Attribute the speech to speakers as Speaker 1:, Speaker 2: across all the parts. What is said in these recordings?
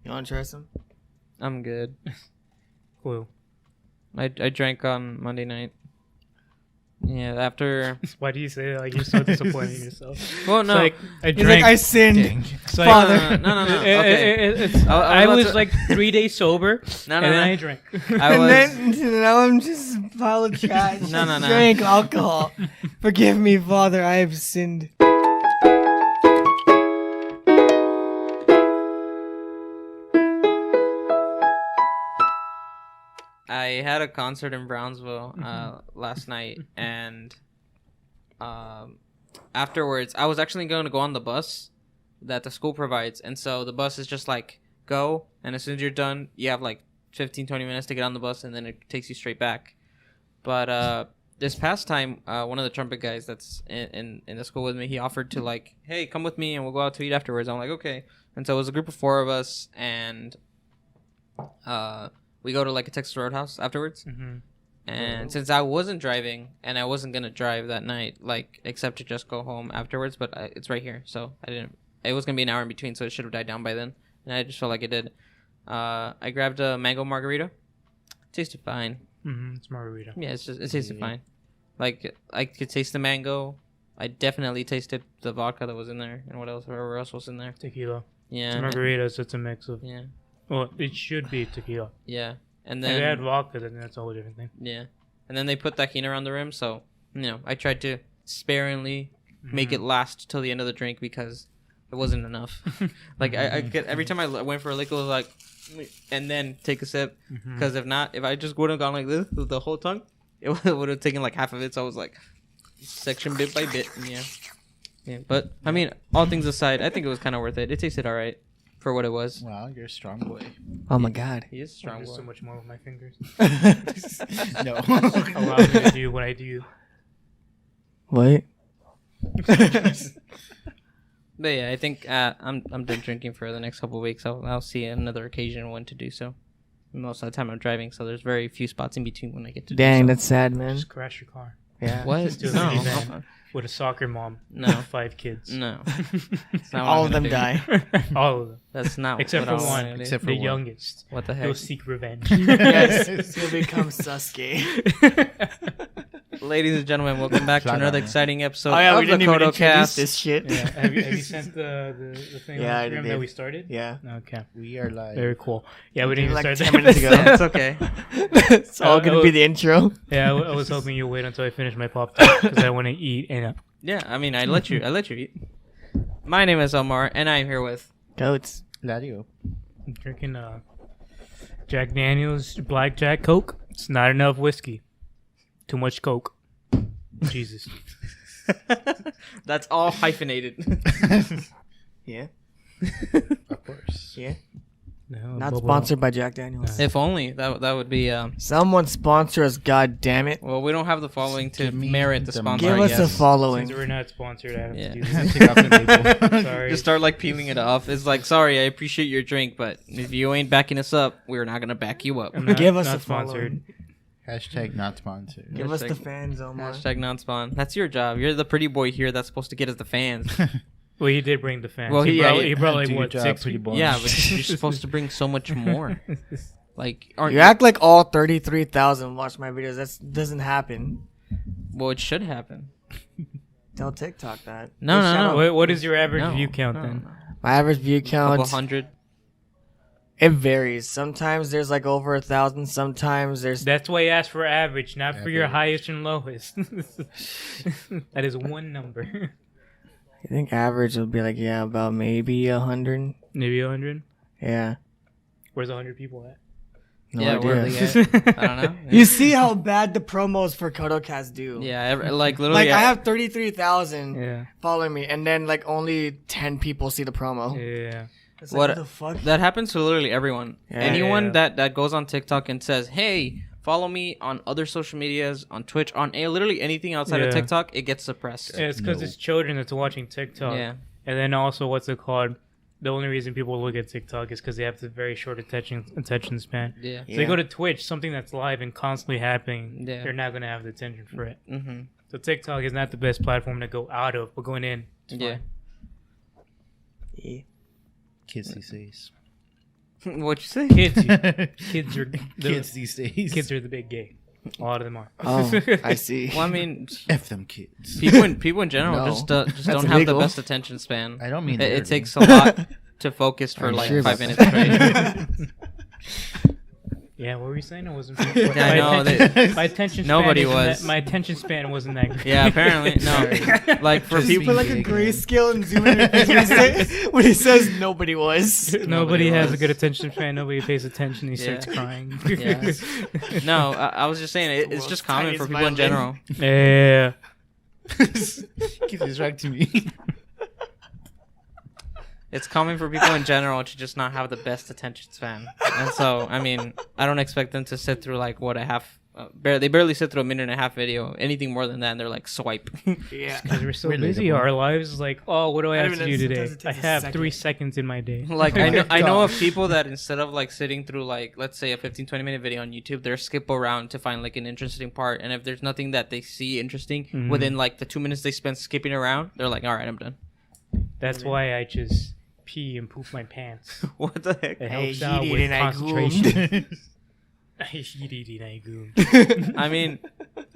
Speaker 1: You want to try some?
Speaker 2: I'm good.
Speaker 3: Cool.
Speaker 2: I drank on Monday night. Yeah, after.
Speaker 3: Why do you say that? Like you're so disappointed in yourself.
Speaker 2: Well, no.
Speaker 3: It's like I
Speaker 1: He's
Speaker 3: drank.
Speaker 1: like, I sinned.
Speaker 3: It's like,
Speaker 1: Father.
Speaker 2: No. Okay.
Speaker 3: I was like 3 days sober,
Speaker 2: No,
Speaker 3: and then I drank.
Speaker 2: I was.
Speaker 1: And then now I'm just a pile of trash.
Speaker 2: No.
Speaker 1: Drink alcohol. Forgive me, Father. I have sinned.
Speaker 2: I had a concert in Brownsville last night, and afterwards, I was actually going to go on the bus that the school provides, and so the bus is just like go, and as soon as you're done, you have like 15-20 minutes to get on the bus, and then it takes you straight back. But this past time, one of the trumpet guys that's in the school with me, he offered to like, hey, come with me and we'll go out to eat afterwards. I'm like, okay. And so it was a group of 4 of us, and we go to like a Texas Roadhouse afterwards.
Speaker 3: Mm-hmm.
Speaker 2: And since I wasn't driving and I wasn't gonna drive that night, like except to just go home afterwards, but it's right here, so I didn't. It was gonna be an hour in between, so it should have died down by then, and I just felt like it did. I grabbed a mango margarita. Tasted fine.
Speaker 3: Mm-hmm. It's margarita.
Speaker 2: Yeah, it tasted fine. Like I could taste the mango. I definitely tasted the vodka that was in there, and whatever else was in there.
Speaker 3: Tequila.
Speaker 2: Yeah.
Speaker 3: It's margarita, so it's a mix of.
Speaker 2: Yeah.
Speaker 3: Well, it should be tequila.
Speaker 2: Yeah. And
Speaker 3: If
Speaker 2: then
Speaker 3: they add vodka, then that's a whole different thing.
Speaker 2: yeah. And then they put tahini around the rim, so I tried to sparingly make it last till the end of the drink because it wasn't enough. Like I get every time I went for a lick, it was like, and then take a sip, because if I just would have gone like this with the whole tongue, it would have taken like half of it. So I was like, section bit by bit. Yeah. But I mean, all things aside, I think it was kind of worth it. It tasted all right for what it was.
Speaker 4: Wow, you're a strong boy.
Speaker 1: Oh my God.
Speaker 2: He is a strong.
Speaker 3: I do
Speaker 2: boy.
Speaker 3: so much more with my fingers.
Speaker 4: No.
Speaker 3: Allow me to do what I do.
Speaker 1: What?
Speaker 2: But yeah, I think I'm done drinking for the next couple of weeks. I'll see another occasion when to do so. Most of the time I'm driving, so there's very few spots in between when I get to.
Speaker 1: Dang,
Speaker 2: do so.
Speaker 1: that's sad, man.
Speaker 3: Just crash your car.
Speaker 1: Yeah.
Speaker 2: What?
Speaker 3: Just do a
Speaker 2: No,
Speaker 3: minivan with a soccer mom.
Speaker 2: No.
Speaker 3: With 5 kids.
Speaker 2: no. That's not what
Speaker 1: All
Speaker 2: I'm
Speaker 1: of
Speaker 2: gonna
Speaker 1: them
Speaker 2: do.
Speaker 1: die.
Speaker 3: All of them.
Speaker 2: That's not.
Speaker 3: Except
Speaker 2: what
Speaker 3: for
Speaker 2: I
Speaker 3: one.
Speaker 2: wanna do.
Speaker 4: Except for
Speaker 3: the
Speaker 4: one.
Speaker 3: youngest.
Speaker 2: What the heck?
Speaker 3: He'll seek revenge.
Speaker 1: Yes. He'll become Sasuke.
Speaker 2: Ladies and gentlemen, welcome back to
Speaker 4: Flat
Speaker 2: another
Speaker 4: iron.
Speaker 2: exciting episode
Speaker 1: Oh yeah,
Speaker 2: of
Speaker 1: we
Speaker 2: the
Speaker 1: didn't even introduce
Speaker 2: CodeO-cast.
Speaker 1: this shit.
Speaker 3: Yeah. Have you sent the thing
Speaker 1: Yeah,
Speaker 3: on
Speaker 1: I
Speaker 3: Instagram
Speaker 1: did.
Speaker 3: that we started?
Speaker 1: Yeah.
Speaker 3: Okay.
Speaker 4: We are live.
Speaker 3: Very cool. Yeah, we didn't even
Speaker 1: Like
Speaker 3: start
Speaker 1: 10 minutes ago.
Speaker 2: It's okay.
Speaker 1: It's all gonna be the intro.
Speaker 3: Yeah, I was hoping you'd wait until I finish my pop tart because I want to eat and
Speaker 2: Yeah, I mean, I let you eat. My name is Omar, and I'm here with.
Speaker 1: Goats.
Speaker 4: Hilario.
Speaker 3: I'm drinking Jack Daniels Blackjack Coke. It's not enough whiskey. Too much Coke. Jesus.
Speaker 2: That's all hyphenated.
Speaker 1: Yeah.
Speaker 4: Of course.
Speaker 1: Yeah.
Speaker 3: No,
Speaker 1: Not
Speaker 3: bubble
Speaker 1: sponsored by Jack Daniels.
Speaker 2: If only that would be.
Speaker 1: Someone sponsor us, god damn it.
Speaker 2: Well, we don't have the following to
Speaker 4: Give me
Speaker 2: merit the
Speaker 4: the
Speaker 2: sponsor.
Speaker 1: Give
Speaker 2: I
Speaker 1: us a
Speaker 2: guess.
Speaker 3: up.
Speaker 1: following.
Speaker 3: Since we're not sponsored, I have
Speaker 2: Yeah.
Speaker 3: to do this.
Speaker 4: Take off the label.
Speaker 3: Sorry.
Speaker 2: Just start like peeling it off. It's like, sorry, I appreciate your drink, but if you ain't backing us up, we're not gonna back you up.
Speaker 3: I'm not-
Speaker 1: Give us
Speaker 3: not
Speaker 1: a
Speaker 3: sponsored.
Speaker 4: Hashtag not sponsored.
Speaker 1: Give us
Speaker 2: Hashtag-
Speaker 1: the fans, Omar.
Speaker 2: Hashtag non-spawn. That's your job. You're the pretty boy here. That's supposed to get us the fans.
Speaker 3: Well, he did bring the fans.
Speaker 2: Well,
Speaker 3: he
Speaker 2: yeah,
Speaker 3: brought like
Speaker 4: Do your
Speaker 3: what
Speaker 4: job,
Speaker 3: 6
Speaker 4: pretty
Speaker 3: people?
Speaker 4: boy.
Speaker 2: Yeah, but you're supposed to bring so much more. Like, aren't
Speaker 1: You act like all 33,000 watch my videos. That doesn't happen.
Speaker 2: Well, it should happen.
Speaker 1: Tell TikTok that.
Speaker 2: No,
Speaker 1: They
Speaker 2: no,
Speaker 1: shout
Speaker 2: no.
Speaker 1: out-
Speaker 3: What is your average
Speaker 2: No,
Speaker 3: view count
Speaker 2: no,
Speaker 3: then?
Speaker 2: no.
Speaker 1: My average view
Speaker 2: Couple
Speaker 1: count,
Speaker 2: hundred.
Speaker 1: it varies. Sometimes there's like over 1,000. Sometimes there's...
Speaker 3: That's why I asked for average, not for your
Speaker 4: Average.
Speaker 3: highest and lowest. That is one number.
Speaker 1: I think average would be like, yeah, about maybe 100.
Speaker 3: Maybe 100.
Speaker 1: Yeah.
Speaker 3: Where's 100 people at?
Speaker 1: No
Speaker 2: Yeah,
Speaker 1: idea.
Speaker 2: where are they at? I don't know.
Speaker 1: You see how bad the promos for CodeO-cast do.
Speaker 2: Yeah, like literally.
Speaker 1: Like, I have 33,000
Speaker 3: Yeah.
Speaker 1: following me, and then like only 10 people see the promo.
Speaker 3: Yeah.
Speaker 1: It's
Speaker 2: What-
Speaker 1: like, what the fuck?
Speaker 2: That happens to literally everyone.
Speaker 1: Yeah.
Speaker 2: Anyone
Speaker 3: Yeah.
Speaker 2: that goes on TikTok and says, "Hey, follow me on other social medias, on Twitch, on literally anything outside of
Speaker 3: Yeah.
Speaker 2: TikTok," it gets suppressed.
Speaker 3: Yeah, it's because
Speaker 4: No.
Speaker 3: it's children that's watching TikTok.
Speaker 2: Yeah.
Speaker 3: And then also, what's it called? The only reason people look at TikTok is because they have the very short attention span.
Speaker 2: Yeah.
Speaker 3: So they go to Twitch, something that's live and constantly happening.
Speaker 2: Yeah.
Speaker 3: They're not going to have the attention for it.
Speaker 2: Mm-hmm.
Speaker 3: So TikTok is not the best platform to go out of, but going in. It's
Speaker 2: Yeah.
Speaker 3: fine.
Speaker 1: Yeah.
Speaker 4: Kissy says.
Speaker 2: What'd you say?
Speaker 3: Kids are
Speaker 4: Kids these days.
Speaker 3: Kids are the big gay. A lot of them are.
Speaker 1: Oh, I see.
Speaker 2: Well, I mean,
Speaker 4: F them kids.
Speaker 2: people in general
Speaker 1: No.
Speaker 2: just
Speaker 1: That's
Speaker 2: don't have the
Speaker 1: illegal.
Speaker 2: best attention span.
Speaker 4: I don't mean
Speaker 2: It
Speaker 4: literally.
Speaker 2: takes a lot to focus for
Speaker 1: I'm
Speaker 2: like
Speaker 1: sure
Speaker 2: 5
Speaker 1: about
Speaker 2: minutes straight.
Speaker 3: Yeah, what were you saying? It wasn't.
Speaker 2: Yeah, I know.
Speaker 3: My attention span.
Speaker 2: Nobody
Speaker 3: isn't
Speaker 2: was.
Speaker 3: That, my attention span wasn't that great.
Speaker 2: Yeah, apparently no. Like for
Speaker 4: Just
Speaker 1: You
Speaker 2: people,
Speaker 1: put like a
Speaker 4: Speaking
Speaker 1: grayscale and zoom in when he says nobody was.
Speaker 3: Nobody has a
Speaker 2: was.
Speaker 3: good attention span. Nobody pays attention. He
Speaker 2: Yeah.
Speaker 3: starts crying.
Speaker 2: Yeah. No, I was just saying it's just common
Speaker 1: Tiny
Speaker 2: for people in general.
Speaker 3: Yeah.
Speaker 4: Keep distracting me.
Speaker 2: It's common for people in general to just not have the best attention span, and so I mean, I don't expect them to sit through like what a half. They barely sit through a minute and a half video. Anything more than that, and they're like swipe.
Speaker 1: Yeah.
Speaker 3: Because we're so
Speaker 4: Relatable.
Speaker 3: busy. Our lives is like, oh, what do I
Speaker 1: I
Speaker 3: have
Speaker 1: mean,
Speaker 3: to do
Speaker 1: sometimes
Speaker 3: today?
Speaker 1: it
Speaker 3: I
Speaker 1: takes a
Speaker 3: have
Speaker 1: second.
Speaker 3: 3 seconds in my day.
Speaker 2: Like
Speaker 1: Oh
Speaker 2: I know of
Speaker 1: gosh.
Speaker 2: people that instead of like sitting through like let's say a 15-20 minute video on YouTube, they're skip around to find like an interesting part, and if there's nothing that they see interesting
Speaker 3: Mhm.
Speaker 2: within like the 2 minutes they spend skipping around, they're like, all right, I'm done.
Speaker 3: That's why I just pee and poop my pants.
Speaker 2: What the heck?
Speaker 3: It
Speaker 1: Hey,
Speaker 3: helps out
Speaker 1: he
Speaker 3: with
Speaker 1: did it, I
Speaker 3: concentration.
Speaker 2: I mean,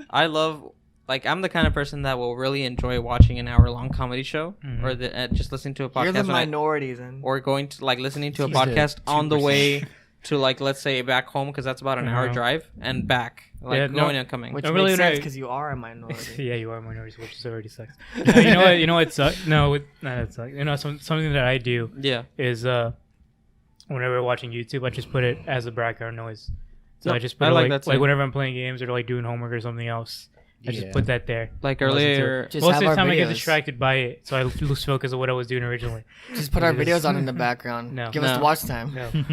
Speaker 2: I love like I'm the kind of person that will really enjoy watching an hour-long comedy show
Speaker 3: Mhm.
Speaker 2: or just listening to a podcast
Speaker 1: You're the
Speaker 2: when I-
Speaker 1: minority then.
Speaker 2: or going to like listening to a
Speaker 4: He's the
Speaker 2: podcast on the
Speaker 4: 2%.
Speaker 2: way to like let's say back home because that's about an hour
Speaker 3: Uh-huh.
Speaker 2: drive and back like
Speaker 3: Yeah,
Speaker 2: going
Speaker 3: no-
Speaker 2: and coming.
Speaker 1: Which
Speaker 3: I
Speaker 1: makes
Speaker 3: really
Speaker 1: sense
Speaker 3: don't-
Speaker 1: because you are a minority.
Speaker 3: Yeah, you are minorities, which is already sucks. No, you know what? You know what sucks? No, that sucks. You know, something that I do
Speaker 2: Yeah.
Speaker 3: is whenever we're watching YouTube, I just put it as a background noise. So
Speaker 2: Yep,
Speaker 3: I just put
Speaker 2: I
Speaker 3: it
Speaker 2: like
Speaker 3: like,
Speaker 2: that too.
Speaker 3: like whenever I'm playing games or like doing homework or something else, I just
Speaker 4: Yeah.
Speaker 3: put that there.
Speaker 2: Like
Speaker 3: and listen to it.
Speaker 2: earlier,
Speaker 1: Just
Speaker 3: Most
Speaker 1: have
Speaker 3: of the
Speaker 1: our
Speaker 3: time I get
Speaker 1: videos.
Speaker 3: distracted by it, so I lose focus of what I was doing originally.
Speaker 1: Just put our
Speaker 3: Because-
Speaker 1: videos on in the background.
Speaker 3: No.
Speaker 1: Give us the
Speaker 2: No.
Speaker 1: watch time.
Speaker 3: No,
Speaker 2: No.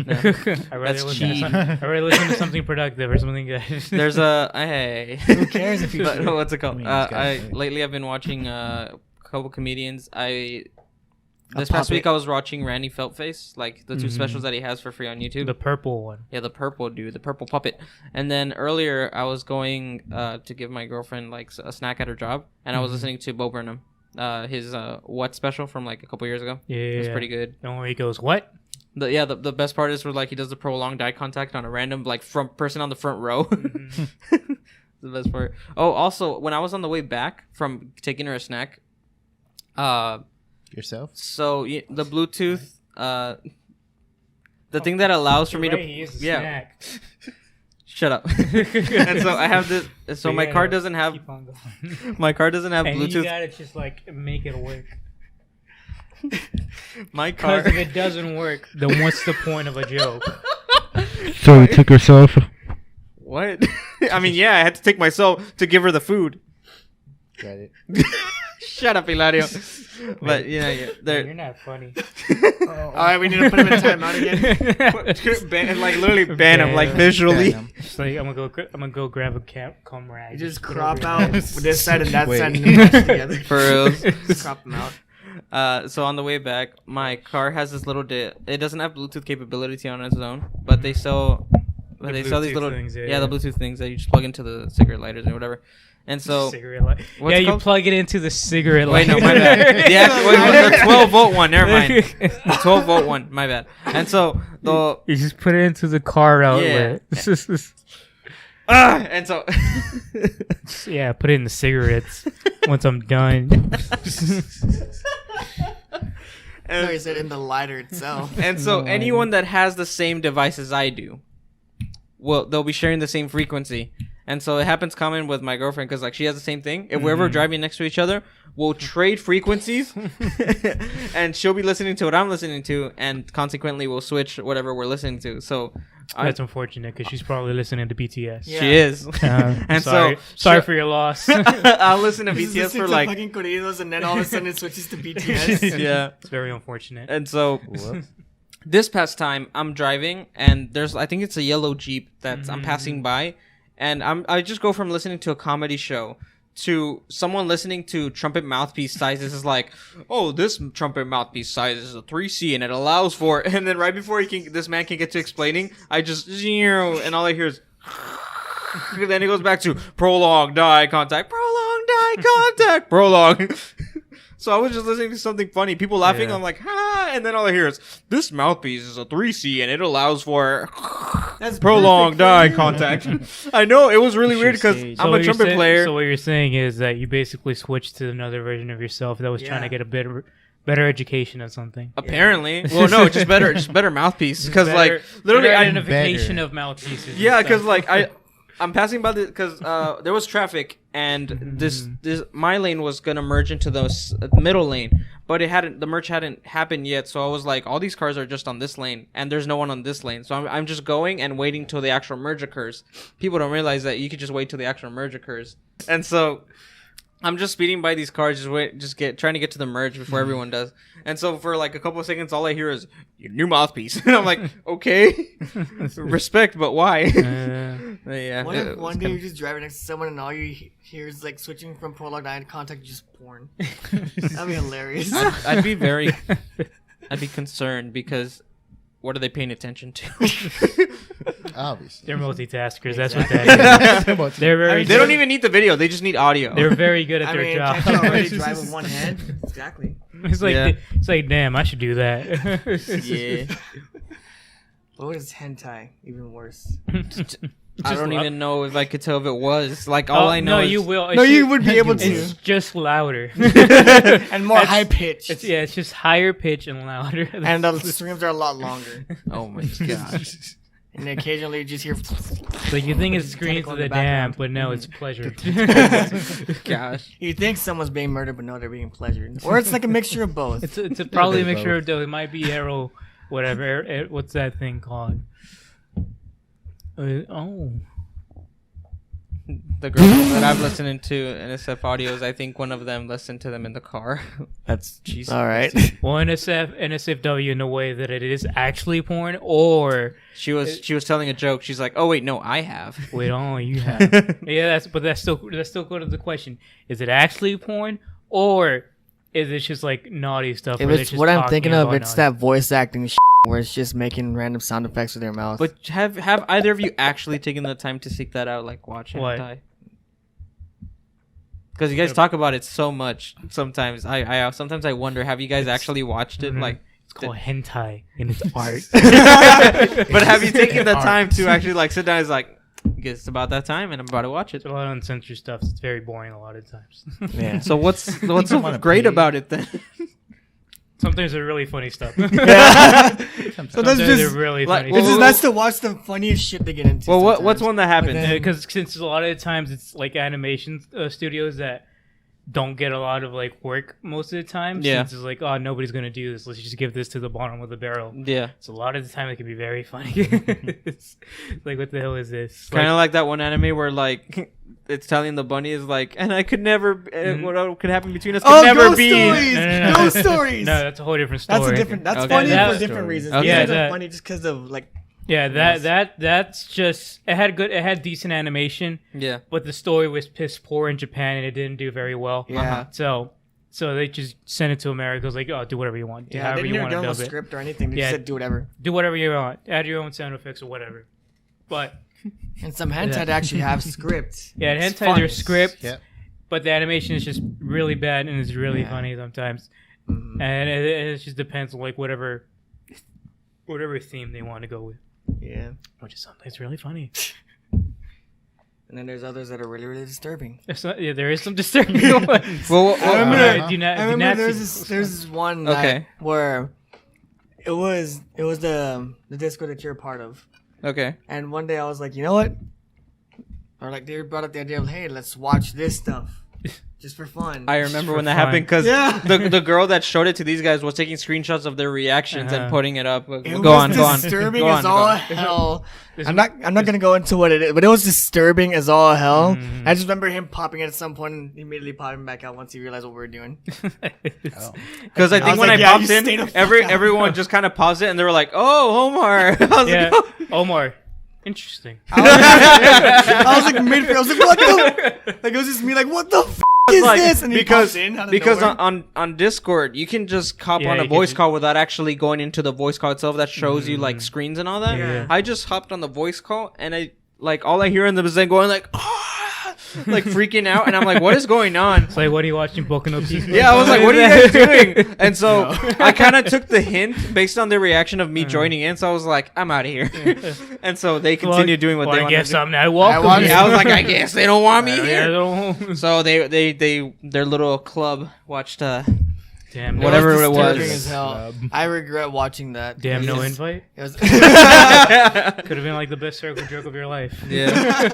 Speaker 3: I rather
Speaker 2: That's
Speaker 3: listen.
Speaker 2: cheating.
Speaker 3: I rather listen to something productive or something that.
Speaker 2: there's a hey.
Speaker 1: Who cares if you
Speaker 2: But
Speaker 1: should?
Speaker 2: what's it called?
Speaker 4: I mean, it's
Speaker 2: I
Speaker 4: kinda-
Speaker 2: lately I've been watching a couple comedians.
Speaker 1: A
Speaker 2: This past
Speaker 1: puppet.
Speaker 2: week I was watching Randy Feltface, like the 2
Speaker 3: Mhm.
Speaker 2: specials that he has for free on YouTube.
Speaker 3: The purple one.
Speaker 2: Yeah, the purple dude, the purple puppet. And then earlier, I was going to give my girlfriend like a snack at her job, and I was
Speaker 3: Mhm.
Speaker 2: listening to Bo Burnham, his What special from like a couple years ago.
Speaker 3: Yeah,
Speaker 2: It was pretty good.
Speaker 3: Don't worry, he goes, what?
Speaker 2: The best part is where like he does the prolonged eye contact on a random like front person on the front row.
Speaker 3: Mhm.
Speaker 2: The best part. Oh, also when I was on the way back from taking her a snack,
Speaker 4: Yourself?
Speaker 2: so the Bluetooth, the thing that allows for me to
Speaker 3: He is a
Speaker 2: yeah.
Speaker 3: snack.
Speaker 2: Shut up. And so I have this. So my
Speaker 3: Yeah,
Speaker 2: car doesn't have
Speaker 3: keep on going.
Speaker 2: my car doesn't have
Speaker 3: And you
Speaker 2: Bluetooth.
Speaker 3: gotta just like make it work.
Speaker 2: My car.
Speaker 3: Because if it doesn't work, then what's the point of a joke?
Speaker 4: So you took yourself?
Speaker 2: What? I mean, yeah, I had to take myself to give her the food.
Speaker 4: Got it.
Speaker 2: Shut up, Hilario. But yeah,
Speaker 3: You're
Speaker 2: there.
Speaker 3: not funny.
Speaker 1: All right, we need to put him in timeout again.
Speaker 2: ban, like literally ban him, like
Speaker 3: Ban
Speaker 2: visually.
Speaker 4: Damn.
Speaker 3: It's like I'm gonna go grab a comb rag.
Speaker 1: You just
Speaker 3: put it
Speaker 1: crop
Speaker 3: over
Speaker 1: out
Speaker 3: your head.
Speaker 1: this side and that
Speaker 4: Wait.
Speaker 1: side and then match together.
Speaker 2: For reals.
Speaker 1: Just crop them out.
Speaker 2: So on the way back, my car has this little. It doesn't have Bluetooth capability on its own, but they sell. But
Speaker 3: The
Speaker 2: they sell these
Speaker 3: Bluetooth
Speaker 2: little.
Speaker 3: things,
Speaker 2: yeah,
Speaker 3: yeah.
Speaker 2: the Bluetooth things that you just plug into the cigarette lighters or whatever. And so.
Speaker 3: Cigarette light.
Speaker 2: What's
Speaker 3: Yeah,
Speaker 2: it
Speaker 3: you
Speaker 2: called?
Speaker 3: plug it into the cigarette
Speaker 2: Wait,
Speaker 3: light.
Speaker 2: no, my bad. The 12-volt one. Never mind. The 12-volt one. My bad. And so the
Speaker 3: You just put it into the car outlet.
Speaker 2: and so
Speaker 3: Yeah, put it in the cigarettes once I'm done.
Speaker 1: No, he said in the lighter itself.
Speaker 2: and so
Speaker 3: No,
Speaker 2: anyone that has the same device as I do, well, they'll be sharing the same frequency. And so it happens common with my girlfriend because like she has the same thing. If we're ever driving next to each other, we'll trade frequencies, and she'll be listening to what I'm listening to, and consequently we'll switch whatever we're listening to. So
Speaker 3: That's unfortunate because she's probably listening to BTS.
Speaker 1: Yeah.
Speaker 2: she is.
Speaker 3: And
Speaker 2: so
Speaker 3: sorry for your loss.
Speaker 2: I'll listen to
Speaker 1: He's
Speaker 2: BTS
Speaker 1: listening
Speaker 2: for
Speaker 1: to
Speaker 2: like
Speaker 1: fucking corridos, and then all of a sudden it switches to BTS.
Speaker 2: yeah.
Speaker 3: It's very unfortunate.
Speaker 2: And so
Speaker 4: Whoops.
Speaker 2: this past time I'm driving and there's I think it's a yellow Jeep that I'm passing by, and I just go from listening to a comedy show to someone listening to trumpet mouthpiece sizes is like, oh, this trumpet mouthpiece size is a 3C and it allows for, and then right before this man can get to explaining, I just zero, and all I hear is then it goes back to prolonged eye contact, prolonged eye contact, prolonged. So I was just listening to something funny, people laughing.
Speaker 3: Yeah.
Speaker 2: I'm like, ha! And then all I hear is, "This mouthpiece is a 3C and it allows for
Speaker 1: That's
Speaker 2: prolonged eye contact." I know it was really weird because
Speaker 4: stage.
Speaker 2: I'm a trumpet player.
Speaker 3: So what you're saying is that you basically switched to another version of yourself that was trying to
Speaker 1: Yeah.
Speaker 3: get a better education of something.
Speaker 2: Apparently, well, no, just better mouthpiece because like literally,
Speaker 3: better
Speaker 2: I
Speaker 3: identification of mouthpieces. and
Speaker 2: yeah,
Speaker 3: stuff.
Speaker 2: because like I'm passing by the because there was traffic and this my lane was gonna merge into the middle lane, but the merge hadn't happened yet. So I was like, all these cars are just on this lane, and there's no one on this lane. So I'm just going and waiting till the actual merge occurs. People don't realize that you could just wait till the actual merge occurs, and so I'm just speeding by these cars, trying to get to the merge before everyone does. And so for like a couple of seconds, all I hear is your new mouthpiece, and I'm like, okay, respect, but why? Yeah.
Speaker 1: What if one day you're just driving next to someone and all you hear is like switching from prologue eye contact to just porn? That'd be hilarious.
Speaker 2: I'd be concerned because what are they paying attention to?
Speaker 4: Obviously.
Speaker 3: They're multitaskers. That's what that is. They're very.
Speaker 2: They don't even need the video; they just need audio.
Speaker 3: They're very good at
Speaker 1: I
Speaker 3: their
Speaker 1: mean,
Speaker 3: job.
Speaker 1: can't you already drive with one hand? Exactly.
Speaker 3: It's like
Speaker 2: Yeah.
Speaker 3: it's like, damn, I should do that.
Speaker 2: Yeah.
Speaker 1: What is hentai? Even worse.
Speaker 2: I don't
Speaker 3: loud.
Speaker 2: even know if I could tell if it was like all I know.
Speaker 3: No,
Speaker 2: is,
Speaker 3: you will.
Speaker 1: No, you would be able
Speaker 3: It's
Speaker 1: to.
Speaker 3: just louder.
Speaker 1: And more
Speaker 3: That's-
Speaker 1: high pitched.
Speaker 3: It's just higher pitch and louder.
Speaker 1: And the streams are a lot longer.
Speaker 2: Oh my gosh.
Speaker 1: And occasionally you just hear.
Speaker 3: So you think it's screams
Speaker 1: Tentacle
Speaker 3: of
Speaker 1: in
Speaker 3: the
Speaker 1: the background.
Speaker 3: damn, but no, it's pleasure.
Speaker 2: Gosh.
Speaker 1: You think someone's being murdered, but no, they're being pleasured. Or it's like a mixture of both.
Speaker 3: It's probably a
Speaker 4: bit
Speaker 3: mixture
Speaker 4: both.
Speaker 3: of. It might be arrow, whatever. What's that thing called? Oh,
Speaker 2: The girl that I've listened to NSF audios, I think one of them listened to them in the car.
Speaker 1: That's
Speaker 2: Jesus.
Speaker 1: all right.
Speaker 3: well, NSFW in a way that it is actually porn, or
Speaker 2: She was telling a joke. She's like, "Oh wait, no, I have."
Speaker 3: wait, oh, you have. Yeah, that's still go to the question: is it actually porn, or is it just like naughty stuff?
Speaker 1: If
Speaker 3: where they're
Speaker 1: it's
Speaker 3: just
Speaker 1: what I'm
Speaker 3: talking
Speaker 1: thinking of,
Speaker 3: about
Speaker 1: it's
Speaker 3: naughty-
Speaker 1: that voice acting where it's just making random sound effects with their mouth.
Speaker 2: But have either of you actually taken the time to seek that out, like watch
Speaker 3: What?
Speaker 2: hentai? Because you guys talk about it so much. Sometimes I sometimes I wonder, have you guys actually watched it?
Speaker 3: Mhm.
Speaker 2: Like,
Speaker 3: It's called hentai, and it's art.
Speaker 2: but have you taken the time to actually like sit down? It's like, it's about that time, and I'm about to watch it.
Speaker 3: It's a lot of uncensored stuff. It's very boring a lot of times.
Speaker 1: yeah.
Speaker 2: So what's so
Speaker 4: wanna
Speaker 2: great
Speaker 4: pay.
Speaker 2: about it then?
Speaker 3: Sometimes they're really funny stuff.
Speaker 1: So
Speaker 3: Sometimes
Speaker 1: that's
Speaker 3: they're
Speaker 1: just.
Speaker 3: really
Speaker 2: like,
Speaker 3: funny.
Speaker 2: well,
Speaker 1: It's just
Speaker 2: well,
Speaker 1: nice to watch the funniest shit they get into.
Speaker 2: Well, what's
Speaker 1: sometimes.
Speaker 2: one that happened?
Speaker 1: then-
Speaker 3: Because since a lot of the times it's like animation studios that don't get a lot of like work most of the time.
Speaker 2: Yeah.
Speaker 3: Since it's like, oh, nobody's gonna do this. Let's just give this to the bottom of the barrel.
Speaker 2: Yeah,
Speaker 3: So a lot of the time it can be very funny. It's like, what the hell is this?
Speaker 2: kind of like that one anime where like it's telling the bunny is like, and I could never, what could happen between us could
Speaker 1: Oh,
Speaker 2: never
Speaker 1: ghost
Speaker 2: be.
Speaker 1: stories!
Speaker 3: No.
Speaker 1: Ghost stories!
Speaker 3: No, that's a whole different story.
Speaker 1: That's a different. That's
Speaker 2: Okay.
Speaker 1: funny
Speaker 3: That-
Speaker 1: for different reasons.
Speaker 2: Okay.
Speaker 1: These
Speaker 3: Yeah,
Speaker 1: ones are
Speaker 3: that-
Speaker 1: funny just because of like.
Speaker 3: Yeah, that's just it had decent animation,
Speaker 2: Yeah,
Speaker 3: but the story was piss poor in Japan and it didn't do very well.
Speaker 1: Yeah.
Speaker 3: So they just sent it to America. It was like, oh, do whatever you want. Do
Speaker 1: Yeah, they
Speaker 3: however
Speaker 1: didn't
Speaker 3: you
Speaker 1: even
Speaker 3: want
Speaker 1: give
Speaker 3: to
Speaker 1: them a
Speaker 3: dub it.
Speaker 1: script or anything. They
Speaker 3: Yeah.
Speaker 1: just said do whatever.
Speaker 3: Do whatever you want. Add your own sound effects or whatever. But
Speaker 1: And some hentai actually have scripts.
Speaker 3: yeah,
Speaker 1: It's
Speaker 3: hentai
Speaker 1: fun.
Speaker 3: there's script,
Speaker 4: Yep.
Speaker 3: but the animation is just really bad and it's really
Speaker 1: Yeah.
Speaker 3: funny sometimes.
Speaker 1: Mhm.
Speaker 3: And it just depends on like whatever theme they want to go with,
Speaker 1: Yeah.
Speaker 3: which is sometimes really funny.
Speaker 1: And then there's others that are really, really disturbing.
Speaker 3: Yeah, there is some disturbing ones.
Speaker 2: Well,
Speaker 1: I remember-
Speaker 3: do not
Speaker 1: I remember
Speaker 3: see-
Speaker 1: there's this one
Speaker 2: Okay.
Speaker 1: night where it was the Discord that you're a part of.
Speaker 2: okay.
Speaker 1: And one day I was like, you know what? Or like they brought up the idea of, hey, let's watch this stuff. Just for fun.
Speaker 2: I remember
Speaker 3: for
Speaker 2: when that
Speaker 3: fun.
Speaker 2: happened because
Speaker 1: Yeah.
Speaker 2: the girl that showed it to these guys was taking screenshots of their reactions and
Speaker 3: Uh-huh.
Speaker 2: putting it up.
Speaker 1: It
Speaker 2: Go on.
Speaker 1: was disturbing
Speaker 2: Go
Speaker 1: as
Speaker 2: on,
Speaker 1: all
Speaker 2: go on.
Speaker 1: hell. I'm not gonna go into what it is, but it was disturbing as all hell. I just remember him popping it at some point and immediately popping back out once he realized what we were doing.
Speaker 2: Because I think
Speaker 1: was
Speaker 2: when
Speaker 1: like,
Speaker 2: I
Speaker 1: yeah,
Speaker 2: popped
Speaker 1: you
Speaker 2: in,
Speaker 1: stay the fuck out.
Speaker 2: everyone just kind of paused it and they were like, "Oh, Omar." I was
Speaker 3: Yeah,
Speaker 2: like, "Oh."
Speaker 3: Omar. Interesting.
Speaker 1: I was like mid. I was like, what the? Like it was just me. Like what the f- is
Speaker 2: Like,
Speaker 1: this? And he
Speaker 2: because
Speaker 1: pops in out of
Speaker 2: because
Speaker 1: nowhere.
Speaker 2: on Discord you can just hop
Speaker 3: Yeah,
Speaker 2: on a
Speaker 3: you can
Speaker 2: voice
Speaker 3: just-
Speaker 2: call without actually going into the voice call itself. That shows you like screens and all that.
Speaker 3: Yeah.
Speaker 2: I just hopped on the voice call and I like all I hear in the is them going like, "Ah!" like freaking out, and I'm like, what is going on?
Speaker 3: It's like, what are you watching, Boku no Pico?
Speaker 2: Yeah, I was like, what are you guys doing? And so I kind of took the hint based on their reaction of me joining in. So I was like, I'm out of here. And so they continued doing what they wanted
Speaker 3: I guess
Speaker 2: to do.
Speaker 3: I welcome you.
Speaker 2: Yeah, I was like, I guess they don't want me
Speaker 3: Yeah,
Speaker 2: here. So their little club watched
Speaker 3: Damn,
Speaker 2: whatever it
Speaker 1: disturbing
Speaker 2: was.
Speaker 1: as hell. I regret watching that.
Speaker 3: Damn,
Speaker 1: It
Speaker 3: no
Speaker 1: was-
Speaker 3: invite.
Speaker 1: It was
Speaker 3: Could have been like the best circle jerk of your life.
Speaker 2: Yeah.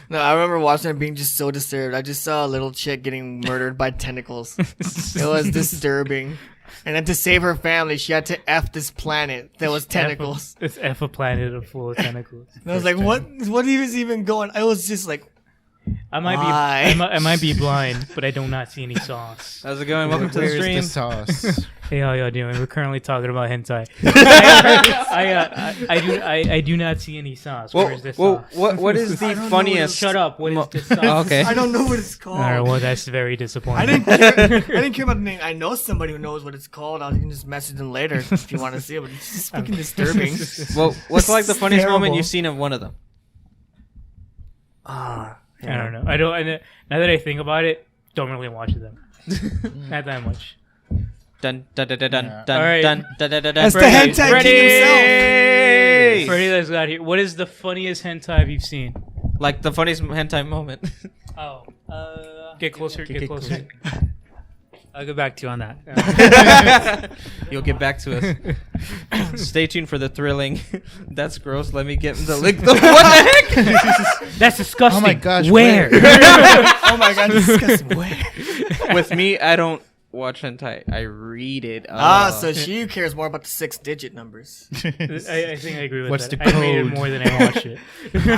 Speaker 1: No, I remember watching it being just so disturbed. I just saw a little chick getting murdered by tentacles. It was disturbing. And then to save her family, she had to F this planet that was tentacles.
Speaker 3: It's F a planet full of tentacles.
Speaker 1: And I was like, what is even going on? I was just like,
Speaker 3: I might
Speaker 1: Why?
Speaker 3: be I might be blind, but I do not see any sauce.
Speaker 2: How's it going? Welcome to the
Speaker 4: Where's
Speaker 2: stream.
Speaker 4: the sauce?
Speaker 3: Hey, how y'all doing? We're currently talking about hentai. I do not see any sauce. Where is this sauce?
Speaker 2: What is the funniest?
Speaker 3: Shut up. What is this sauce?
Speaker 2: Okay.
Speaker 1: I don't know what it's called.
Speaker 3: All right, well, that's very
Speaker 1: I
Speaker 3: disappointing.
Speaker 1: didn't care about the name. I know somebody who knows what it's called. You can just message them later if you want to see it. But it's just fucking disturbing.
Speaker 2: Well, what's like the funniest moment
Speaker 1: Terrible.
Speaker 2: you've seen of one of them?
Speaker 3: I don't know. Now that I think about it, don't really watch them. Not that much.
Speaker 2: Dun dun dun dun dun
Speaker 4: Yeah.
Speaker 2: dun
Speaker 3: Alright.
Speaker 2: dun dun dun dun.
Speaker 1: That's the
Speaker 3: Freddy,
Speaker 1: hentai
Speaker 2: Freddy!
Speaker 1: king himself.
Speaker 3: Freddie that's got here. What is the funniest hentai you've seen?
Speaker 2: Like the funniest hentai moment.
Speaker 3: Oh, get closer. Get closer. I'll get back to you on that.
Speaker 2: You'll get back to us. Stay tuned for the thrilling. That's gross. Let me get the link. What the heck?
Speaker 3: That's disgusting.
Speaker 4: Oh my gosh,
Speaker 3: Where?
Speaker 1: Oh my god, disgusting. Where?
Speaker 2: With me, I don't watch hentai. I read it.
Speaker 1: So she cares more about the 6-digit numbers.
Speaker 3: I think I agree with
Speaker 4: What's
Speaker 3: that.
Speaker 4: the
Speaker 3: I read it
Speaker 4: code?
Speaker 3: more than I watch it.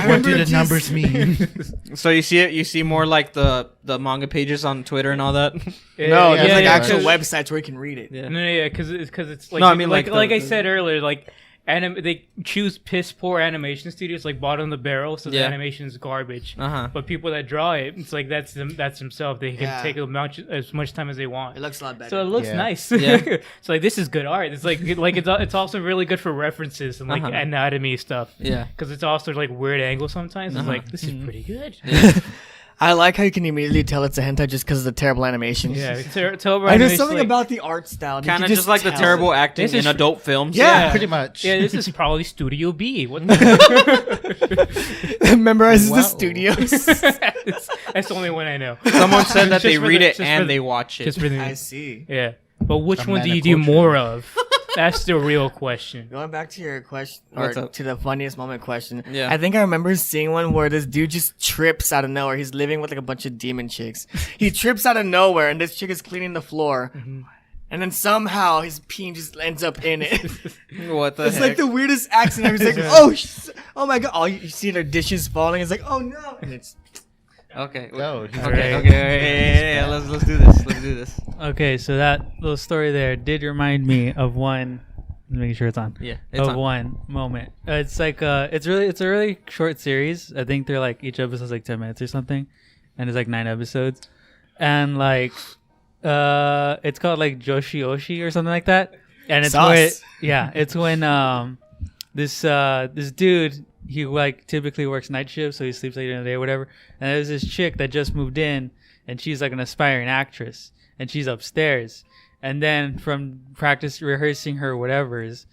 Speaker 4: What do the numbers mean?
Speaker 2: So you see it? You see more like the manga pages on Twitter and all that.
Speaker 1: No, there's like
Speaker 4: yeah,
Speaker 1: actual
Speaker 3: cause-
Speaker 1: websites where you can read it.
Speaker 2: Yeah.
Speaker 3: No, because it's like
Speaker 2: No, I mean,
Speaker 3: like
Speaker 2: like the-
Speaker 3: I said earlier, like they choose piss poor animation studios, like bottom of the barrel, so the
Speaker 2: Yeah.
Speaker 3: animation is garbage.
Speaker 2: Uh-huh.
Speaker 3: But people that draw it, it's like that's themselves. They can
Speaker 1: Yeah.
Speaker 3: take as much time as they want.
Speaker 1: It looks a lot better.
Speaker 3: So it looks
Speaker 4: Yeah.
Speaker 3: nice.
Speaker 2: Yeah.
Speaker 3: So like this is good art. It's like it's also really good for references and like
Speaker 2: Uh-huh.
Speaker 3: anatomy stuff.
Speaker 2: Yeah.
Speaker 3: Because it's also like weird angles sometimes. It's
Speaker 2: Uh-huh.
Speaker 3: like this is pretty good.
Speaker 1: I like how you can immediately tell it's a hentai just because of the terrible animation.
Speaker 3: Yeah.
Speaker 1: Like, there's something about the art style. You
Speaker 2: Kind
Speaker 1: can
Speaker 2: of just like the
Speaker 1: tell.
Speaker 2: terrible acting
Speaker 3: This is
Speaker 2: in adult films.
Speaker 1: Yeah.
Speaker 4: Pretty much.
Speaker 3: Yeah, this is probably Studio B. What the
Speaker 1: Memorizes
Speaker 4: Wow.
Speaker 1: the studios.
Speaker 3: That's the only one I know.
Speaker 2: Someone said that
Speaker 3: Just
Speaker 2: they
Speaker 3: for
Speaker 2: read
Speaker 3: the-
Speaker 2: it
Speaker 3: just for
Speaker 2: and
Speaker 3: the-
Speaker 2: they watch it.
Speaker 3: Just for the
Speaker 1: I see.
Speaker 3: yeah. But which
Speaker 4: A
Speaker 3: one do
Speaker 4: man
Speaker 3: you
Speaker 4: of
Speaker 3: do
Speaker 4: culture.
Speaker 3: more of? That's the real question.
Speaker 1: Going back to your question,
Speaker 2: What's
Speaker 1: or
Speaker 2: up?
Speaker 1: to the funniest moment question.
Speaker 2: Yeah.
Speaker 1: I think I remember seeing one where this dude just trips out of nowhere. He's living with like a bunch of demon chicks. He trips out of nowhere, and this chick is cleaning the floor. And then somehow his peen just ends up in it.
Speaker 2: What the
Speaker 1: It's
Speaker 2: heck?
Speaker 1: like the weirdest accident. He's like, oh my god. Oh, you see their dishes falling. It's like, oh no. And it's
Speaker 2: Okay.
Speaker 4: No, he's
Speaker 2: Okay.
Speaker 3: Right.
Speaker 2: Okay. Yeah. Let's do this. Let's do this.
Speaker 5: Okay, so that little story there did remind me of one. Making sure it's on.
Speaker 2: Yeah. It's on.
Speaker 5: One moment. It's like it's a really short series. I think they're like each episode's like 10 minutes or something, and it's like 9 episodes, and like it's called like Joshi Oshi or something like that, and it's
Speaker 1: Sauce.
Speaker 5: when this dude, he like typically works night shift, so he sleeps later in the day or whatever, and there's this chick that just moved in, and she's like an aspiring actress, and she's upstairs. And then from practice rehearsing her whatever's,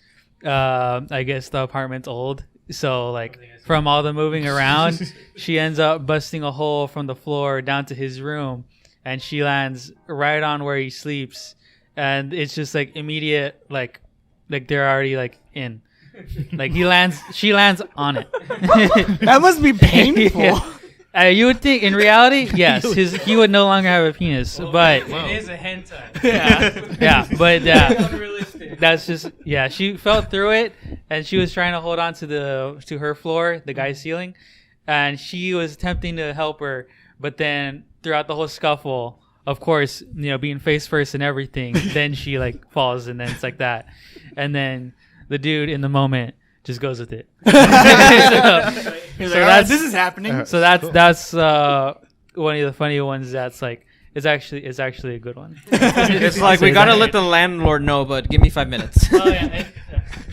Speaker 5: I guess the apartment's old. So like from all the moving around, she ends up busting a hole from the floor down to his room, and she lands right on where he sleeps. And it's just like immediate, like they're already like in. Like she lands on it.
Speaker 1: that must be painful.
Speaker 5: Yeah. You would think in reality, yes, he would no longer have a penis, but
Speaker 3: It is a hentai.
Speaker 5: yeah, but
Speaker 3: Unrealistic.
Speaker 5: that's just she fell through it, and she was trying to hold on to her floor, the guy's ceiling, and she was attempting to help her, but then throughout the whole scuffle, of course, being face first and everything, then she like falls, and then it's like that, and then the dude in the moment just goes with it.
Speaker 1: He's
Speaker 5: So
Speaker 1: like,
Speaker 5: that's-
Speaker 1: this is happening.
Speaker 5: So that's one of the funny ones. That's like it's actually a good one.
Speaker 2: It's like we gotta let the landlord know, but give me 5 minutes.
Speaker 3: Oh, yeah.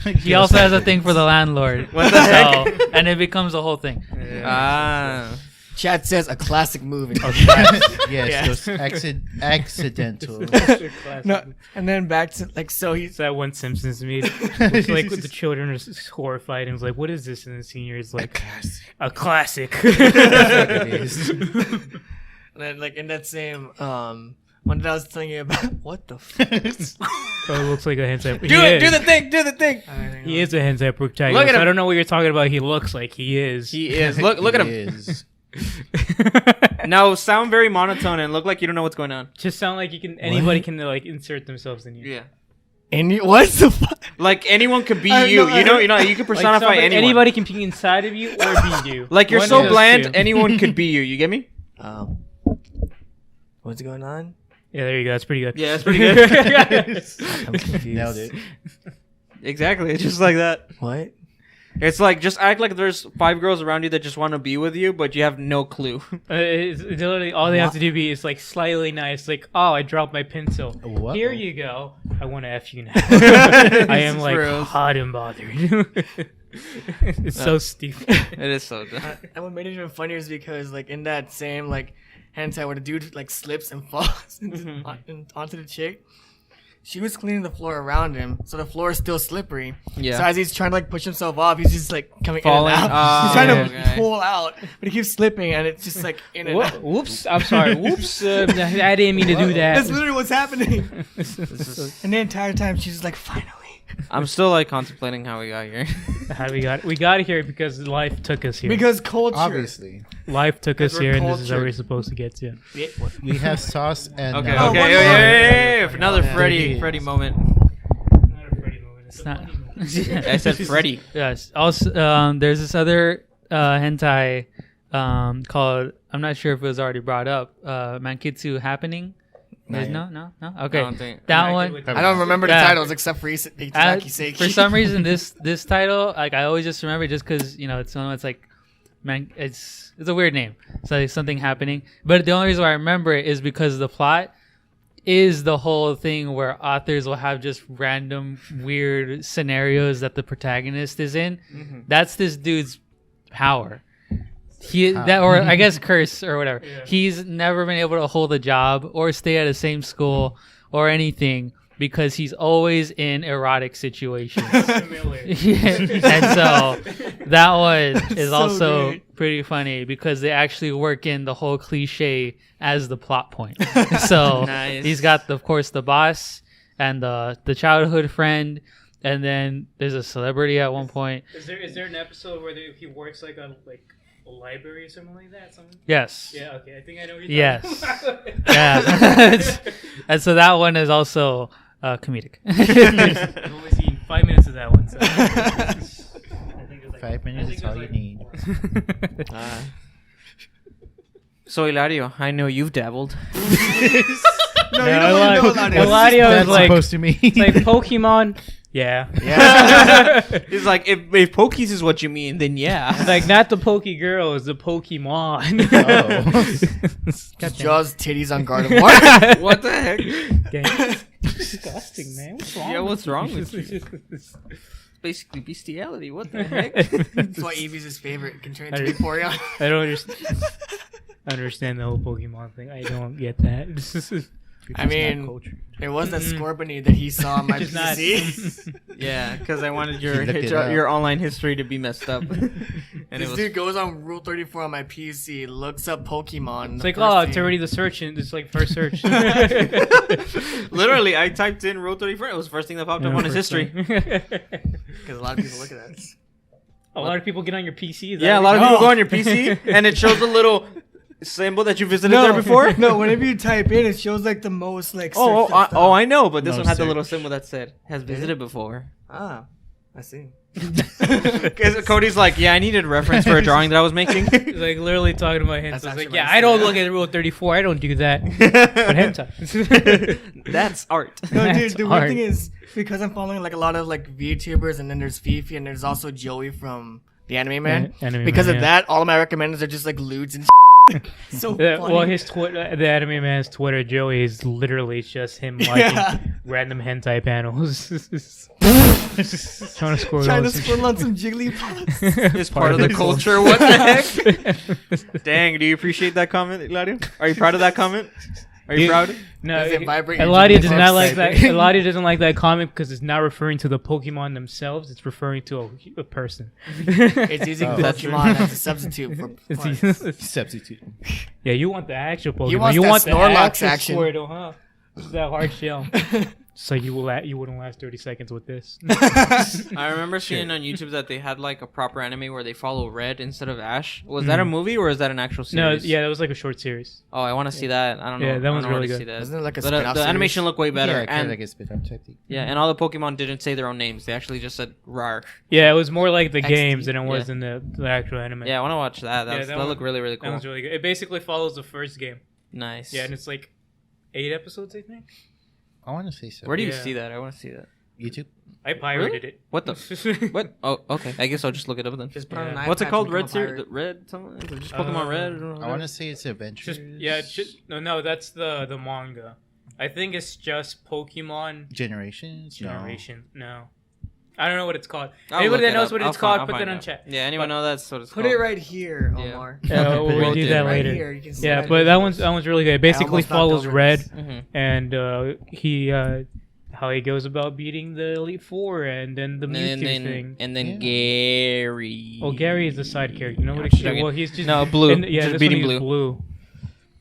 Speaker 5: He also has a thing for the landlord.
Speaker 2: What the heck?
Speaker 5: And it becomes a whole thing.
Speaker 2: Ah.
Speaker 1: Chat says a classic movie.
Speaker 4: Yes,
Speaker 1: Yeah.
Speaker 4: those accidental.
Speaker 1: No, and then back to like so he's
Speaker 3: It's that one Simpsons meme. It's like the children are horrified and it's like, "What is this?" And the senior is like, "A classic."
Speaker 4: It is.
Speaker 1: and then like in that same one that I was telling you about. What the fuck?
Speaker 3: Oh, it looks like a hentai.
Speaker 2: Do the thing.
Speaker 3: He is a hentai protagonist.
Speaker 2: Look at him.
Speaker 3: I don't know what you're talking about. He looks like he is.
Speaker 2: He is. Look at him.
Speaker 4: Is.
Speaker 2: Now sound very monotone and look like you don't know what's going on.
Speaker 3: Just sound like anybody can like insert themselves in you.
Speaker 2: Yeah.
Speaker 1: And what the fuck?
Speaker 2: Like anyone could be
Speaker 1: I
Speaker 2: you.
Speaker 1: know,
Speaker 2: You know, you can
Speaker 3: Like
Speaker 2: personify anyone.
Speaker 3: Anybody can be inside of you or be you.
Speaker 2: Like you're
Speaker 3: One
Speaker 2: so
Speaker 3: of those
Speaker 2: bland,
Speaker 3: two.
Speaker 2: anyone could be you. You get me?
Speaker 1: What's going on?
Speaker 3: Yeah, there you go. That's pretty good.
Speaker 2: Yeah, that's pretty good.
Speaker 1: I'm confused.
Speaker 4: Nailed it.
Speaker 2: Exactly. It's just like that.
Speaker 1: What?
Speaker 2: It's like just act like there's 5 girls around you that just want to be with you, but you have no clue.
Speaker 3: It's literally all they have to do is like slightly nice, like, "Oh, I dropped my pencil.
Speaker 4: Whoa.
Speaker 3: Here you go. I want to f you now." I am like
Speaker 2: Gross.
Speaker 3: hot and bothered. It's so stupid.
Speaker 2: It is so dumb.
Speaker 1: And what made it even funnier is because like in that same like hentai where the dude like slips and falls onto the chick, she was cleaning the floor around him, so the floor is still slippery.
Speaker 2: Yeah.
Speaker 1: So as he's trying to like push himself off, he's just like coming
Speaker 2: Falling.
Speaker 1: in and out.
Speaker 2: Oh,
Speaker 1: He's trying to
Speaker 2: okay.
Speaker 1: pull out, but he keeps slipping, and it's just like in and out.
Speaker 3: Whoops! I'm sorry. Whoops! I didn't mean to do
Speaker 1: That's
Speaker 3: that.
Speaker 1: literally what's happening. And the entire time she's just like, finally.
Speaker 2: I'm still like contemplating how we got here.
Speaker 3: How we got here because life took us here.
Speaker 1: Because culture.
Speaker 4: Obviously,
Speaker 3: Life took us
Speaker 1: Because
Speaker 3: here,
Speaker 1: we're
Speaker 3: and this is how
Speaker 1: cultured.
Speaker 3: we're supposed to get to.
Speaker 4: we have sauce and.
Speaker 2: Okay,
Speaker 1: Oh,
Speaker 2: okay,
Speaker 1: one
Speaker 2: okay.
Speaker 1: more.
Speaker 2: Another
Speaker 1: Yeah.
Speaker 2: Freddy moment.
Speaker 3: It's not.
Speaker 2: I said Freddy.
Speaker 3: Yes. Also, there's this other hentai called. I'm not sure if it was already brought up. Mankitsu Happening.
Speaker 1: Not
Speaker 3: No.
Speaker 2: I
Speaker 3: Okay,
Speaker 2: don't think-
Speaker 3: that one.
Speaker 1: I don't remember the
Speaker 3: Yeah.
Speaker 1: titles except for Itagaki Seiki.
Speaker 3: For some reason, this title, like I always just remember it just because it's like, man, it's a weird name. So like something happening, but the only reason why I remember it is because the plot is the whole thing where authors will have just random weird scenarios that the protagonist is in.
Speaker 2: Mm-hmm.
Speaker 3: That's this dude's power. Or I guess curse or whatever. Yeah. He's never been able to hold a job or stay at the same school or anything because he's always in erotic situations. And so that one is
Speaker 1: so
Speaker 3: also
Speaker 1: great.
Speaker 3: pretty funny because they actually work in the whole cliche as the plot point. So
Speaker 2: Nice.
Speaker 3: he's got, of course, the boss and the childhood friend. And then there's a celebrity at one point.
Speaker 6: Is there an episode where he works like on like a library or something like that? Something?
Speaker 3: Yes.
Speaker 6: Yeah. Okay. I think I know what you're
Speaker 3: Yes.
Speaker 6: talking about.
Speaker 3: Yeah. And so that one is also comedic.
Speaker 6: I've only seen 5 minutes of that one. So. I think it was like
Speaker 4: 5 minutes is all you need.
Speaker 2: So Hilario, I know you've dabbled.
Speaker 1: No,
Speaker 3: No,
Speaker 1: you don't
Speaker 3: like-
Speaker 1: know that.
Speaker 3: Hilario is
Speaker 4: That's
Speaker 3: like,
Speaker 4: supposed to mean.
Speaker 3: like Pokemon. Yeah.
Speaker 1: Yeah.
Speaker 2: He's like, if Pokies is what you mean, then yeah.
Speaker 3: Like not the Poke Girl, it's the Pokemon.
Speaker 4: Oh.
Speaker 1: Jaws titties on Gardevoir.
Speaker 2: What the heck?
Speaker 3: Disgusting, man. What's wrong?
Speaker 2: Yeah, what's wrong with you? Basically bestiality. What the heck?
Speaker 1: That's why Eevee's his favorite. Can turn into
Speaker 3: I-
Speaker 1: Vaporeon.
Speaker 3: I don't understand the whole Pokemon thing. I don't get that.
Speaker 1: I mean, it was that Scorbunny that he saw on my
Speaker 3: Just not-
Speaker 1: PC.
Speaker 2: Yeah, because I wanted
Speaker 4: He looked it up.
Speaker 2: your online history to be messed up. And
Speaker 1: This dude goes on Rule 34 on my PC, looks up Pokemon.
Speaker 3: It's like, oh, it's already the search, and it's like first search.
Speaker 2: literally, I typed in Rule 34. It was the first thing that popped up on his history.
Speaker 1: Because a lot of people look at that.
Speaker 3: A lot of people get on your PC. Is that
Speaker 2: Yeah, a
Speaker 3: what
Speaker 2: lot of
Speaker 3: you-
Speaker 2: people go on your PC and it shows the little symbol that you visited there before.
Speaker 1: No, whenever you type in, it shows like the most like.
Speaker 2: Oh,
Speaker 1: searched stuff.
Speaker 2: I know, but this
Speaker 4: No
Speaker 2: one had the little
Speaker 4: search.
Speaker 2: symbol that said has visited before.
Speaker 1: Ah, I see.
Speaker 2: Because Cody's like, yeah, I needed reference for a drawing that I was making.
Speaker 3: He's like literally talking about hentai.
Speaker 1: That's
Speaker 3: It's like,
Speaker 1: actually
Speaker 3: yeah,
Speaker 1: my
Speaker 3: I don't
Speaker 1: style.
Speaker 3: look at Rule 34. I don't do that. But hentai.
Speaker 2: That's art.
Speaker 1: No, dude,
Speaker 3: That's
Speaker 1: the
Speaker 3: art.
Speaker 1: weird thing is because I'm following like a lot of like VTubers, and then there's Fifi, and there's also Joey from the Anime Man.
Speaker 3: Yeah, Anime
Speaker 1: Because
Speaker 3: Man,
Speaker 1: of
Speaker 3: yeah.
Speaker 1: that, all of my recommenders are just like lewds and so
Speaker 3: Yeah,
Speaker 1: funny.
Speaker 3: well, his Twitter, the Anime Man's Twitter, Joey, is literally just him liking
Speaker 1: Yeah.
Speaker 3: random hentai panels.
Speaker 5: Trying to score
Speaker 1: Trying to
Speaker 5: those.
Speaker 1: sprinkle on some Jigglypuff.
Speaker 2: It's part of the culture. What the heck? Dang, do you appreciate that comment, Hilario? Are you proud of that comment? Are you proud?
Speaker 5: No,
Speaker 1: Does it vibrate your
Speaker 5: Eladia
Speaker 1: Jigglypuff
Speaker 5: does not like that.
Speaker 1: cyber?
Speaker 5: Eladia doesn't like that comment because it's not referring to the Pokemon themselves. It's referring to a person.
Speaker 1: It's using
Speaker 4: That's
Speaker 1: Pokemon as a substitute for parts.
Speaker 5: It's-
Speaker 4: Substitute.
Speaker 5: yeah, you want the actual Pokemon.
Speaker 1: He wants
Speaker 5: you
Speaker 1: that
Speaker 5: want the
Speaker 1: Snorlax
Speaker 5: actual
Speaker 1: action.
Speaker 5: Squirtle, huh? It's that hard shell. So you wouldn't last 30 seconds with this.
Speaker 2: I remember seeing on YouTube that they had like a proper anime where they follow Red instead of Ash. Was that a movie or is that an actual
Speaker 5: No,
Speaker 2: series?
Speaker 5: yeah, that was like a short series.
Speaker 2: Oh, I want to see that. I don't know.
Speaker 5: Yeah, that
Speaker 2: I
Speaker 5: one's
Speaker 2: don't know
Speaker 5: really
Speaker 2: where to
Speaker 5: good.
Speaker 2: see that.
Speaker 1: Isn't it like a
Speaker 2: But,
Speaker 1: spin-off
Speaker 2: the
Speaker 1: series?
Speaker 2: animation looked way better,
Speaker 4: Yeah, kind
Speaker 2: and
Speaker 4: of like a spin-off type thing.
Speaker 2: yeah, and all the Pokemon didn't say their own names. They actually just said "rar."
Speaker 5: Yeah, it was more like the
Speaker 1: XD.
Speaker 5: games than it was
Speaker 2: Yeah.
Speaker 5: in the actual anime.
Speaker 2: Yeah, I want to watch that.
Speaker 5: Yeah,
Speaker 2: That
Speaker 5: one-
Speaker 2: looked really, really
Speaker 5: That
Speaker 2: cool.
Speaker 5: one's really good. It basically follows the first game.
Speaker 2: Nice.
Speaker 5: Yeah, and it's like 8 episodes, I think.
Speaker 4: I want to say so.
Speaker 2: Where do you
Speaker 5: Yeah.
Speaker 2: see that? I want to see that.
Speaker 4: YouTube?
Speaker 5: I pirated it.
Speaker 2: What the? What? Oh, okay. I guess I'll just look it up then.
Speaker 1: Just put on
Speaker 5: Yeah.
Speaker 1: an
Speaker 2: What's it
Speaker 1: iPad
Speaker 2: called?
Speaker 1: to
Speaker 2: Red
Speaker 1: become a
Speaker 2: series?
Speaker 1: pirate.
Speaker 2: Red something? Or just Pokemon Red?
Speaker 4: I want to say it's Adventures.
Speaker 5: No, that's the manga. I think it's just Pokemon
Speaker 4: Generations? No.
Speaker 5: Generation. No. I don't know what it's called.
Speaker 2: I'll
Speaker 5: Anybody
Speaker 2: look
Speaker 5: that
Speaker 2: it
Speaker 5: knows
Speaker 2: up.
Speaker 5: what
Speaker 2: I'll
Speaker 5: it's
Speaker 2: find-
Speaker 5: called,
Speaker 2: I'll
Speaker 5: put that
Speaker 2: find
Speaker 5: on
Speaker 2: out.
Speaker 5: chat.
Speaker 2: Yeah, anyone know that's what it's
Speaker 1: Put
Speaker 2: called?
Speaker 1: it right here,
Speaker 2: Yeah.
Speaker 1: Omar.
Speaker 5: We'll
Speaker 2: We'll
Speaker 5: do
Speaker 2: do
Speaker 5: that
Speaker 2: it.
Speaker 1: Right
Speaker 5: later.
Speaker 1: here. You can see
Speaker 5: Yeah,
Speaker 1: it.
Speaker 5: but that one's really good. It basically
Speaker 1: almost knocked
Speaker 5: follows
Speaker 1: over
Speaker 5: Red
Speaker 1: this.
Speaker 2: Mhm.
Speaker 5: and he how he goes about beating the Elite Four and then the Mewtwo thing.
Speaker 2: And then
Speaker 4: Yeah.
Speaker 2: Gary.
Speaker 5: Oh, Gary is the side character. You know what
Speaker 2: I'm
Speaker 5: he's
Speaker 2: joking.
Speaker 5: well, he's just
Speaker 2: No, Blue.
Speaker 5: Yeah,
Speaker 2: Just
Speaker 5: this
Speaker 2: beating
Speaker 5: one he's
Speaker 2: Blue.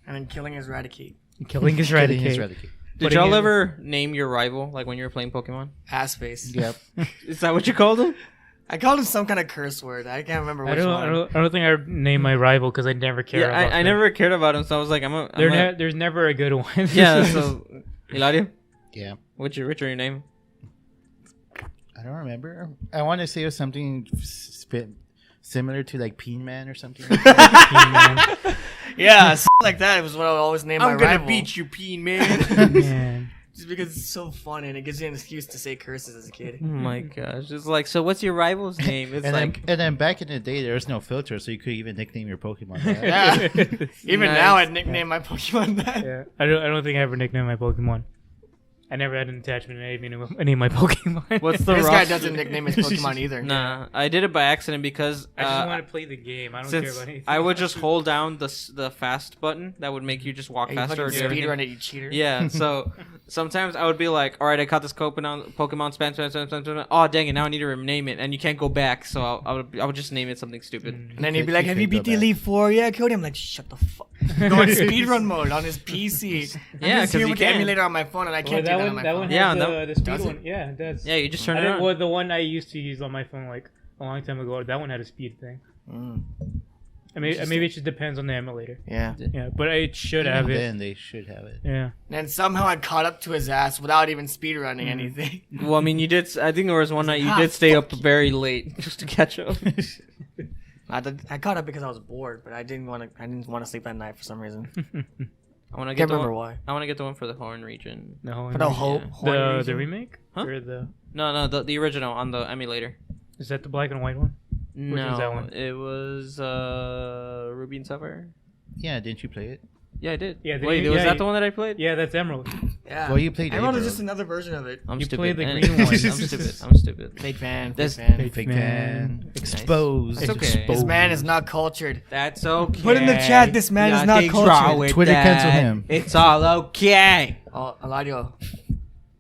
Speaker 1: And then killing his Eradicate.
Speaker 5: Killing his
Speaker 4: Killing his
Speaker 5: Eradicate.
Speaker 4: Eradicate.
Speaker 2: Did
Speaker 5: Putting
Speaker 2: y'all
Speaker 5: in-
Speaker 2: ever name your rival like when you were playing Pokemon?
Speaker 1: Ass face.
Speaker 4: Yep.
Speaker 2: Is that what you called him?
Speaker 1: I called him some kind of curse word. I can't remember
Speaker 5: I
Speaker 1: which
Speaker 5: don't,
Speaker 1: one.
Speaker 5: I don't think I named my rival because I never care
Speaker 2: Yeah,
Speaker 5: about
Speaker 2: I
Speaker 5: them.
Speaker 2: never cared about him, so I was like,
Speaker 5: There's never a good one.
Speaker 2: yeah. So, Hilario,
Speaker 4: Yeah.
Speaker 2: what's your name?
Speaker 4: I don't remember. I want to say it was something similar to like Peen Man or something.
Speaker 1: Yeah, something like that. It was what I would always name my rival.
Speaker 2: you, Peen Man.
Speaker 5: Man.
Speaker 1: Just because it's so fun and it gives you an excuse to say curses as a kid.
Speaker 2: Oh my gosh! It's like, so what's your rival's name? It's like,
Speaker 4: and then back in the day, there was no filter, so you could even nickname your Pokemon that.
Speaker 1: Yeah. Even
Speaker 2: Nice.
Speaker 1: now, I'd nickname my Pokemon that.
Speaker 5: Yeah, I don't think I ever nicknamed my Pokemon. I never had an attachment to any of my Pokemon.
Speaker 2: what's the
Speaker 1: This guy
Speaker 2: roster?
Speaker 1: doesn't nickname his Pokemon either.
Speaker 2: Nah, I did it by accident because
Speaker 5: I just want to play the game. I don't care
Speaker 2: since
Speaker 5: about anything.
Speaker 2: I would just hold down the fast button that would make you just walk
Speaker 1: Hey, you
Speaker 2: faster. Or
Speaker 1: fucking
Speaker 2: do everything.
Speaker 1: speedrun it, you cheater.
Speaker 2: Yeah, so sometimes I would be like, all right, I caught this Pokemon, spam. Oh, dang it, now I need to rename it, and you can't go back, so I would just name it something stupid.
Speaker 1: And then he'd be like,
Speaker 4: You
Speaker 1: "Have you
Speaker 4: could go
Speaker 1: beat the
Speaker 4: back.
Speaker 1: Elite Four yet, Cody?" I'm like, "Shut the fuck." Go in speedrun mode on his PC.
Speaker 2: Yeah,
Speaker 1: I'm
Speaker 2: 'cause
Speaker 1: here
Speaker 2: you
Speaker 1: with the
Speaker 2: can.
Speaker 1: emulator on my phone, and I can't do that on my phone.
Speaker 2: Yeah,
Speaker 5: has
Speaker 2: no-
Speaker 5: the speed
Speaker 1: Does it?
Speaker 5: one. Yeah, it does.
Speaker 2: Yeah, you just turn
Speaker 5: I
Speaker 2: it
Speaker 5: didn't-
Speaker 2: on.
Speaker 5: well, the one I used to use on my phone like a long time ago, that one had a speed thing.
Speaker 1: Mm,
Speaker 5: I mean, maybe it just depends on the emulator.
Speaker 1: yeah.
Speaker 5: Yeah, but it should have
Speaker 4: Even
Speaker 5: it.
Speaker 4: then, they should have it.
Speaker 5: Yeah.
Speaker 1: And somehow I caught up to his ass without even speedrunning anything.
Speaker 2: Well, I mean, you did. I think there was one night you did stay up very late just to catch up.
Speaker 1: I caught up because I was bored, but I didn't want to sleep at night for some reason.
Speaker 2: I want to
Speaker 1: I
Speaker 2: get
Speaker 1: can't
Speaker 2: the
Speaker 1: remember
Speaker 2: one.
Speaker 1: why.
Speaker 2: I want to get the one for the Horn region.
Speaker 5: No,
Speaker 1: For the whole
Speaker 5: the remake
Speaker 2: Huh?
Speaker 5: or the
Speaker 2: No, the original on the emulator.
Speaker 5: is that the black and white one?
Speaker 2: No,
Speaker 5: was that one?
Speaker 2: it was Ruby and Sapphire.
Speaker 4: Yeah, didn't you play it?
Speaker 2: Yeah, I did.
Speaker 5: Yeah,
Speaker 2: Wait,
Speaker 5: you-
Speaker 2: was
Speaker 5: yeah,
Speaker 2: that
Speaker 5: you-
Speaker 2: the one that I played?
Speaker 5: Yeah, that's Emerald.
Speaker 1: Yeah.
Speaker 4: Well, you played
Speaker 1: Emerald is
Speaker 4: April.
Speaker 1: just another version of it.
Speaker 2: I'm
Speaker 5: You
Speaker 2: stupid.
Speaker 5: played the
Speaker 2: And-
Speaker 5: green one.
Speaker 2: I'm stupid. I'm stupid.
Speaker 1: Fake fan.
Speaker 2: That's-
Speaker 1: Fake fan.
Speaker 5: Fake
Speaker 4: Fake
Speaker 5: man.
Speaker 4: man. Exposed.
Speaker 2: That's okay.
Speaker 1: This
Speaker 4: Exposed.
Speaker 1: man is not cultured.
Speaker 2: That's okay.
Speaker 1: Put in the chat, this man is not
Speaker 2: Nothing's wrong
Speaker 1: cultured.
Speaker 2: with
Speaker 4: Twitter
Speaker 2: that.
Speaker 4: cancel him.
Speaker 2: It's all okay.
Speaker 1: Oh, Eladio.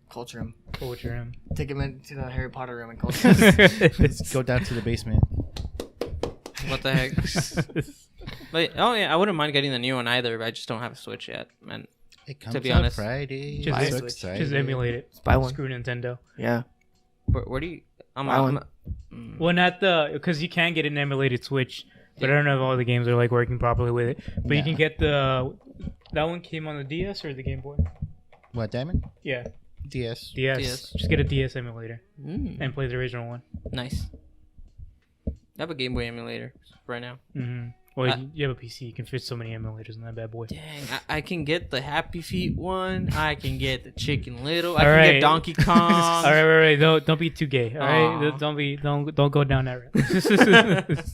Speaker 1: Culture him.
Speaker 5: Culture him.
Speaker 1: Take him into the Harry Potter room and culture him.
Speaker 4: Let's go down to the basement.
Speaker 2: What the heck? But oh yeah, I wouldn't mind getting the new one either. But I just don't have a Switch yet, man.
Speaker 4: It comes
Speaker 2: be
Speaker 4: out
Speaker 2: honest.
Speaker 4: Friday.
Speaker 5: Just-
Speaker 4: I'm so
Speaker 1: Switch.
Speaker 4: excited.
Speaker 5: Just emulate it.
Speaker 1: Buy one.
Speaker 5: Screw Nintendo.
Speaker 1: Yeah.
Speaker 2: Where do you?
Speaker 1: Buy one.
Speaker 5: Well, not the because you can get an emulated Switch, but I don't know if all the games are like working properly with it. But you can get the that one came on the DS or the Game Boy.
Speaker 4: What, Diamond?
Speaker 5: Yeah,
Speaker 4: DS.
Speaker 5: DS.
Speaker 2: DS.
Speaker 5: Just get a DS emulator
Speaker 2: Mm,
Speaker 5: and play the original one.
Speaker 2: nice. I have a Game Boy emulator right now.
Speaker 5: Mm-hmm. Well,
Speaker 2: Uh,
Speaker 5: you have a PC. You can fit so many emulators in that bad boy.
Speaker 2: Dang, I can get the Happy Feet one. I can get the Chicken Little. I
Speaker 5: All
Speaker 2: can
Speaker 5: right.
Speaker 2: get Donkey Kong.
Speaker 5: all right. Don't be too gay. All right,
Speaker 2: Aw.
Speaker 5: don't go down that route.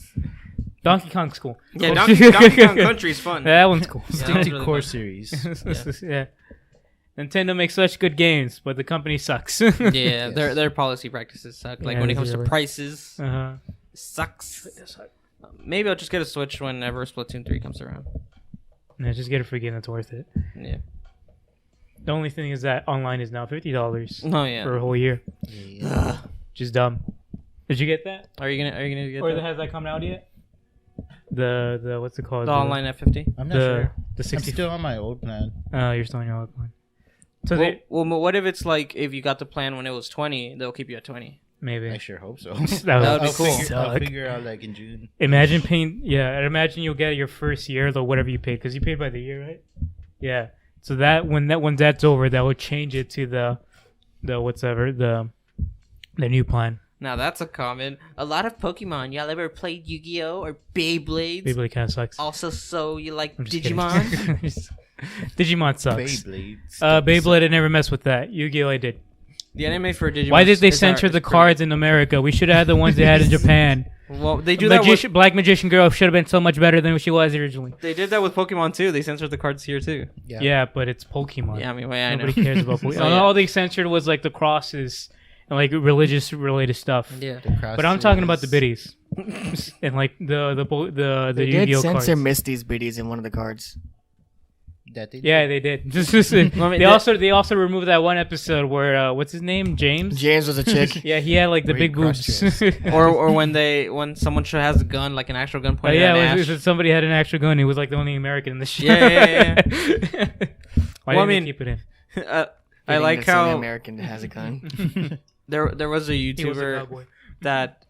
Speaker 5: Donkey Kong's cool.
Speaker 2: Yeah, Donkey Kong Country is fun.
Speaker 5: That one's cool.
Speaker 2: Yeah,
Speaker 4: Stick
Speaker 2: that's
Speaker 4: to
Speaker 2: really
Speaker 4: core
Speaker 2: fun.
Speaker 4: series.
Speaker 5: Yeah.
Speaker 6: Nintendo makes such good games, but the company sucks.
Speaker 2: Yeah, their policy practices suck. Like
Speaker 6: Yeah,
Speaker 2: when it comes to
Speaker 6: really.
Speaker 2: prices,
Speaker 6: Uh-huh.
Speaker 2: it sucks. Maybe I'll just get a Switch whenever Splatoon 3 comes around.
Speaker 6: Yeah, just get it for a game that's worth it.
Speaker 2: Yeah.
Speaker 6: The only thing is that online is now $50
Speaker 2: Oh yeah.
Speaker 6: for a whole year.
Speaker 4: Yeah.
Speaker 6: Just dumb. Did you get that?
Speaker 2: Are you gonna get
Speaker 6: Or
Speaker 2: that?
Speaker 6: has that come out yet? The what's it called?
Speaker 2: The online F50?
Speaker 4: I'm not
Speaker 6: The
Speaker 4: sure.
Speaker 6: the
Speaker 4: I'm
Speaker 6: 60.
Speaker 4: still on my old plan.
Speaker 6: You're still on your old one. So
Speaker 2: Well,
Speaker 6: they
Speaker 2: well, what if it's like if you got the plan when it was 20, they'll keep you at 20.
Speaker 6: maybe
Speaker 4: I sure hope so.
Speaker 6: that
Speaker 2: would be
Speaker 6: would
Speaker 2: cool.
Speaker 4: I'll
Speaker 6: suck.
Speaker 4: figure out like in June.
Speaker 6: Imagine paying. Yeah, and imagine you'll get your first year though whatever you paid because you paid by the year, right? Yeah. So that when that's over, that would change it to the whatever the new plan.
Speaker 2: Now that's a comment. A lot of Pokemon. Y'all ever played Yu-Gi-Oh or Beyblades?
Speaker 6: Beyblade kind of sucks.
Speaker 2: Also, so you like
Speaker 6: I'm just kidding.
Speaker 2: Digimon?
Speaker 6: Digimon sucks.
Speaker 4: Beyblades.
Speaker 6: Beyblade, I never messed with that. Yu-Gi-Oh, I did.
Speaker 2: The anime for Digimon.
Speaker 6: Why did they
Speaker 2: is
Speaker 6: censor
Speaker 2: is
Speaker 6: the
Speaker 2: pretty
Speaker 6: cards in America? We should have had the ones they had in Japan.
Speaker 2: good. Well, they do that. With,
Speaker 6: Black Magician Girl should have been so much better than what she was originally.
Speaker 2: they did that with Pokemon too. They censored the cards here too.
Speaker 6: Yeah, but it's Pokemon.
Speaker 2: Yeah, I mean, I know.
Speaker 6: Nobody cares about Pokemon.
Speaker 2: So, yeah.
Speaker 6: All they censored was like the crosses and like religious related stuff.
Speaker 2: Yeah.
Speaker 6: But I'm talking about the biddies and like the
Speaker 1: They
Speaker 6: Yu-Gi-Oh
Speaker 1: did censor
Speaker 6: cards.
Speaker 1: Misty's biddies in one of the cards.
Speaker 4: That they
Speaker 6: Yeah, they did. They also removed that one episode where what's his name? James.
Speaker 1: James was a chick.
Speaker 6: Yeah, he had like the
Speaker 4: Where he
Speaker 6: big boobs.
Speaker 4: cross-dressed.
Speaker 2: or when someone has a gun, like an actual gun
Speaker 6: Oh,
Speaker 2: pointed
Speaker 6: yeah,
Speaker 2: at
Speaker 6: it
Speaker 2: Ash.
Speaker 6: was somebody had an actual gun. He was like the only American in the show.
Speaker 2: Yeah.
Speaker 6: Why
Speaker 2: Well, I
Speaker 6: didn't
Speaker 2: mean,
Speaker 6: they keep it in?
Speaker 2: I
Speaker 1: Hitting
Speaker 2: like
Speaker 1: that's the only
Speaker 2: how
Speaker 1: American that has a gun.
Speaker 2: there was a
Speaker 6: He was a
Speaker 2: YouTuber
Speaker 6: cowboy.
Speaker 2: that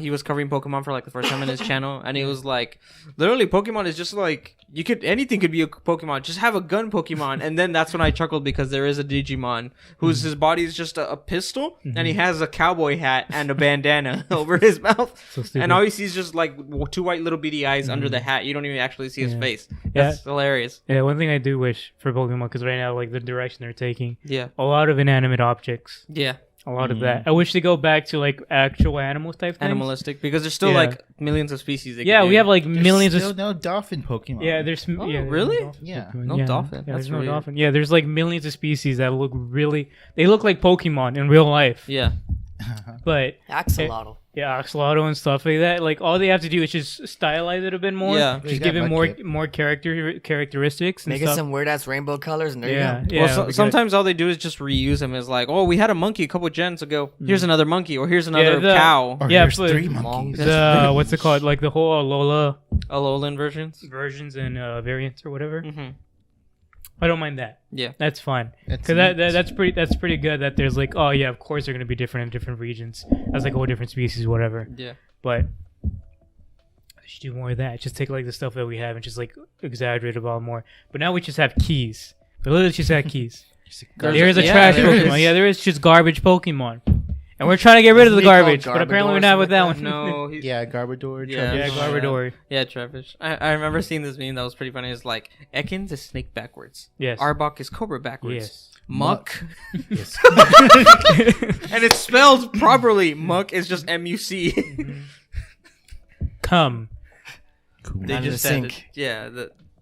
Speaker 2: he was covering Pokemon for like the first time in his channel, and he was like, literally, Pokemon is just like anything could be a Pokemon. Just have a gun Pokemon, and then that's when I chuckled because there is a Digimon whose his body is just a pistol, and he has a cowboy hat and a bandana over his mouth,
Speaker 6: So stupid.
Speaker 2: and all you see is just like two white little beady eyes under the hat. You don't even actually see his
Speaker 6: Yeah.
Speaker 2: face.
Speaker 6: Yeah.
Speaker 2: That's hilarious.
Speaker 6: Yeah, one thing I do wish for Pokemon, because right now, like the direction they're taking,
Speaker 2: Yeah,
Speaker 6: a lot of inanimate objects.
Speaker 2: yeah,
Speaker 6: A lot of that. I wish they go back to like actual animals type things.
Speaker 2: animalistic because there's still
Speaker 6: Yeah.
Speaker 2: like millions of species. They
Speaker 6: Yeah,
Speaker 2: could
Speaker 6: we
Speaker 2: do.
Speaker 6: have like
Speaker 4: There's
Speaker 6: millions
Speaker 4: still
Speaker 6: of.
Speaker 4: no dolphin Pokemon.
Speaker 6: Yeah, there's.
Speaker 2: Oh,
Speaker 6: yeah, there's
Speaker 2: really?
Speaker 6: no dolphin
Speaker 4: Yeah.
Speaker 6: Pokemon.
Speaker 2: No dolphin.
Speaker 6: Yeah,
Speaker 2: That's
Speaker 6: there's no
Speaker 2: weird.
Speaker 6: dolphin. Yeah, there's like millions of species that look really. They look like Pokemon in real life.
Speaker 2: Yeah,
Speaker 6: But
Speaker 1: Axolotl.
Speaker 6: yeah, Axolotl and stuff like that. Like all they have to do is just stylize it a bit more.
Speaker 2: Yeah.
Speaker 4: They
Speaker 6: Just
Speaker 4: got
Speaker 6: give it
Speaker 4: Mudkip.
Speaker 6: more characteristics and
Speaker 1: Make it
Speaker 6: stuff.
Speaker 1: some weird ass rainbow colors, and there
Speaker 6: Yeah,
Speaker 1: you go.
Speaker 6: yeah.
Speaker 2: well,
Speaker 6: we got-
Speaker 2: sometimes all they do is just reuse them. It's like, oh, we had a monkey a couple gens ago. Here's another monkey, or here's another
Speaker 6: the-
Speaker 2: cow.
Speaker 4: Or
Speaker 6: Yeah,
Speaker 4: there's
Speaker 6: but-
Speaker 4: 3 monkeys.
Speaker 6: the what's it called? Like the whole Alola
Speaker 2: Alolan versions.
Speaker 6: versions and variants or whatever.
Speaker 2: Mm-hmm.
Speaker 6: I don't mind that.
Speaker 2: Yeah.
Speaker 6: That's fine.
Speaker 4: That's
Speaker 6: Because
Speaker 4: neat.
Speaker 6: that's pretty good. That there's like, oh yeah, of course they're gonna be different in different regions. That's like a whole different species, whatever.
Speaker 2: Yeah.
Speaker 6: But I should do more of that. Just take like the stuff that we have and just like exaggerate about more. But now we just have keys. We literally just have keys. There is a
Speaker 2: yeah,
Speaker 6: trash
Speaker 2: there
Speaker 6: Pokemon.
Speaker 2: is.
Speaker 6: Yeah, there is just garbage Pokemon. And we're trying to get rid of the
Speaker 1: Isn't he called
Speaker 6: garbage, but apparently we're
Speaker 1: Garbodor
Speaker 6: not
Speaker 1: or
Speaker 6: with that
Speaker 1: something
Speaker 6: one.
Speaker 2: No.
Speaker 4: Yeah, Garbodor.
Speaker 2: Yeah.
Speaker 6: yeah, Garbodor.
Speaker 2: Yeah, Travis. I remember seeing this meme that was pretty funny. It's like Ekans is snake backwards.
Speaker 6: Yes.
Speaker 2: Arbok is cobra backwards.
Speaker 6: Yes.
Speaker 2: Muck.
Speaker 4: Yes.
Speaker 2: And it's spelled properly. Muck is just MUC.
Speaker 6: Come.
Speaker 2: They
Speaker 1: Out of
Speaker 2: just
Speaker 1: the
Speaker 2: said
Speaker 1: sink.
Speaker 2: it. Yeah,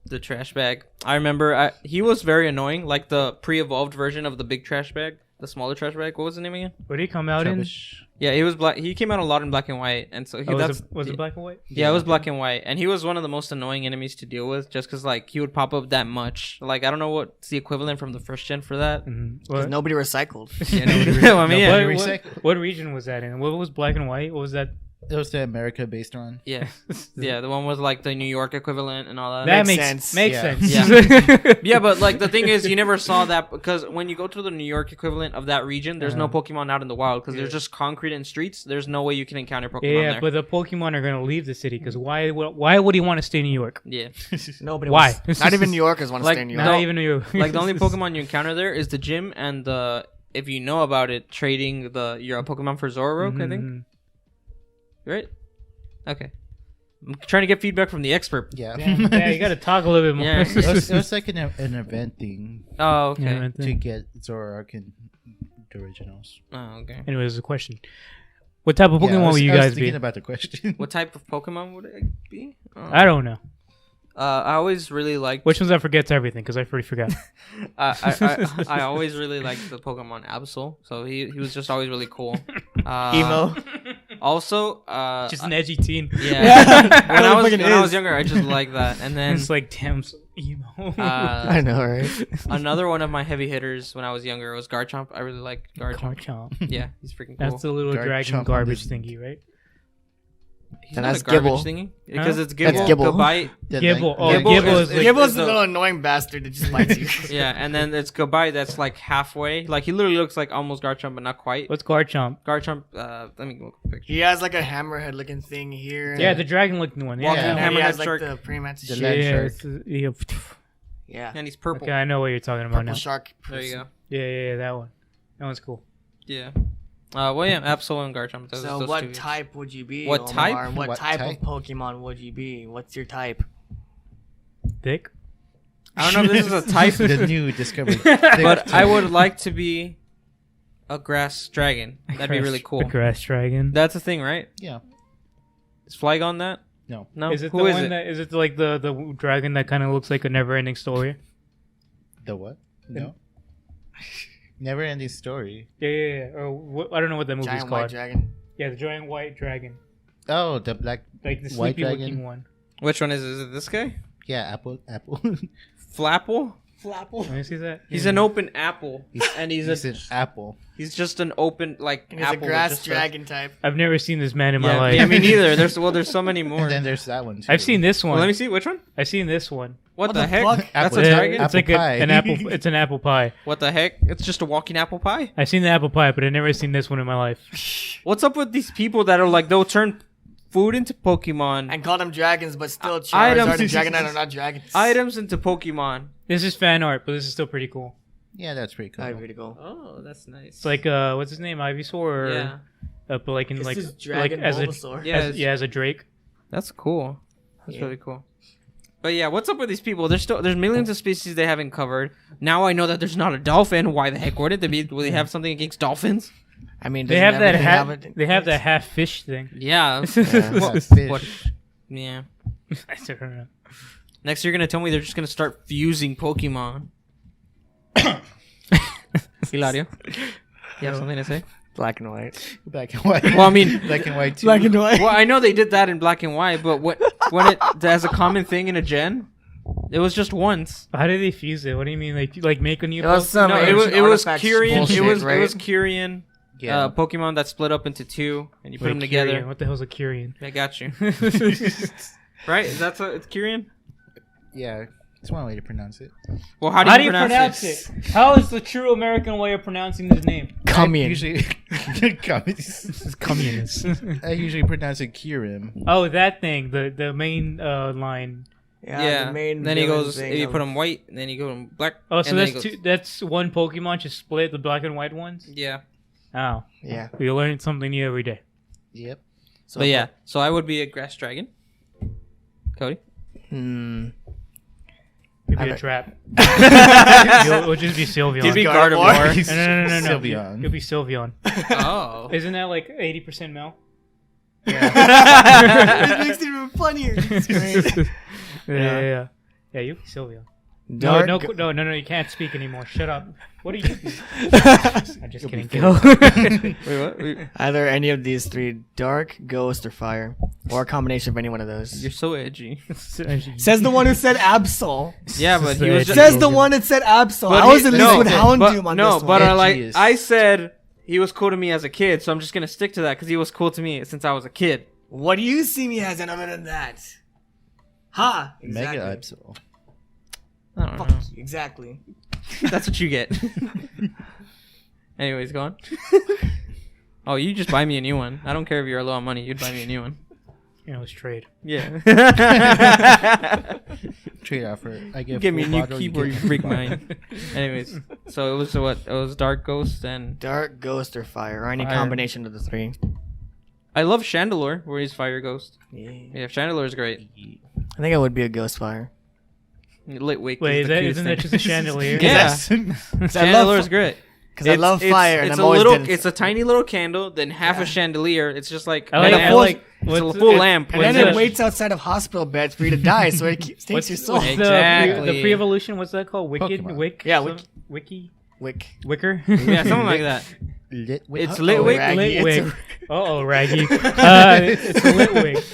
Speaker 2: the trash bag. I remember he was very annoying. Like the pre-evolved version of the big trash bag, the smaller trash bag. What was the name again?
Speaker 6: What did he come out in?
Speaker 4: Travis.
Speaker 2: Yeah, he was black. He came out a lot in black and white, and so he,
Speaker 6: Oh,
Speaker 2: that's
Speaker 6: was it black and white?
Speaker 2: Yeah, it was black and white, and he was one of the most annoying enemies to deal with, just because like he would pop up that much. Like I don't know what's the equivalent from the first gen for that.
Speaker 6: Mm-hmm.
Speaker 1: 'Cause nobody recycled.
Speaker 2: Yeah, no, I mean, yeah,
Speaker 4: Nobody recycled.
Speaker 6: What region was that in? What was black and white? What was that?
Speaker 4: It was the America based one.
Speaker 2: yeah, yeah. The one was like the New York equivalent and all that.
Speaker 6: That
Speaker 1: Makes
Speaker 6: makes
Speaker 1: sense.
Speaker 6: Makes
Speaker 4: Yeah.
Speaker 6: sense.
Speaker 2: Yeah, but like the thing is, you never saw that because when you go to the New York equivalent of that region, there's no Pokemon out in the wild because there's just concrete and streets. There's no way you can encounter Pokemon
Speaker 6: Yeah,
Speaker 2: there.
Speaker 6: but the Pokemon are gonna leave the city because why would he want to stay in New York?
Speaker 2: Yeah,
Speaker 1: Nobody.
Speaker 6: Why?
Speaker 1: Wants, not even New Yorkers want to
Speaker 2: Like,
Speaker 1: stay in New York.
Speaker 6: Not
Speaker 2: No.
Speaker 6: even New York.
Speaker 2: like the only Pokemon you encounter there is the gym and the if you know about it, trading your Pokemon for Zoroark. I think
Speaker 6: Mhm.
Speaker 2: right. Okay, I'm trying to get feedback from the expert.
Speaker 4: Yeah.
Speaker 6: Yeah, you gotta talk a little bit more.
Speaker 2: Yeah.
Speaker 4: it was like an event thing
Speaker 2: Oh, okay.
Speaker 6: Yeah, right
Speaker 4: to
Speaker 6: there.
Speaker 4: get Zoroark and the originals.
Speaker 2: Oh, okay.
Speaker 6: Anyways, a question. What type of
Speaker 4: Yeah,
Speaker 6: Pokemon
Speaker 4: I was,
Speaker 6: will you
Speaker 4: I was
Speaker 6: guys be?
Speaker 4: thinking about the question.
Speaker 2: What type of Pokemon would it be?
Speaker 6: I don't know.
Speaker 2: I always really liked.
Speaker 6: Which ones I forget everything because I already forgot.
Speaker 2: I always really liked the Pokemon Absol. So he was just always really cool.
Speaker 1: Emo.
Speaker 2: Also,
Speaker 6: Just an edgy teen.
Speaker 2: yeah. when I
Speaker 1: fucking
Speaker 2: was
Speaker 1: is.
Speaker 2: younger, I just liked that. And then
Speaker 6: It's like damn so emo.
Speaker 1: I know, right?
Speaker 2: another one of my heavy hitters when I was younger was Garchomp. I really liked Garchomp.
Speaker 6: Garchomp.
Speaker 2: Yeah, he's freaking cool.
Speaker 6: That's the little
Speaker 4: Garchomp
Speaker 6: dragon
Speaker 4: on
Speaker 6: garbage
Speaker 4: this-
Speaker 6: thingy, right?
Speaker 2: He's
Speaker 1: And
Speaker 2: not
Speaker 1: that's
Speaker 2: a garbage
Speaker 1: Gibble.
Speaker 2: thingy because it's
Speaker 1: That's
Speaker 2: Gibble,
Speaker 1: Gibble.
Speaker 2: Gabite.
Speaker 6: Gibble. Oh,
Speaker 2: Gibble
Speaker 6: Gibble
Speaker 2: is-
Speaker 6: is like,
Speaker 1: Gibble's
Speaker 2: the-
Speaker 1: a little annoying bastard that just bites you.
Speaker 2: Yeah, and then it's Gabite that's like halfway. Like he literally looks like almost Garchomp, but not quite.
Speaker 6: what's Garchomp?
Speaker 2: Garchomp, let me look at the picture.
Speaker 1: He has like a hammerhead looking thing here.
Speaker 6: Yeah, the dragon looking one.
Speaker 2: Walking
Speaker 6: Yeah,
Speaker 1: and
Speaker 2: hammerhead
Speaker 1: he has like
Speaker 2: shark.
Speaker 1: the premax
Speaker 4: The
Speaker 1: shit.
Speaker 4: land
Speaker 6: yeah,
Speaker 4: shark.
Speaker 6: it's- yeah.
Speaker 1: Yeah.
Speaker 2: And he's purple.
Speaker 6: Okay, I know what you're talking about now.
Speaker 1: Purple shark.
Speaker 2: There you go.
Speaker 6: Yeah, that one. That one's cool.
Speaker 2: Yeah. Well, yeah, Absol and Garchomp.
Speaker 1: So
Speaker 2: those
Speaker 1: what
Speaker 2: two.
Speaker 1: type would you be?
Speaker 2: What
Speaker 1: Omar?
Speaker 2: type?
Speaker 1: And What
Speaker 4: What
Speaker 1: type
Speaker 4: type?
Speaker 1: of Pokemon would you be? What's your type?
Speaker 6: Thick.
Speaker 2: I don't know if this is a type,
Speaker 4: The new discovery.
Speaker 2: but I would like to be a grass dragon. That'd be really
Speaker 6: A
Speaker 2: cool.
Speaker 6: grass dragon.
Speaker 2: That's a thing, right?
Speaker 4: Yeah.
Speaker 2: Is Flygon that?
Speaker 4: No.
Speaker 2: No.
Speaker 6: Is it
Speaker 2: Who
Speaker 6: the
Speaker 2: is
Speaker 6: one
Speaker 2: it?
Speaker 6: that is it like the dragon that kind of looks like a never-ending story?
Speaker 4: The what? No. Never ending story.
Speaker 6: Yeah. Or I don't know what that movie's
Speaker 1: Giant white
Speaker 6: called.
Speaker 1: dragon.
Speaker 6: Yeah, the giant white dragon,
Speaker 4: Oh, the black.
Speaker 6: like the
Speaker 4: White
Speaker 6: sleepy looking
Speaker 4: dragon?
Speaker 6: one.
Speaker 2: Which one is it? Is it this guy?
Speaker 4: Yeah, apple.
Speaker 2: Flapple?
Speaker 1: Flapple.
Speaker 6: Let me see that.
Speaker 2: He's
Speaker 6: Yeah.
Speaker 2: an open apple, and he's
Speaker 4: an apple.
Speaker 2: he's just an open like
Speaker 1: And he's a
Speaker 2: apple. with
Speaker 1: grass
Speaker 2: just
Speaker 1: dragon type.
Speaker 6: I've never seen this man in my
Speaker 2: Yeah,
Speaker 6: life.
Speaker 2: yeah, me neither. There's so many more.
Speaker 4: And then there's that one too.
Speaker 6: I've seen this
Speaker 2: Well,
Speaker 6: one.
Speaker 2: let me see which one.
Speaker 6: I've seen this one.
Speaker 2: What the
Speaker 1: the
Speaker 2: heck?
Speaker 1: fuck?
Speaker 2: That's
Speaker 4: Apple-
Speaker 2: a
Speaker 6: Yeah,
Speaker 2: dragon.
Speaker 6: It's like
Speaker 4: Apple pie.
Speaker 6: an apple. It's an apple pie.
Speaker 2: What the heck? It's just a walking apple pie.
Speaker 6: I've seen the apple pie, but I've never seen this one in my life.
Speaker 2: What's up with these people that are like they'll turn food into Pokemon,
Speaker 1: And call them dragons, but still
Speaker 2: Items.
Speaker 1: Charizard and Dragonite are not dragons.
Speaker 2: items into Pokemon?
Speaker 6: This is fan art, but this is still pretty cool.
Speaker 4: Yeah, that's pretty cool.
Speaker 1: That'd be pretty cool.
Speaker 2: Oh, that's nice.
Speaker 6: It's like what's his name, Ivysaur? Or,
Speaker 2: yeah,
Speaker 6: but like in
Speaker 1: This
Speaker 6: like
Speaker 1: is Dragon
Speaker 6: as a
Speaker 1: Bulbasaur.
Speaker 2: Yeah, it's-
Speaker 6: as a Drake.
Speaker 2: that's cool. That's
Speaker 1: Yeah.
Speaker 2: really cool. But yeah, what's up with these people? There's millions of species they haven't covered. Now I know that there's not a dolphin. Why the heck wouldn't they be? Will they have something against dolphins?
Speaker 1: I mean,
Speaker 6: They
Speaker 1: doesn't
Speaker 6: have that
Speaker 1: everything
Speaker 6: half.
Speaker 1: it?
Speaker 6: They have that half fish thing.
Speaker 2: Yeah.
Speaker 4: Yeah,
Speaker 2: What-
Speaker 4: fish.
Speaker 2: what- yeah.
Speaker 6: I don't know.
Speaker 2: Next, you're gonna tell me they're just gonna start fusing Pokemon. Hilario, you have something to say?
Speaker 1: Black and white.
Speaker 4: Black and white.
Speaker 2: Well, I mean,
Speaker 4: black and white too.
Speaker 1: Black and white.
Speaker 2: well, I know they did that in black and white, but when it as a common thing in a gen, it was just once.
Speaker 6: How did they fuse it? What do you mean, like make a new?
Speaker 1: It was some
Speaker 2: No, it
Speaker 1: ancient
Speaker 2: was
Speaker 1: artifact
Speaker 2: Kyrian.
Speaker 1: bullshit,
Speaker 2: It was
Speaker 1: right?
Speaker 2: Kyrian.
Speaker 4: Yeah.
Speaker 2: Pokemon that split up into two, and you put
Speaker 6: Wait,
Speaker 2: them together.
Speaker 6: Kyrian. What the hell's a Kyrian?
Speaker 2: I got you. Right? That's it's Kyrian.
Speaker 4: Yeah. It's one way to pronounce it.
Speaker 2: Well,
Speaker 6: How do you pronounce it? How is the true American way of pronouncing his name?
Speaker 1: Coming.
Speaker 4: I usually,
Speaker 6: Communist.
Speaker 4: I usually pronounce it Kirim.
Speaker 6: Oh, that thing. The main line.
Speaker 2: Yeah.
Speaker 1: The main
Speaker 2: Then he
Speaker 1: villain
Speaker 2: goes.
Speaker 1: thing
Speaker 2: You
Speaker 1: of-
Speaker 2: put him white, and then you go to black.
Speaker 6: Oh, so
Speaker 2: and then
Speaker 6: that's
Speaker 2: he goes-
Speaker 6: two. That's one Pokemon just split the black and white ones.
Speaker 2: Yeah.
Speaker 6: Oh,
Speaker 1: Yeah.
Speaker 6: we learn something new every day.
Speaker 4: Yep.
Speaker 1: So
Speaker 2: But yeah, so I would be a grass dragon. Cody.
Speaker 1: Hmm.
Speaker 6: It'd be
Speaker 1: I
Speaker 6: a
Speaker 1: bet-
Speaker 6: trap. It would just be Sylveon.
Speaker 2: You'd be
Speaker 1: Gardevoir.
Speaker 2: Gardevoir.
Speaker 6: No.
Speaker 4: Sylveon.
Speaker 6: It'd be Sylveon.
Speaker 2: Oh.
Speaker 6: Isn't that like 80% male?
Speaker 1: it makes it even funnier. It's great.
Speaker 6: Yeah. Yeah, you be Sylveon.
Speaker 1: Dark.
Speaker 6: No, you can't speak anymore. Shut up. What are you? I'm just kidding.
Speaker 2: Wait, what? Wait,
Speaker 1: Either any of these three: dark, ghost, or fire, or a combination of any one of those.
Speaker 2: you're so edgy.
Speaker 1: Says the one who said Absol.
Speaker 2: Yeah, but he was just.
Speaker 1: Says the one that said Absol.
Speaker 2: But
Speaker 1: I was
Speaker 2: he-
Speaker 1: at
Speaker 2: no,
Speaker 1: least with Houndoom on
Speaker 2: no,
Speaker 1: this
Speaker 2: but
Speaker 1: one.
Speaker 2: like
Speaker 4: Edgy
Speaker 2: I said, he was cool to me as a kid, so I'm just gonna stick to that because he was cool to me since I was a kid.
Speaker 1: What do you see me as other than that? Ha! Exactly.
Speaker 4: Mega Absol.
Speaker 2: I don't
Speaker 1: Fuck
Speaker 2: know.
Speaker 1: you. Exactly.
Speaker 2: That's what you get. Anyways, go on. Oh, you just buy me a new one. I don't care if you're low on money. You'd buy me a new one.
Speaker 6: You know, it's trade.
Speaker 2: Yeah.
Speaker 4: Trade offer. I get
Speaker 2: Give me a
Speaker 4: full
Speaker 2: new
Speaker 4: bottle,
Speaker 2: keyboard, you
Speaker 4: get full
Speaker 2: break
Speaker 4: bottle.
Speaker 2: mine. Anyways, so it was what? It was Dark Ghost and
Speaker 1: Dark, ghost, or fire, or any
Speaker 2: Fire.
Speaker 1: combination of the three.
Speaker 2: I love Chandelure, where he's Fire Ghost.
Speaker 1: Yeah.
Speaker 2: Yeah, Chandelure is great.
Speaker 1: I think I would be a ghost fire.
Speaker 2: Lit Wake.
Speaker 6: Wait,
Speaker 2: is the cutest
Speaker 6: isn't that
Speaker 2: thing.
Speaker 6: just a chandelier?
Speaker 2: Yeah.
Speaker 1: I love
Speaker 2: Chandelure is great.
Speaker 1: Because I love fire, and
Speaker 2: it's
Speaker 1: I'm
Speaker 2: a
Speaker 1: always
Speaker 2: little.
Speaker 1: dead.
Speaker 2: It's a tiny little candle, then half a chandelier. It's just like
Speaker 6: I like-
Speaker 1: And
Speaker 6: I
Speaker 1: a full,
Speaker 6: like-
Speaker 2: It's a
Speaker 6: What's-
Speaker 2: full
Speaker 6: it-
Speaker 2: lamp.
Speaker 1: And
Speaker 2: with
Speaker 1: then
Speaker 2: the-
Speaker 1: it waits outside of hospital beds for you to die, so it takes
Speaker 6: What's,
Speaker 1: your soul.
Speaker 6: what's
Speaker 2: Exactly.
Speaker 6: the pre-evolution? What's that called? Wicked?
Speaker 4: Pokemon.
Speaker 6: Wick?
Speaker 1: Yeah,
Speaker 6: Some- Wiki?
Speaker 1: Wick.
Speaker 6: Wicker?
Speaker 2: Yeah, something like that.
Speaker 4: Lit
Speaker 2: It's
Speaker 1: Uh-oh,
Speaker 2: Litwick.
Speaker 1: Raggy.
Speaker 6: Litwick.
Speaker 1: It's
Speaker 6: Oh, Raggy. It's a Litwick.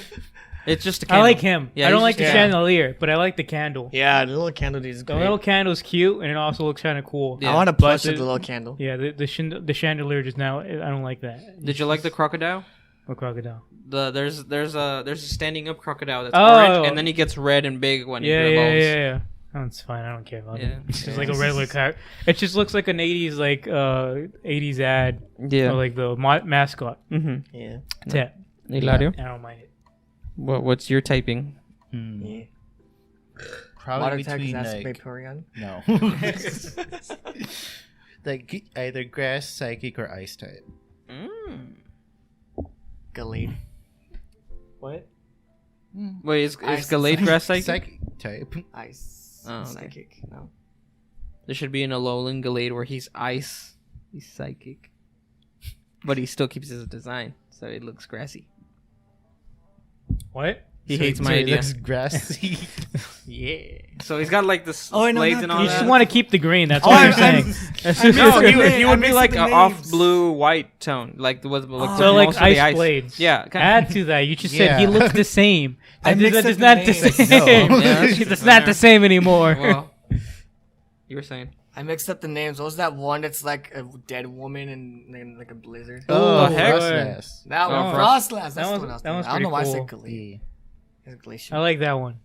Speaker 2: It's just a
Speaker 6: I
Speaker 2: candle.
Speaker 6: like him.
Speaker 2: Yeah,
Speaker 6: I don't
Speaker 2: he's
Speaker 6: like the
Speaker 2: just-
Speaker 6: chandelier, but I like the candle.
Speaker 1: Yeah, the little candle dude is
Speaker 6: The
Speaker 1: great.
Speaker 6: little candle's cute, and it also looks kind of cool.
Speaker 2: Yeah.
Speaker 1: I want to
Speaker 6: But
Speaker 1: plush
Speaker 6: the-
Speaker 1: the little candle.
Speaker 6: Yeah, the chandelier just now. I don't like that.
Speaker 2: Did you like the crocodile?
Speaker 6: Or crocodile.
Speaker 2: There's a standing up crocodile that's
Speaker 6: Oh.
Speaker 2: orange, and then he gets red and big when he
Speaker 6: Yeah,
Speaker 2: evolves.
Speaker 6: yeah. Oh, it's fine. I don't care about
Speaker 2: Yeah.
Speaker 6: it. It's just like a regular car. It just looks like an 80s 80s ad.
Speaker 2: Yeah.
Speaker 6: Or like the mascot.
Speaker 2: Mm-hmm.
Speaker 1: Yeah.
Speaker 6: Yeah.
Speaker 2: Hilario,
Speaker 6: I don't mind it.
Speaker 2: what's your typing?
Speaker 1: Yeah.
Speaker 4: Probably
Speaker 1: Water type
Speaker 4: between
Speaker 1: is
Speaker 4: like
Speaker 1: Vaporeon.
Speaker 4: no, like either grass, psychic, or ice type.
Speaker 1: Gallade.
Speaker 6: What?
Speaker 2: Wait, is
Speaker 1: Ice
Speaker 2: Gallade
Speaker 1: and
Speaker 2: grass psychic?
Speaker 4: Psychic type.
Speaker 1: Ice.
Speaker 2: Oh, okay.
Speaker 1: Psychic. No.
Speaker 2: There should be an Alolan Gallade where he's ice. He's psychic. But he still keeps his design, so it looks grassy.
Speaker 6: What?
Speaker 2: He
Speaker 4: So-
Speaker 2: hates
Speaker 4: so
Speaker 2: my
Speaker 4: it
Speaker 2: idea.
Speaker 4: looks grassy.
Speaker 2: Yeah. So he's got like this
Speaker 1: Oh, I know,
Speaker 2: blades
Speaker 1: not
Speaker 2: and all
Speaker 6: You
Speaker 1: that.
Speaker 6: just
Speaker 2: that.
Speaker 6: want to keep the green. That's
Speaker 1: Oh,
Speaker 6: all
Speaker 1: I'm-
Speaker 6: you're saying. That's just
Speaker 2: No,
Speaker 1: mixed
Speaker 2: he,
Speaker 1: up
Speaker 2: he
Speaker 1: the
Speaker 2: would
Speaker 1: name.
Speaker 2: be
Speaker 1: I
Speaker 2: like
Speaker 1: mixed
Speaker 2: an
Speaker 1: up the
Speaker 2: off
Speaker 1: names.
Speaker 2: blue white tone, like the
Speaker 6: So like
Speaker 2: most of the
Speaker 6: ice blades.
Speaker 2: Yeah.
Speaker 6: Add to that. You just said he
Speaker 4: Yeah.
Speaker 6: looks the same.
Speaker 1: I
Speaker 6: And
Speaker 1: mixed
Speaker 6: that
Speaker 1: up
Speaker 6: is
Speaker 1: the
Speaker 6: not the
Speaker 1: names.
Speaker 6: same.
Speaker 4: No.
Speaker 2: Yeah, that's
Speaker 6: It's
Speaker 2: fair.
Speaker 6: not the same anymore.
Speaker 2: Well, you were saying.
Speaker 1: I mixed up the names. What was that one that's like a dead woman and like a blizzard?
Speaker 4: Oh,
Speaker 2: heck?
Speaker 4: Frostlass.
Speaker 1: That one.
Speaker 6: Oh.
Speaker 1: Frostlass. That's
Speaker 6: That
Speaker 1: the
Speaker 6: was-
Speaker 1: one I was
Speaker 6: that one's
Speaker 1: thinking. I don't know why I
Speaker 6: pretty
Speaker 1: said
Speaker 6: cool.
Speaker 1: Gallade.
Speaker 4: Yeah.
Speaker 1: It's glacial.
Speaker 6: I like that one.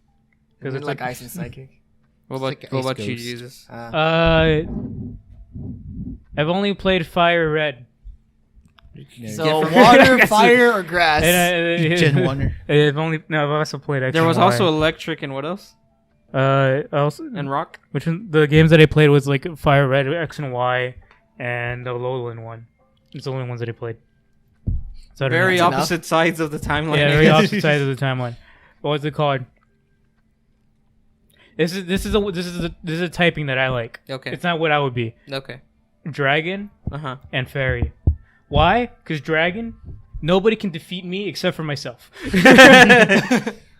Speaker 1: Because
Speaker 6: it's
Speaker 1: it's like
Speaker 6: like-
Speaker 1: ice and psychic.
Speaker 2: What about
Speaker 4: like
Speaker 2: what
Speaker 4: Ice
Speaker 2: about you,
Speaker 4: Ghost.
Speaker 2: Jesus?
Speaker 6: I've only played Fire Red.
Speaker 1: So
Speaker 2: from-
Speaker 1: water, fire, or grass?
Speaker 4: Gen 1.
Speaker 6: I've also played.
Speaker 2: There was
Speaker 6: Action
Speaker 2: also
Speaker 6: Y.
Speaker 2: electric and what else?
Speaker 6: Also
Speaker 2: And rock.
Speaker 6: which one, the games that I played was like Fire Red, X and Y, and the Alolan one. It's the only ones that I played. So I don't
Speaker 2: Very
Speaker 6: know.
Speaker 1: enough.
Speaker 2: opposite sides of the timeline.
Speaker 6: Yeah, very opposite sides of the timeline. What was it called? This is a typing that I like.
Speaker 2: Okay.
Speaker 6: It's not what I would be.
Speaker 2: Okay.
Speaker 6: Dragon
Speaker 2: Uh huh.
Speaker 6: and fairy. Why? Because dragon, nobody can defeat me except for myself.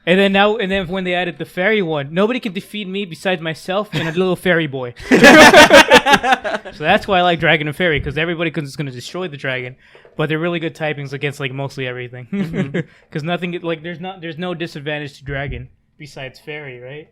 Speaker 6: And then when they added the fairy one, nobody can defeat me besides myself and a little fairy boy. So that's why I like dragon and fairy, because everybody is going to destroy the dragon, but they're really good typings against like mostly everything. Because nothing like there's no disadvantage to dragon besides fairy, right?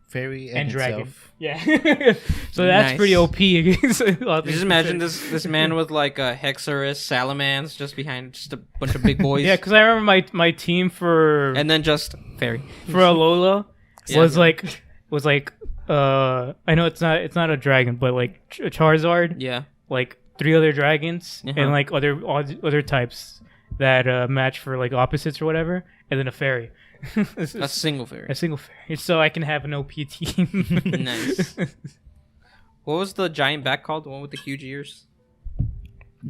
Speaker 4: Fairy
Speaker 6: And dragon.
Speaker 4: itself.
Speaker 6: Yeah. So that's
Speaker 2: Nice.
Speaker 6: pretty OP against.
Speaker 2: Just imagine this man with like a Hexorus, Salamans just behind just a bunch of big boys.
Speaker 6: Yeah, because I remember my team for
Speaker 2: And then just fairy.
Speaker 6: Alola
Speaker 2: Yeah.
Speaker 6: was like I know it's not a dragon, but like a Charizard,
Speaker 2: Yeah.
Speaker 6: like 3 other dragons,
Speaker 2: Uh-huh.
Speaker 6: and like other types that match for like opposites or whatever, and then a fairy.
Speaker 2: A single fairy.
Speaker 6: A single fairy, so I can have an OP team.
Speaker 2: Nice. What was the giant bat called? The one with the huge ears?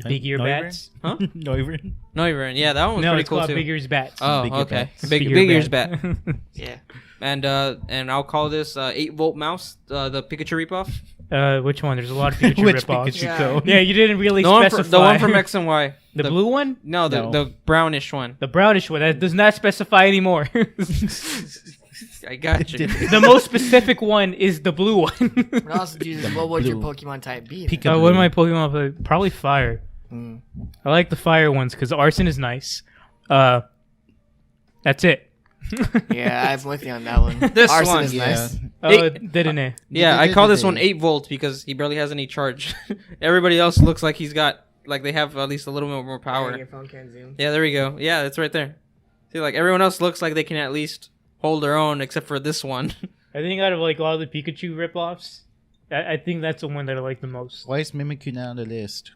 Speaker 6: Big ear
Speaker 4: Noivern?
Speaker 6: bats.
Speaker 2: Huh?
Speaker 4: Noivern?
Speaker 2: No, even. Yeah, that one was
Speaker 6: No,
Speaker 2: pretty
Speaker 6: it's
Speaker 2: cool
Speaker 6: called
Speaker 2: too.
Speaker 6: Big Ears bats.
Speaker 2: Oh,
Speaker 4: Big ear
Speaker 2: okay.
Speaker 4: bats.
Speaker 2: Big
Speaker 6: Ear
Speaker 2: ears bat.
Speaker 1: Yeah.
Speaker 2: And I'll call this 8-volt mouse, the Pikachu ripoff.
Speaker 6: Which one? There's a lot of Pikachu
Speaker 4: Which
Speaker 6: ripoffs.
Speaker 4: Pikachu
Speaker 1: Yeah.
Speaker 4: code?
Speaker 6: Yeah, you didn't really
Speaker 2: The one,
Speaker 6: specify.
Speaker 2: the one from X and Y.
Speaker 6: the blue one,
Speaker 2: No,
Speaker 4: No.
Speaker 2: the brownish one.
Speaker 6: the brownish one. That does not specify anymore.
Speaker 2: I got you.
Speaker 6: The most specific one is the blue one.
Speaker 1: What else, Jesus? What would your
Speaker 4: blue.
Speaker 1: Pokemon type be?
Speaker 4: Pika-
Speaker 6: What am I Pokemon play? Probably fire.
Speaker 1: Mm.
Speaker 6: I like the fire ones because arson is nice. That's it.
Speaker 1: Yeah, I'm with you on that one.
Speaker 2: This
Speaker 1: Arson
Speaker 2: one,
Speaker 1: is
Speaker 4: yeah.
Speaker 1: nice.
Speaker 6: Didn't it?
Speaker 2: Yeah, I call this one 8-volt because he barely has any charge. Everybody else looks like he's got, like they have at least a little bit more power.
Speaker 1: Your phone can't zoom.
Speaker 2: Yeah, there we go. Yeah, that's right there. See, like everyone else looks like they can at least hold their own, except for this one.
Speaker 6: I think out of like all the Pikachu ripoffs, I think that's the one that I like the most.
Speaker 4: Why is Mimikyu not on the list?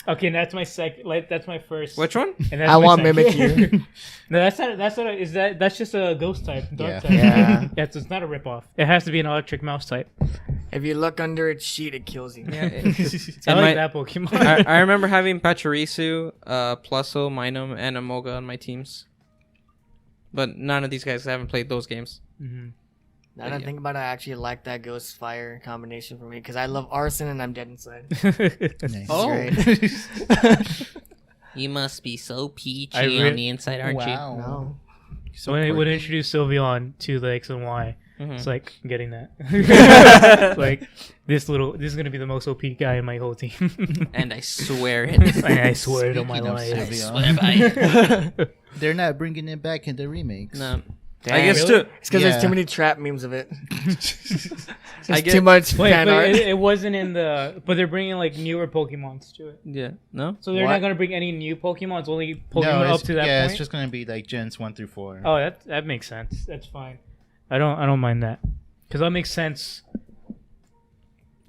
Speaker 6: Okay, that's my second. Like, that's my first.
Speaker 2: Which one?
Speaker 6: And that's
Speaker 1: I
Speaker 6: my
Speaker 1: want
Speaker 6: second.
Speaker 1: Mimikyu.
Speaker 6: No, that's not. That's not. Is that? That's just a ghost type. Dark
Speaker 4: Yeah.
Speaker 6: type.
Speaker 1: Yeah.
Speaker 6: Yeah, so it's not a ripoff. It has to be an electric mouse type.
Speaker 1: If you look under its sheet, it kills you.
Speaker 6: I
Speaker 2: And
Speaker 6: like
Speaker 2: my-
Speaker 6: that Pokemon.
Speaker 2: I remember having Pachirisu, Plusle, Minun, and Amoga on my teams. But none of these guys haven't played those games.
Speaker 6: Mhm.
Speaker 1: Now that I think about it, I actually like that Ghost Fire combination for me because I love Arson and I'm dead inside.
Speaker 4: Nice.
Speaker 1: Oh. Great.
Speaker 2: You must be so peachy
Speaker 6: I
Speaker 2: on the inside, aren't
Speaker 4: Wow.
Speaker 1: No.
Speaker 4: So
Speaker 6: when they
Speaker 4: quirky.
Speaker 6: introduce Sylveon to the X and Y,
Speaker 2: you?
Speaker 6: it's like I'm getting that. Like this is gonna be the most OP guy in my whole team.
Speaker 2: And I swear it.
Speaker 6: I swear it on my
Speaker 4: Speaking of
Speaker 6: life.
Speaker 4: Sylveon, they're not bringing it back in the remakes.
Speaker 2: No. I
Speaker 1: Dang.
Speaker 2: guess
Speaker 6: Really?
Speaker 2: too.
Speaker 1: It's because
Speaker 4: Yeah.
Speaker 1: there's too many trap memes of it.
Speaker 2: I
Speaker 1: There's
Speaker 2: get-
Speaker 1: too much
Speaker 6: Wait,
Speaker 1: fan
Speaker 6: but
Speaker 1: art.
Speaker 6: it wasn't in the. But they're bringing like newer Pokemons to it.
Speaker 2: Yeah. No.
Speaker 6: So they're
Speaker 1: What?
Speaker 6: not gonna bring any new Pokemon. It's only Pokemon
Speaker 4: No,
Speaker 6: up
Speaker 4: it's,
Speaker 6: to that
Speaker 4: yeah,
Speaker 6: point.
Speaker 4: it's just gonna be like gens 1 through 4.
Speaker 6: Oh, that makes sense. That's fine. I don't mind that because that makes sense.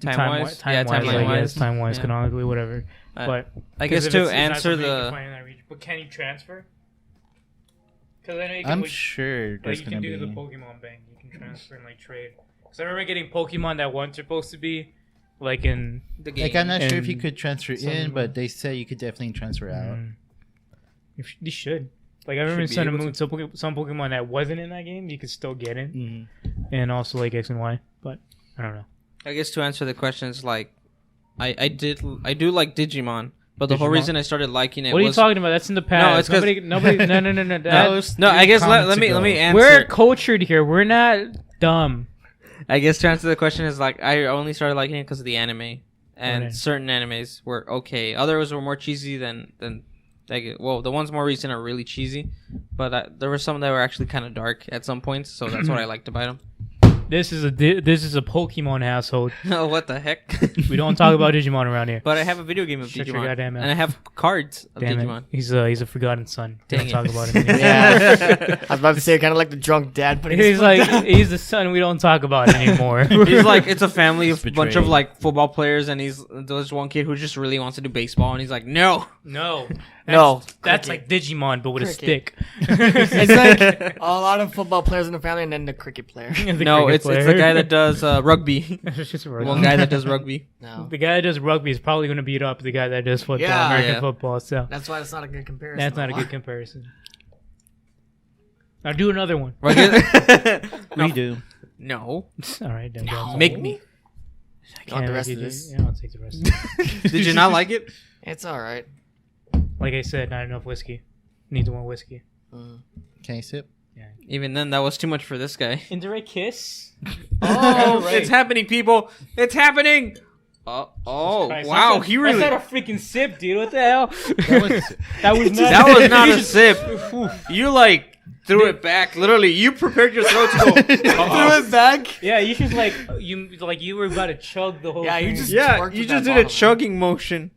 Speaker 2: Time-wise? Yeah,
Speaker 6: time-wise,
Speaker 2: timeline-wise.
Speaker 6: Time-wise,
Speaker 2: Yeah.
Speaker 6: canonically, whatever.
Speaker 2: Uh,
Speaker 6: But
Speaker 2: I
Speaker 6: 'cause
Speaker 2: guess
Speaker 6: if
Speaker 2: to
Speaker 6: it's not
Speaker 2: answer
Speaker 6: something you can
Speaker 2: the.
Speaker 6: find in that region. But can you transfer? Because I know you can.
Speaker 4: I'm
Speaker 6: like,
Speaker 4: sure
Speaker 6: like
Speaker 4: there's
Speaker 6: you
Speaker 4: gonna
Speaker 6: can
Speaker 4: be.
Speaker 6: do the Pokemon Bank. You can transfer and like trade. Because I remember getting Pokemon that weren't supposed to be like in.
Speaker 2: The game.
Speaker 4: Like I'm not sure if you
Speaker 6: And
Speaker 4: could transfer
Speaker 6: some-
Speaker 4: in, but they said you could definitely transfer out.
Speaker 6: You should. Like I remember in
Speaker 2: Should be
Speaker 6: Sun and
Speaker 2: able
Speaker 6: Moon, some Pokemon that wasn't in that game, you could still get in,
Speaker 4: Mm-hmm.
Speaker 6: and also like X and Y. But I don't know.
Speaker 2: I guess to answer the question is like, I do like Digimon, but the whole
Speaker 6: Digimon?
Speaker 2: reason I started liking it
Speaker 6: What are you
Speaker 2: was
Speaker 6: talking about? That's in the past.
Speaker 2: it's 'cause-
Speaker 6: nobody. No.
Speaker 2: no. I guess let me answer.
Speaker 6: We're cultured here. We're not dumb.
Speaker 2: I guess to answer the question is like I only started liking it because of the anime, and
Speaker 6: Okay.
Speaker 2: certain animes were okay. Others were more cheesy than like well the ones more recent are really cheesy, but there were some that were actually kind of dark at some points, so that's what I liked about them.
Speaker 6: This is a Pokemon household.
Speaker 2: Oh, what the heck?
Speaker 6: We don't talk about Digimon around here.
Speaker 2: But I have a video game of
Speaker 6: Shut your
Speaker 2: Digimon,
Speaker 6: goddamn mouth.
Speaker 2: and I have cards of
Speaker 6: Damn
Speaker 2: Digimon.
Speaker 6: it. He's a forgotten son.
Speaker 2: Dang
Speaker 6: Don't
Speaker 2: it.
Speaker 6: talk about him anymore.
Speaker 1: Yeah. I was about to say, kind of like the drunk dad putting his
Speaker 6: He's
Speaker 1: foot
Speaker 6: like
Speaker 1: down.
Speaker 6: he's the son we don't talk about anymore.
Speaker 2: He's like it's a family of
Speaker 4: He's
Speaker 2: bunch of
Speaker 4: betrayed.
Speaker 2: like football players, and there's one kid who just really wants to do baseball, and he's like, no.
Speaker 6: No.
Speaker 1: No.
Speaker 6: That's like Digimon, but with a stick.
Speaker 1: It's like a lot of football players in the family, and then the cricket player.
Speaker 6: The
Speaker 2: No,
Speaker 6: cricket
Speaker 2: it's the
Speaker 6: player.
Speaker 2: guy that does rugby.
Speaker 6: It's just rugby.
Speaker 2: One guy that does rugby.
Speaker 1: No,
Speaker 6: The guy that does rugby is probably going to beat up the guy that does football,
Speaker 1: Yeah.
Speaker 6: American
Speaker 2: Yeah.
Speaker 6: football. So
Speaker 1: that's why it's not a good comparison.
Speaker 6: that's not a good comparison. Now do another one.
Speaker 4: Redo.
Speaker 2: No.
Speaker 6: All right, then. go.
Speaker 2: Make me.
Speaker 1: You want the
Speaker 6: Can't
Speaker 1: rest
Speaker 6: make
Speaker 1: of
Speaker 6: you
Speaker 1: this?
Speaker 6: do- Yeah, I'll take the rest. Of it.
Speaker 2: Did you not like it?
Speaker 1: It's all right.
Speaker 6: Like I said, not enough whiskey. Needs more whiskey.
Speaker 4: Can you sip?
Speaker 2: Even then, that was too much for this guy.
Speaker 6: Indirect kiss.
Speaker 2: Oh,
Speaker 6: Right.
Speaker 2: it's happening, people! It's happening! Oh,
Speaker 6: Christ,
Speaker 2: wow,
Speaker 6: that's
Speaker 2: he
Speaker 6: not-
Speaker 2: really.
Speaker 6: That's not a freaking sip, dude. What the hell?
Speaker 4: That was
Speaker 6: That was not.
Speaker 2: That was not a sip. You like threw it back. Literally, you prepared your throat to go.
Speaker 1: Threw it back.
Speaker 6: Yeah, you should you were about to chug the whole.
Speaker 1: Yeah, you
Speaker 6: thing.
Speaker 1: just-
Speaker 2: Yeah,
Speaker 1: Twerked
Speaker 2: you
Speaker 1: with
Speaker 2: just
Speaker 1: that
Speaker 2: did a
Speaker 1: bottle.
Speaker 2: chugging motion.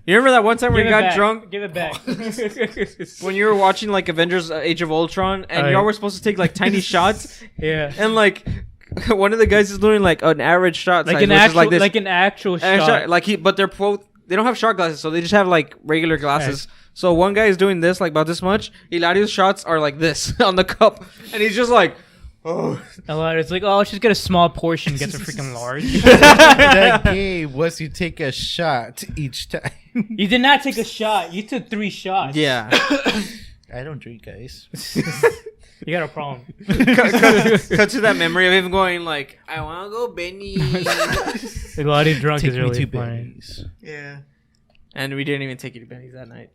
Speaker 2: You remember that one time when
Speaker 6: Give
Speaker 2: you
Speaker 6: it
Speaker 2: got
Speaker 6: back.
Speaker 2: drunk?
Speaker 6: Give it back.
Speaker 2: When you were watching like Avengers Age of Ultron and
Speaker 6: Oh,
Speaker 2: y'all
Speaker 6: yeah.
Speaker 2: were supposed to take like tiny shots
Speaker 6: Yeah.
Speaker 2: and like one of the guys is doing like an average shot
Speaker 6: Like
Speaker 2: size,
Speaker 6: an
Speaker 2: which
Speaker 6: actual,
Speaker 2: is like this.
Speaker 6: like an actual
Speaker 2: And
Speaker 6: shot.
Speaker 2: like but they're both they don't have shot glasses, so they just have like regular glasses. So one guy is doing this like about this much. Hilario's shots are like this on the cup, and he's just like, oh.
Speaker 6: A lot. It's like, oh, let's just get a small portion. Gets a freaking large.
Speaker 4: that game was you take a shot each time.
Speaker 6: You did not take a shot. You took 3 shots.
Speaker 2: Yeah.
Speaker 4: I don't drink, guys.
Speaker 6: You got a problem.
Speaker 2: cut to that memory of him going like, I want to go Benny.
Speaker 6: The Gladiator drunk
Speaker 4: Take
Speaker 6: is
Speaker 4: me
Speaker 6: really
Speaker 4: to
Speaker 6: funny.
Speaker 4: Benny's.
Speaker 1: Yeah.
Speaker 2: And we didn't even take you to Benny's that night.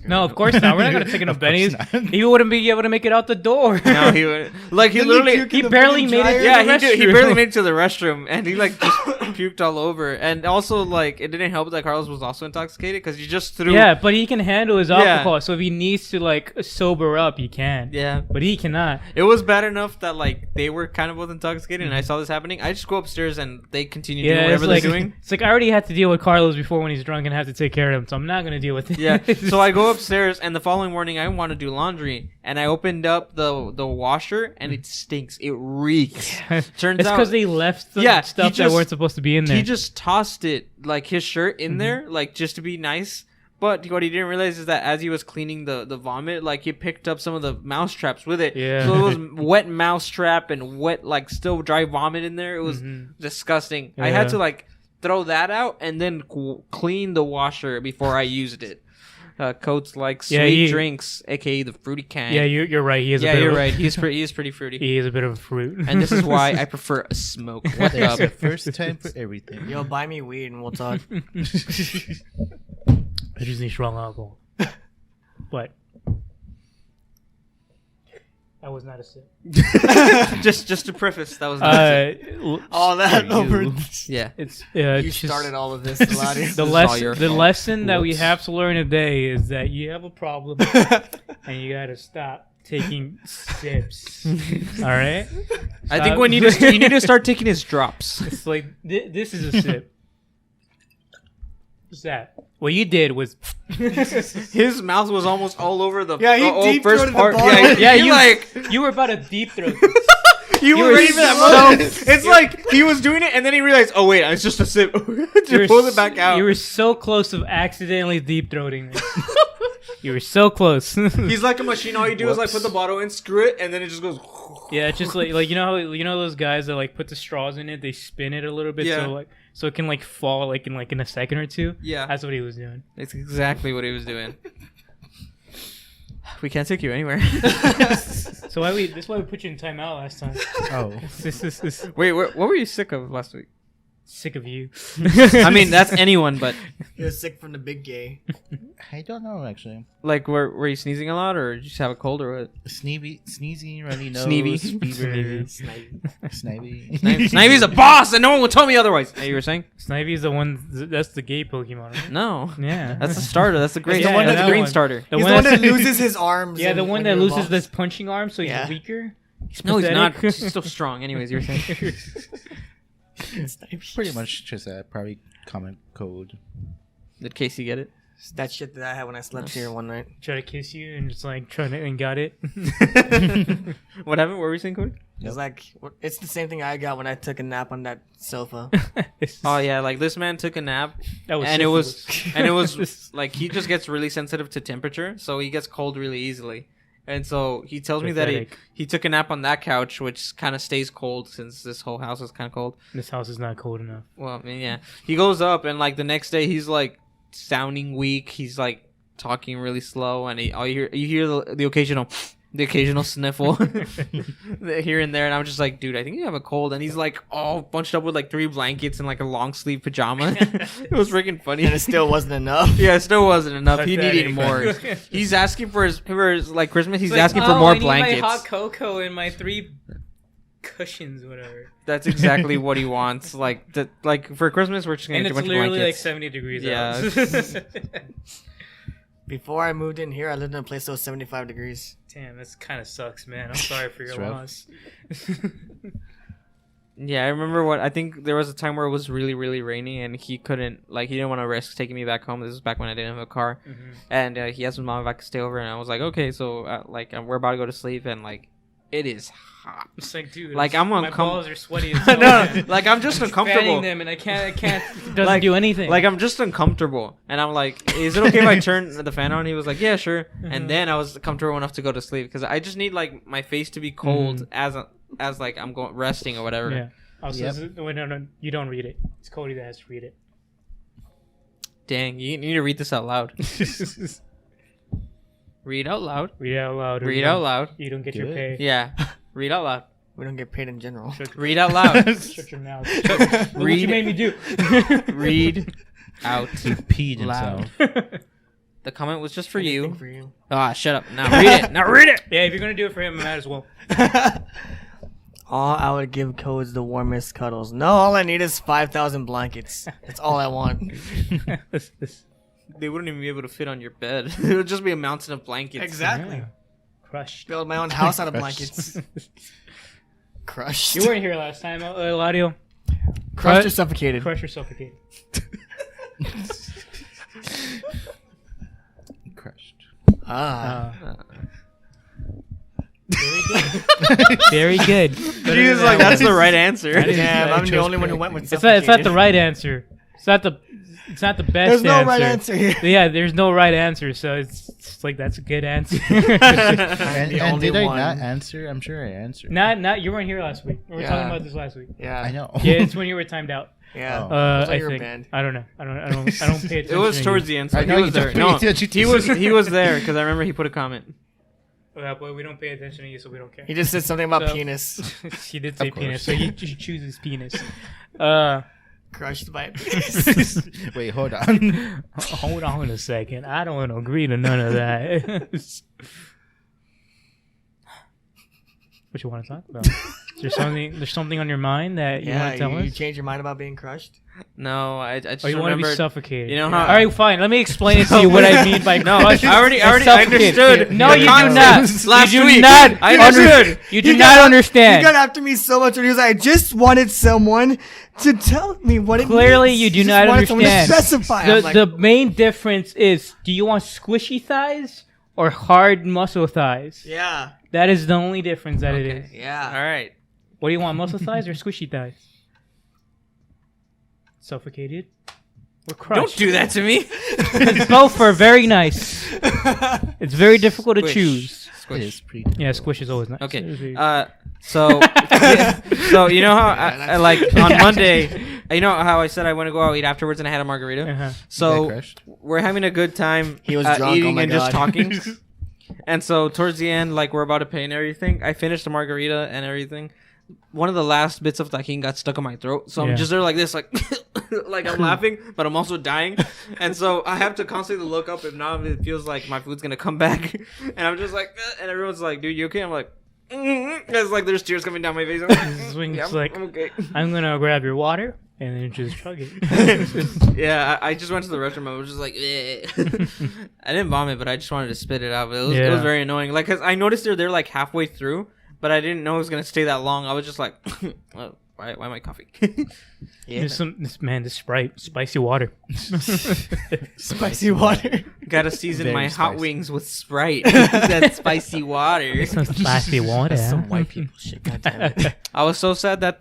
Speaker 6: No, of course not. We're not gonna take enough
Speaker 4: Of course
Speaker 6: bennies.
Speaker 4: not.
Speaker 6: He wouldn't be able to make it out the door.
Speaker 2: No, he would like he
Speaker 1: Didn't
Speaker 2: literally
Speaker 1: puke
Speaker 6: he
Speaker 1: in the
Speaker 6: barely
Speaker 1: freaking
Speaker 6: made it.
Speaker 1: dryer?
Speaker 2: yeah,
Speaker 6: the
Speaker 2: he
Speaker 6: restroom.
Speaker 2: barely made it to the restroom, and he like just puked all over. And also, like, it didn't help that Carlos was also intoxicated because he just threw.
Speaker 6: Yeah, but he can handle his
Speaker 2: Yeah.
Speaker 6: alcohol. So if he needs to like sober up, he can.
Speaker 2: Yeah.
Speaker 6: But he cannot.
Speaker 2: It was bad enough that like they were kind of both intoxicated, and I saw this happening. I just go upstairs and they continue doing
Speaker 6: Yeah,
Speaker 2: whatever
Speaker 6: it's like,
Speaker 2: they're doing.
Speaker 6: It's like I already had to deal with Carlos before when he's drunk and have to take care of him, so I'm not gonna deal with it.
Speaker 2: Yeah. So I go upstairs, and the following morning I want to do laundry, and I opened up the washer, and it stinks. It reeks. Turns
Speaker 6: it's
Speaker 2: out
Speaker 6: because they left some
Speaker 2: Yeah, he
Speaker 6: stuff that
Speaker 2: just-
Speaker 6: weren't supposed to be in there.
Speaker 2: he just tossed it like his shirt in there, like just to be nice. But what he didn't realize is that as he was cleaning the vomit, like he picked up some of the mouse traps with it.
Speaker 6: Yeah.
Speaker 2: So it was wet mouse trap and wet like still dry vomit in there. It was disgusting. I had
Speaker 6: Yeah.
Speaker 2: to like throw that out and then clean the washer before I used it. Coates like sweet
Speaker 6: Yeah, he-
Speaker 2: drinks, aka the fruity kind.
Speaker 6: yeah, you're right. He is.
Speaker 2: yeah,
Speaker 6: a bit
Speaker 2: you're
Speaker 6: of a,
Speaker 2: right. He is pretty fruity,
Speaker 6: He is a bit of a fruit.
Speaker 2: and this is why I prefer a smoke. What
Speaker 4: There's a
Speaker 2: up?
Speaker 4: first time for everything.
Speaker 1: Yo, buy me weed and we'll talk.
Speaker 6: I just need strong alcohol. But that was not a sip.
Speaker 2: just to preface, that was not
Speaker 1: All that over.
Speaker 2: yeah.
Speaker 6: It's
Speaker 1: You
Speaker 6: just-
Speaker 1: started all of this, Hilario.
Speaker 6: The
Speaker 2: all your
Speaker 6: lesson,
Speaker 2: fault.
Speaker 6: that we have to learn today is that you have a problem and you gotta stop taking sips. All right.
Speaker 2: I think we need to you need to start taking his drops.
Speaker 6: It's like this is a sip. What's that? What you did was
Speaker 2: His mouth was almost all over the
Speaker 1: Yeah, he deep
Speaker 2: first
Speaker 1: throated the
Speaker 2: part.
Speaker 1: bottle.
Speaker 6: yeah,
Speaker 2: you like
Speaker 6: you were about to deep throat.
Speaker 2: you
Speaker 6: were
Speaker 2: were ready for that
Speaker 6: so-
Speaker 2: moment. It's like he was doing it and then he realized, oh wait, it's just a sip.
Speaker 6: You
Speaker 2: Just pulled it back out.
Speaker 6: You were so close of accidentally deep throating this. You were so close.
Speaker 2: He's like a machine. All you do is like put the bottle in, screw it, and then it just goes.
Speaker 6: Yeah, it's just like you know those guys that like put the straws in it, they spin it a little bit
Speaker 2: Yeah.
Speaker 6: so it can like fall like in a second or two.
Speaker 2: Yeah,
Speaker 6: That's what he was doing.
Speaker 2: that's exactly what he was doing. We can't take you anywhere.
Speaker 6: So this is why we put you in timeout last time.
Speaker 4: Oh,
Speaker 6: This
Speaker 2: Wait, what were you sick of last week?
Speaker 6: sick of you.
Speaker 2: I mean, that's anyone, but
Speaker 1: You're sick from the big gay.
Speaker 4: I don't know actually.
Speaker 2: like, were you sneezing a lot, or did you just have a cold, or what?
Speaker 4: Sneezing, runny nose,
Speaker 2: Sneevy.
Speaker 4: fever, snivy.
Speaker 2: Snivy's a boss, and no one will tell me otherwise. Hey, you were saying?
Speaker 6: Snivy is the one. That's the gay Pokemon, right?
Speaker 2: No,
Speaker 6: Yeah,
Speaker 2: that's the starter. That's the green.
Speaker 6: Yeah,
Speaker 2: That's the
Speaker 6: that
Speaker 2: green
Speaker 6: one.
Speaker 2: starter.
Speaker 6: The
Speaker 1: He's
Speaker 6: one
Speaker 1: the one that
Speaker 6: that's-
Speaker 1: loses his arms.
Speaker 6: Yeah, the
Speaker 1: and
Speaker 6: one
Speaker 1: when
Speaker 6: that
Speaker 1: he
Speaker 6: loses
Speaker 1: evolves.
Speaker 6: this punching arm, so he's
Speaker 1: Yeah.
Speaker 6: weaker.
Speaker 2: No, he's not.
Speaker 6: pathetic.
Speaker 2: He's still strong. Anyways, you were saying.
Speaker 4: Pretty much just a probably common code.
Speaker 2: Did Casey get it?
Speaker 1: That shit that I had when I slept here one night.
Speaker 6: Try to kiss you and just like trying to and got it.
Speaker 2: What happened? What were you saying, Cody?
Speaker 1: It's like it's the same thing I got when I took a nap on that sofa.
Speaker 2: Oh yeah, like this man took a nap,
Speaker 6: That was
Speaker 2: and it was
Speaker 6: syphilis.
Speaker 2: and it was like he just gets really sensitive to temperature, so he gets cold really easily. And so he tells me that
Speaker 6: Pathetic.
Speaker 2: he took a nap on that couch, which kind of stays cold since this whole house is kind of cold.
Speaker 6: This house is not cold enough.
Speaker 2: Well, I mean, yeah. He goes up, and like the next day, he's like sounding weak. He's like talking really slow, and you hear the occasional sniffle here and there. And I'm just like, dude, I think you have a cold. And he's like all bunched up with like 3 blankets and like a long sleeve pajama. It was freaking funny.
Speaker 1: And it still wasn't enough.
Speaker 2: Yeah, it still wasn't enough. He needed
Speaker 6: Pathetic.
Speaker 2: more. He's asking for his like Christmas. He's asking for more blankets.
Speaker 6: My hot cocoa and my 3 cushions, whatever.
Speaker 2: That's exactly what he wants. Like for Christmas, we're just gonna
Speaker 6: And
Speaker 2: get a
Speaker 6: it's
Speaker 2: bunch of
Speaker 6: literally like
Speaker 2: blankets.
Speaker 6: 70 degrees
Speaker 2: Yeah.
Speaker 6: out.
Speaker 1: Before I moved in here, I lived in a place that was 75 degrees.
Speaker 6: Damn, this kind of sucks, man. I'm sorry for your
Speaker 4: It's rough.
Speaker 6: loss.
Speaker 2: Yeah, I remember I think there was a time where it was really, really rainy, and he didn't want to risk taking me back home. This was back when I didn't have a car, and he asked his mom if I could stay over, and I was like, okay, so we're about to go to sleep, and like it is hot.
Speaker 6: It's like, dude,
Speaker 2: Like, I'm
Speaker 6: my
Speaker 2: uncom-
Speaker 6: balls are sweaty. As hell,
Speaker 2: No,
Speaker 6: man.
Speaker 2: like I'm just
Speaker 6: Fanning
Speaker 2: uncomfortable.
Speaker 6: them, and I can't. It doesn't
Speaker 2: Like-
Speaker 6: do anything.
Speaker 2: Like I'm just uncomfortable, and I'm like, "Is it okay if I turn the fan on?" He was like, "Yeah, sure." And then I was comfortable enough to go to sleep because I just need like my face to be cold as like I'm going resting or whatever.
Speaker 6: yeah. Also,
Speaker 4: Yep.
Speaker 6: no, you don't read it. It's Cody that has to read it.
Speaker 2: Dang, you need to read this out loud. Read out loud.
Speaker 6: Read it out loud. or
Speaker 2: Read
Speaker 6: you
Speaker 2: out
Speaker 6: don't-
Speaker 2: loud.
Speaker 6: You don't get
Speaker 4: Do
Speaker 6: your
Speaker 4: it.
Speaker 6: pay.
Speaker 2: Yeah, read out loud.
Speaker 1: We don't get paid in general.
Speaker 2: Read out loud.
Speaker 6: Shut your mouth. Look what you made me do.
Speaker 2: Read out
Speaker 4: He peed
Speaker 2: loud.
Speaker 4: himself.
Speaker 2: The comment was just for
Speaker 1: Anything
Speaker 2: you.
Speaker 1: For you.
Speaker 2: Ah, shut up. Now read it. Now read it.
Speaker 6: Yeah, if you're gonna do it for him, I might as well.
Speaker 1: All I would give Codes the warmest cuddles. No, all I need is 5,000 blankets. That's all I want.
Speaker 2: They wouldn't even be able to fit on your bed. It would just be a mountain of blankets.
Speaker 1: Exactly.
Speaker 6: Yeah. Crushed.
Speaker 1: Build my own house out of
Speaker 4: Crushed.
Speaker 1: blankets. Crushed.
Speaker 6: You weren't here last time, Hilario.
Speaker 1: Crushed or suffocated?
Speaker 6: Crush or suffocate.
Speaker 4: Crushed.
Speaker 1: Ah.
Speaker 6: Very good.
Speaker 2: He was like, "That's the right answer."
Speaker 1: Damn, I'm the
Speaker 6: chose
Speaker 1: only one who
Speaker 6: correct.
Speaker 1: went with
Speaker 6: It's not
Speaker 1: suffocated.
Speaker 6: the right answer. It's not the best
Speaker 1: There's no
Speaker 6: answer.
Speaker 1: right answer here.
Speaker 6: Yeah, there's no right answer, so it's like that's a good answer.
Speaker 4: And,
Speaker 1: The
Speaker 4: and
Speaker 1: only
Speaker 4: did I
Speaker 1: one.
Speaker 4: not answer? I'm sure I answered.
Speaker 6: not you weren't here last week. We were
Speaker 1: Yeah.
Speaker 6: talking about this last week.
Speaker 1: Yeah.
Speaker 4: I know.
Speaker 6: Yeah, it's when you were timed out.
Speaker 1: Yeah.
Speaker 4: Oh.
Speaker 1: That's why
Speaker 6: I
Speaker 1: you were
Speaker 6: think.
Speaker 1: banned.
Speaker 6: I don't know. I don't pay attention.
Speaker 2: It was
Speaker 6: to
Speaker 2: towards
Speaker 6: you.
Speaker 2: the end. So
Speaker 4: I know
Speaker 2: he
Speaker 4: you
Speaker 2: was there.
Speaker 4: don't
Speaker 2: No,
Speaker 4: pay attention to
Speaker 2: he was there because I remember he put a comment.
Speaker 6: Yeah, but we don't pay attention to you, so we don't care.
Speaker 1: He just said something about
Speaker 6: So-
Speaker 1: penis.
Speaker 6: He did say
Speaker 4: Of course.
Speaker 6: penis, so he chooses penis.
Speaker 1: crushed by a penis.
Speaker 4: Wait, hold on.
Speaker 6: Hold on a second. I don't agree to none of that. What you want to talk about? Is there's something on your mind that you want to tell
Speaker 1: you
Speaker 6: us?
Speaker 1: changed your mind about being crushed?
Speaker 2: No, I just
Speaker 6: Or you want to be
Speaker 2: remembered.
Speaker 6: suffocated?
Speaker 2: You know how?
Speaker 6: All right, fine. Let me explain it to you what I mean by
Speaker 2: No,
Speaker 6: crushed
Speaker 2: I already
Speaker 6: and
Speaker 2: I
Speaker 6: suffocated.
Speaker 2: understood.
Speaker 6: No,
Speaker 2: the
Speaker 6: you do
Speaker 2: concept
Speaker 6: not.
Speaker 2: Last
Speaker 6: You do
Speaker 2: week.
Speaker 6: not.
Speaker 2: I understood.
Speaker 6: You do
Speaker 1: He
Speaker 6: not
Speaker 1: got
Speaker 6: understand.
Speaker 1: He got after me so much when he was like, I just wanted someone to tell me what it
Speaker 6: Clearly,
Speaker 1: means.
Speaker 6: you do
Speaker 1: Just
Speaker 6: not
Speaker 1: wanted someone to
Speaker 6: understand.
Speaker 1: specify. I'm like,
Speaker 6: The main difference is: do you want squishy thighs or hard muscle thighs?
Speaker 1: yeah.
Speaker 6: That is the only difference that it
Speaker 2: Okay.
Speaker 6: is.
Speaker 1: Yeah.
Speaker 2: All right.
Speaker 6: What do you want, muscle thighs or squishy thighs? Suffocated or
Speaker 2: Don't
Speaker 6: crushed?
Speaker 2: do that to me.
Speaker 6: Both are very nice. It's very difficult to
Speaker 2: Squish.
Speaker 6: choose.
Speaker 4: It is pretty.
Speaker 6: Yeah, squish is always nice.
Speaker 2: Okay. So so you know how I like on Monday, you know how I said I want to go out eat afterwards and I had a margarita.
Speaker 6: Uh-huh.
Speaker 2: So
Speaker 4: crushed?
Speaker 2: we're having a good time.
Speaker 1: He was drunk,
Speaker 2: eating
Speaker 1: oh my
Speaker 2: and just
Speaker 1: God.
Speaker 2: talking. And so towards the end, like we're about to pay and everything, I finished the margarita and everything. One of the last bits of tajin got stuck in my throat, so
Speaker 6: Yeah.
Speaker 2: I'm just there like this, like like I'm laughing, but I'm also dying, and so I have to constantly look up. If not, it feels like my food's gonna come back, and I'm just like, and everyone's like, "Dude, you okay?" I'm like, it's like there's tears coming down my face. I'm like,
Speaker 6: Swings
Speaker 2: yeah,
Speaker 6: like,
Speaker 2: I'm okay.
Speaker 6: I'm gonna grab your water and then just chug it.
Speaker 2: Yeah, I just went to the restroom. I was just like, I didn't vomit, but I just wanted to spit it out. But it was
Speaker 6: Yeah.
Speaker 2: very annoying. Like, cause I noticed they're like halfway through, but I didn't know it was gonna stay that long. I was just like, why am I coughing?
Speaker 1: Yeah.
Speaker 6: There's this Sprite, spicy water.
Speaker 1: Spicy water.
Speaker 2: Gotta season
Speaker 4: Very
Speaker 2: my hot
Speaker 4: spicy.
Speaker 2: wings with Sprite. That spicy water.
Speaker 6: Some spicy water.
Speaker 1: That's some white people shit. God damn it.
Speaker 2: I was so sad that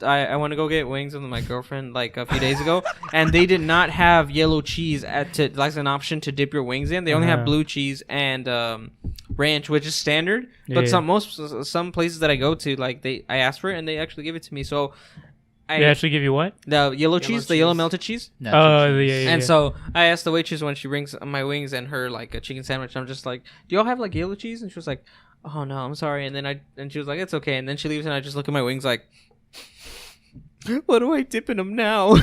Speaker 2: I went to go get wings with my girlfriend like a few days ago, and they did not have yellow cheese like an option to dip your wings in. They only have
Speaker 6: Uh-huh.
Speaker 2: blue cheese and ranch, which is standard. But
Speaker 6: Yeah.
Speaker 2: some places that I go to, like I asked for it and they actually give it to me. So
Speaker 6: They actually give you what?
Speaker 2: the yellow cheese, the yellow melted cheese.
Speaker 6: Oh, yeah.
Speaker 2: And so I asked the waitress when she brings my wings and her like a chicken sandwich. I'm just like, "Do y'all have like yellow cheese?" And she was like, "Oh no, I'm sorry." And then she was like, "It's okay." And then she leaves and I just look at my wings like, "What do I dip in them now?"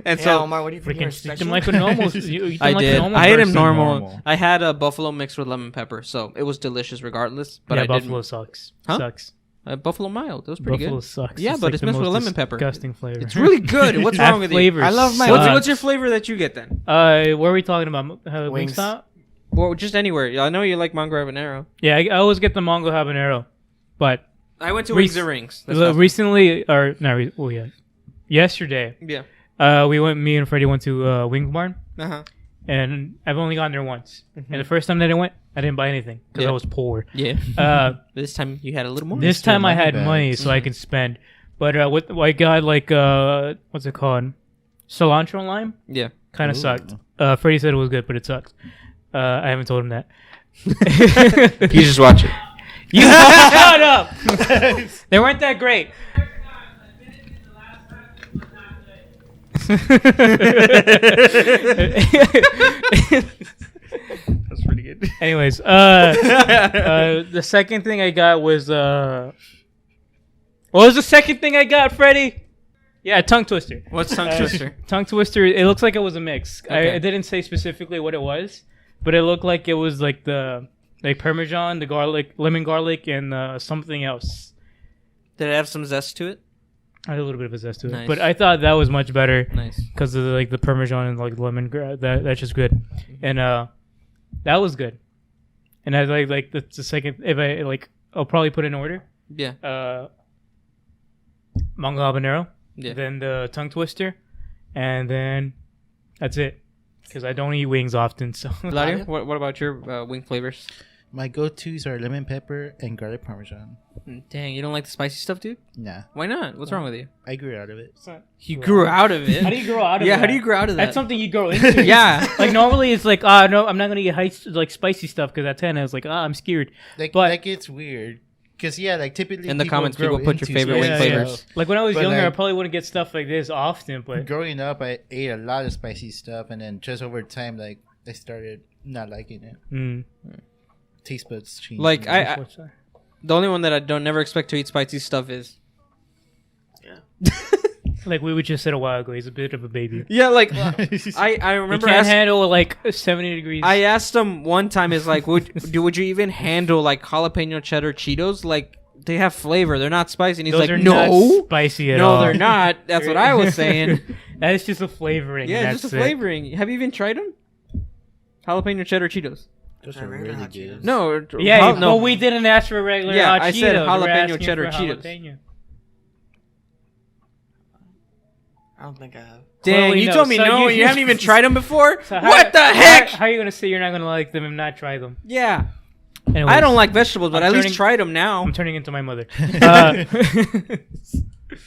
Speaker 2: And
Speaker 1: Yeah,
Speaker 2: so
Speaker 1: Omar, what do you think?
Speaker 6: freaking
Speaker 1: You're
Speaker 6: stick
Speaker 1: special?
Speaker 6: them like a normal. You eat them
Speaker 2: I
Speaker 6: like a
Speaker 2: did.
Speaker 6: normal
Speaker 2: I ate them
Speaker 6: person.
Speaker 2: normal. I had a buffalo mixed with lemon pepper, so it was delicious regardless. But
Speaker 6: yeah,
Speaker 2: I
Speaker 6: buffalo
Speaker 2: didn't.
Speaker 6: sucks.
Speaker 2: Huh?
Speaker 6: Sucks.
Speaker 2: Buffalo mild. It was pretty
Speaker 6: Buffalo
Speaker 2: good.
Speaker 6: sucks.
Speaker 2: Yeah, but
Speaker 6: like
Speaker 2: it's
Speaker 6: the
Speaker 2: mixed with
Speaker 6: most
Speaker 2: lemon pepper.
Speaker 6: Disgusting flavor.
Speaker 2: It's really good. What's
Speaker 6: That
Speaker 2: wrong with you?
Speaker 6: flavor
Speaker 1: I love my-
Speaker 6: sucks.
Speaker 2: What's your flavor that you get then?
Speaker 6: What are we talking about?
Speaker 1: Wings.
Speaker 6: Wingstop?
Speaker 2: Well, just anywhere. I know you like mango habanero.
Speaker 6: Yeah, I always get the mango habanero, but
Speaker 2: I went to
Speaker 6: Rec-
Speaker 2: Wings and Rings. That's fast.
Speaker 6: recently, or no, yesterday,
Speaker 2: Yeah.
Speaker 6: me and Freddie went to Wing Barn,
Speaker 2: Uh-huh.
Speaker 6: and I've only gone there once. And the first time that I went, I didn't buy anything because
Speaker 2: Yeah.
Speaker 6: I was poor.
Speaker 2: Yeah.
Speaker 6: This
Speaker 2: This time you had a little more.
Speaker 6: time I
Speaker 4: money
Speaker 6: had
Speaker 4: back.
Speaker 6: money so I could spend, but what I got like what's it called, cilantro and lime,
Speaker 2: Yeah.
Speaker 6: kind of
Speaker 4: Ooh.
Speaker 6: sucked. Freddie said it was good, but it sucked. I haven't told him that.
Speaker 2: You just watch it.
Speaker 6: You shut up. They weren't that great.
Speaker 2: That's pretty good.
Speaker 6: Anyways, the second thing I got was what was the second thing I got, Freddie? Yeah, tongue twister.
Speaker 2: What's tongue twister?
Speaker 6: Tongue twister. It looks like it was a mix.
Speaker 2: Okay.
Speaker 6: I didn't say specifically what it was, but it looked like it was like the Parmesan, the garlic, lemon garlic, and something else.
Speaker 2: Did it have some zest to it?
Speaker 6: I had a little bit of a zest to it,
Speaker 2: Nice.
Speaker 6: but I thought that was much better
Speaker 2: Nice.
Speaker 6: because of the Parmesan and like lemon. That's just good, and that was good. And I like the second. If I like, I'll probably put in order.
Speaker 2: Yeah.
Speaker 6: Mango habanero,
Speaker 2: Yeah.
Speaker 6: then the tongue twister, and then that's it. Because I don't eat wings often, so
Speaker 2: Hilario, what about your wing flavors?
Speaker 4: My go-tos are lemon pepper and garlic parmesan.
Speaker 2: Dang, you don't like the spicy stuff, dude?
Speaker 4: Nah,
Speaker 2: Why not? What's wrong with you?
Speaker 4: I grew out of it.
Speaker 2: You grew out of it.
Speaker 6: How do you grow out of
Speaker 2: Yeah,
Speaker 6: that?
Speaker 2: how do you grow out of that?
Speaker 6: That's something you grow into.
Speaker 2: Yeah.
Speaker 6: Like normally it's like, no, I'm not gonna eat like spicy stuff because at 10 I was like, I'm scared.
Speaker 4: Like,
Speaker 6: But-
Speaker 4: like it's weird. Because, yeah, like typically
Speaker 2: In the comments,
Speaker 4: grow
Speaker 2: people put your
Speaker 4: into
Speaker 2: favorite wing
Speaker 4: spicy
Speaker 2: flavors.
Speaker 4: stuff.
Speaker 6: Like when I was
Speaker 4: But,
Speaker 6: younger, I
Speaker 4: like-
Speaker 6: probably wouldn't get stuff like this often, but
Speaker 4: Growing up, I ate a lot of spicy stuff, and then just over time, like I started not liking it. Taste buds changed.
Speaker 2: Like,
Speaker 4: me.
Speaker 2: the only one that I don't never expect to eat spicy stuff is. Yeah.
Speaker 6: Like we just said a while ago, he's a bit of a baby.
Speaker 2: Yeah, like I
Speaker 6: He
Speaker 2: remember
Speaker 6: can't handle like 70 degrees.
Speaker 2: I asked him one time, is like, would you even handle like jalapeno cheddar Cheetos? Like they have flavor, they're not spicy. And he's
Speaker 6: Those
Speaker 2: like,
Speaker 6: are
Speaker 2: no,
Speaker 6: not spicy at all.
Speaker 2: no, they're not. That's what I was saying.
Speaker 6: That is just a flavoring.
Speaker 2: Yeah,
Speaker 6: that's
Speaker 2: just a
Speaker 6: it.
Speaker 2: flavoring. Have you even tried them? Jalapeno cheddar Cheetos.
Speaker 4: Those
Speaker 1: I
Speaker 4: are
Speaker 1: really
Speaker 4: really
Speaker 1: hot
Speaker 4: good.
Speaker 2: No,
Speaker 6: Yeah,
Speaker 2: no.
Speaker 6: but we didn't ask for regular
Speaker 2: Yeah,
Speaker 6: hot
Speaker 2: I
Speaker 6: Cheetos.
Speaker 2: said
Speaker 6: We're
Speaker 2: jalapeno
Speaker 6: asking
Speaker 2: cheddar
Speaker 6: for
Speaker 2: Cheetos.
Speaker 6: jalapeno.
Speaker 1: I don't think I have.
Speaker 2: Dang,
Speaker 6: Clearly
Speaker 2: you
Speaker 6: no.
Speaker 2: told me
Speaker 6: So
Speaker 2: no.
Speaker 6: you-
Speaker 2: You haven't even tried them before.
Speaker 6: So
Speaker 2: What the heck?
Speaker 6: How are you gonna say you're not gonna like them and not try them?
Speaker 2: Yeah,
Speaker 6: Anyways,
Speaker 2: I don't like vegetables, but
Speaker 6: I'm
Speaker 2: at least
Speaker 6: turning-
Speaker 2: tried them now.
Speaker 6: I'm turning into my mother.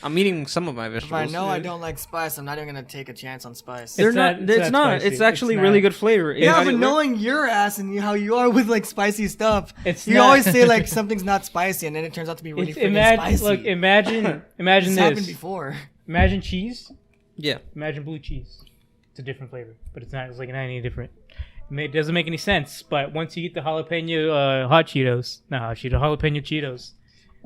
Speaker 2: I'm eating some of my
Speaker 1: If
Speaker 2: vegetables.
Speaker 1: I know I don't like spice, I'm not even gonna take a chance on spice.
Speaker 2: They're
Speaker 6: It's
Speaker 2: not.
Speaker 6: not-
Speaker 2: It's
Speaker 6: it's
Speaker 2: not.
Speaker 6: not
Speaker 2: It's
Speaker 6: spicy.
Speaker 2: actually
Speaker 6: It's
Speaker 2: really
Speaker 6: not.
Speaker 2: good flavor.
Speaker 1: Yeah,
Speaker 2: It's-
Speaker 1: but knowing your ass and how you are with like spicy stuff,
Speaker 6: It's
Speaker 1: you
Speaker 6: not-
Speaker 1: always say like something's not spicy, and then it turns out to be really freaking spicy.
Speaker 6: Look, imagine
Speaker 1: this happened
Speaker 6: this.
Speaker 1: before.
Speaker 6: Imagine cheese.
Speaker 2: Yeah.
Speaker 6: Imagine blue cheese. It's a different flavor, but it's not. It's like not any different. It doesn't make any sense. But once you eat the jalapeno hot Cheetos, not hot Cheetos, jalapeno Cheetos,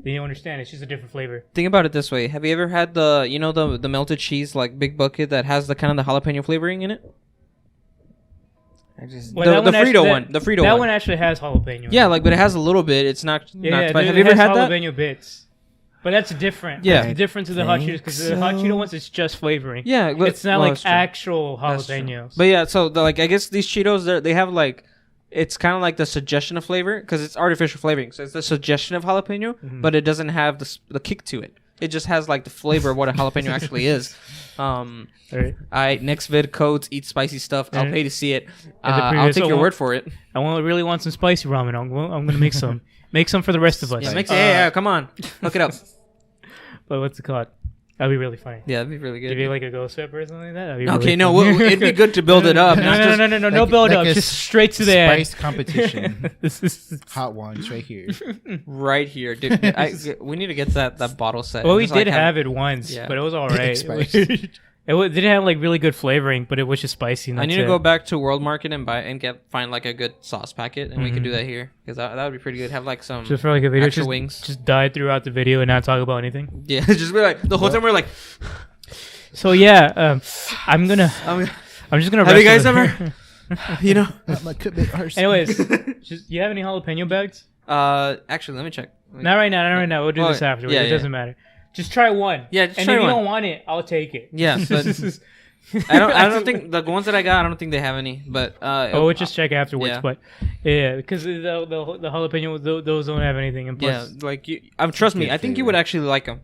Speaker 6: then you understand. It's just a different flavor.
Speaker 2: Think about it this way. Have you ever had the melted cheese like big bucket that has the kind of the jalapeno flavoring in it?
Speaker 1: I just
Speaker 6: Well,
Speaker 2: The
Speaker 6: that one
Speaker 2: Frito
Speaker 6: actually-
Speaker 2: one. The Frito
Speaker 6: That
Speaker 2: one.
Speaker 6: one actually has jalapeno.
Speaker 2: Yeah, like but it has a little bit. It's not
Speaker 6: Yeah,
Speaker 2: spicy.
Speaker 6: it
Speaker 2: Have you ever
Speaker 6: has
Speaker 2: had that?
Speaker 6: jalapeno bits. But that's different.
Speaker 2: Yeah.
Speaker 6: It's different to the hot Cheetos
Speaker 1: Think
Speaker 6: because the hot
Speaker 1: so?
Speaker 6: Cheeto ones it's just flavoring.
Speaker 2: Yeah, but,
Speaker 6: It's not
Speaker 2: well,
Speaker 6: like
Speaker 2: that's true.
Speaker 6: actual
Speaker 2: That's true.
Speaker 6: jalapenos.
Speaker 2: But yeah, so like I guess these Cheetos they have like it's kind of like the suggestion of flavor because it's artificial flavoring. So it's the suggestion of jalapeno, but it doesn't have the kick to it. It just has like the flavor of what a jalapeno actually is.
Speaker 6: Alright.
Speaker 2: Next vid codes eat spicy stuff. I'll
Speaker 6: Alright.
Speaker 2: pay to see it.
Speaker 6: And the
Speaker 2: I'll
Speaker 6: previous
Speaker 2: take your
Speaker 6: one-
Speaker 2: word for it.
Speaker 6: really want some spicy ramen. I'm gonna make some. Make some for the rest of us.
Speaker 2: Yeah, yeah, come on, look it up.
Speaker 6: But what's it called? That'd be really funny.
Speaker 2: Yeah, that'd be really
Speaker 6: Give
Speaker 2: good.
Speaker 6: you like a ghost pepper or something like that. That'd be
Speaker 2: Okay,
Speaker 6: really
Speaker 2: no,
Speaker 6: funny.
Speaker 2: it'd be good to build it up.
Speaker 6: No,
Speaker 2: not
Speaker 6: no,
Speaker 2: just-
Speaker 6: no, no, no, no
Speaker 4: like-
Speaker 6: build
Speaker 4: like
Speaker 6: up.
Speaker 4: a
Speaker 6: Just straight to the end.
Speaker 4: Spice competition.
Speaker 6: This is.
Speaker 4: Hot ones right here.
Speaker 2: right here, dude. We need to get that bottle set.
Speaker 6: Well, we
Speaker 2: Just, like,
Speaker 6: did have it once,
Speaker 2: Yeah.
Speaker 6: but it was alright.
Speaker 4: Spicy.
Speaker 6: It didn't have like really good flavoring, but it was just spicy. And
Speaker 2: I need
Speaker 6: that's
Speaker 2: to go
Speaker 6: it.
Speaker 2: back to World Market and find like a good sauce packet, and we can do that here because that would be pretty good. Have like some
Speaker 6: Just for like a video.
Speaker 2: extra
Speaker 6: Just,
Speaker 2: wings.
Speaker 6: just die throughout the video and not talk about anything.
Speaker 2: Yeah, just be like the whole time we're like,
Speaker 6: So yeah, I'm just gonna.
Speaker 2: have you guys
Speaker 6: rest of
Speaker 2: ever, you know?
Speaker 4: My cookbook arse.
Speaker 6: Anyways, just you have any jalapeno bags?
Speaker 2: Actually, let me check.
Speaker 6: Not right now. Not right now. We'll do
Speaker 2: Oh,
Speaker 6: this afterwards.
Speaker 2: yeah,
Speaker 6: It
Speaker 2: yeah.
Speaker 6: doesn't matter. Just try one.
Speaker 2: Yeah, just
Speaker 6: and
Speaker 2: try
Speaker 6: if you
Speaker 2: one.
Speaker 6: don't want it, I'll take it.
Speaker 2: Yeah, but I don't think the ones that I got. I don't think they have any. But
Speaker 6: Oh, we'll just check afterwards.
Speaker 2: yeah.
Speaker 6: But yeah, because the jalapeno those don't have anything. And
Speaker 2: yeah,
Speaker 6: plus,
Speaker 2: like trust me,
Speaker 4: Good
Speaker 2: I think you
Speaker 4: flavor.
Speaker 2: would actually like them.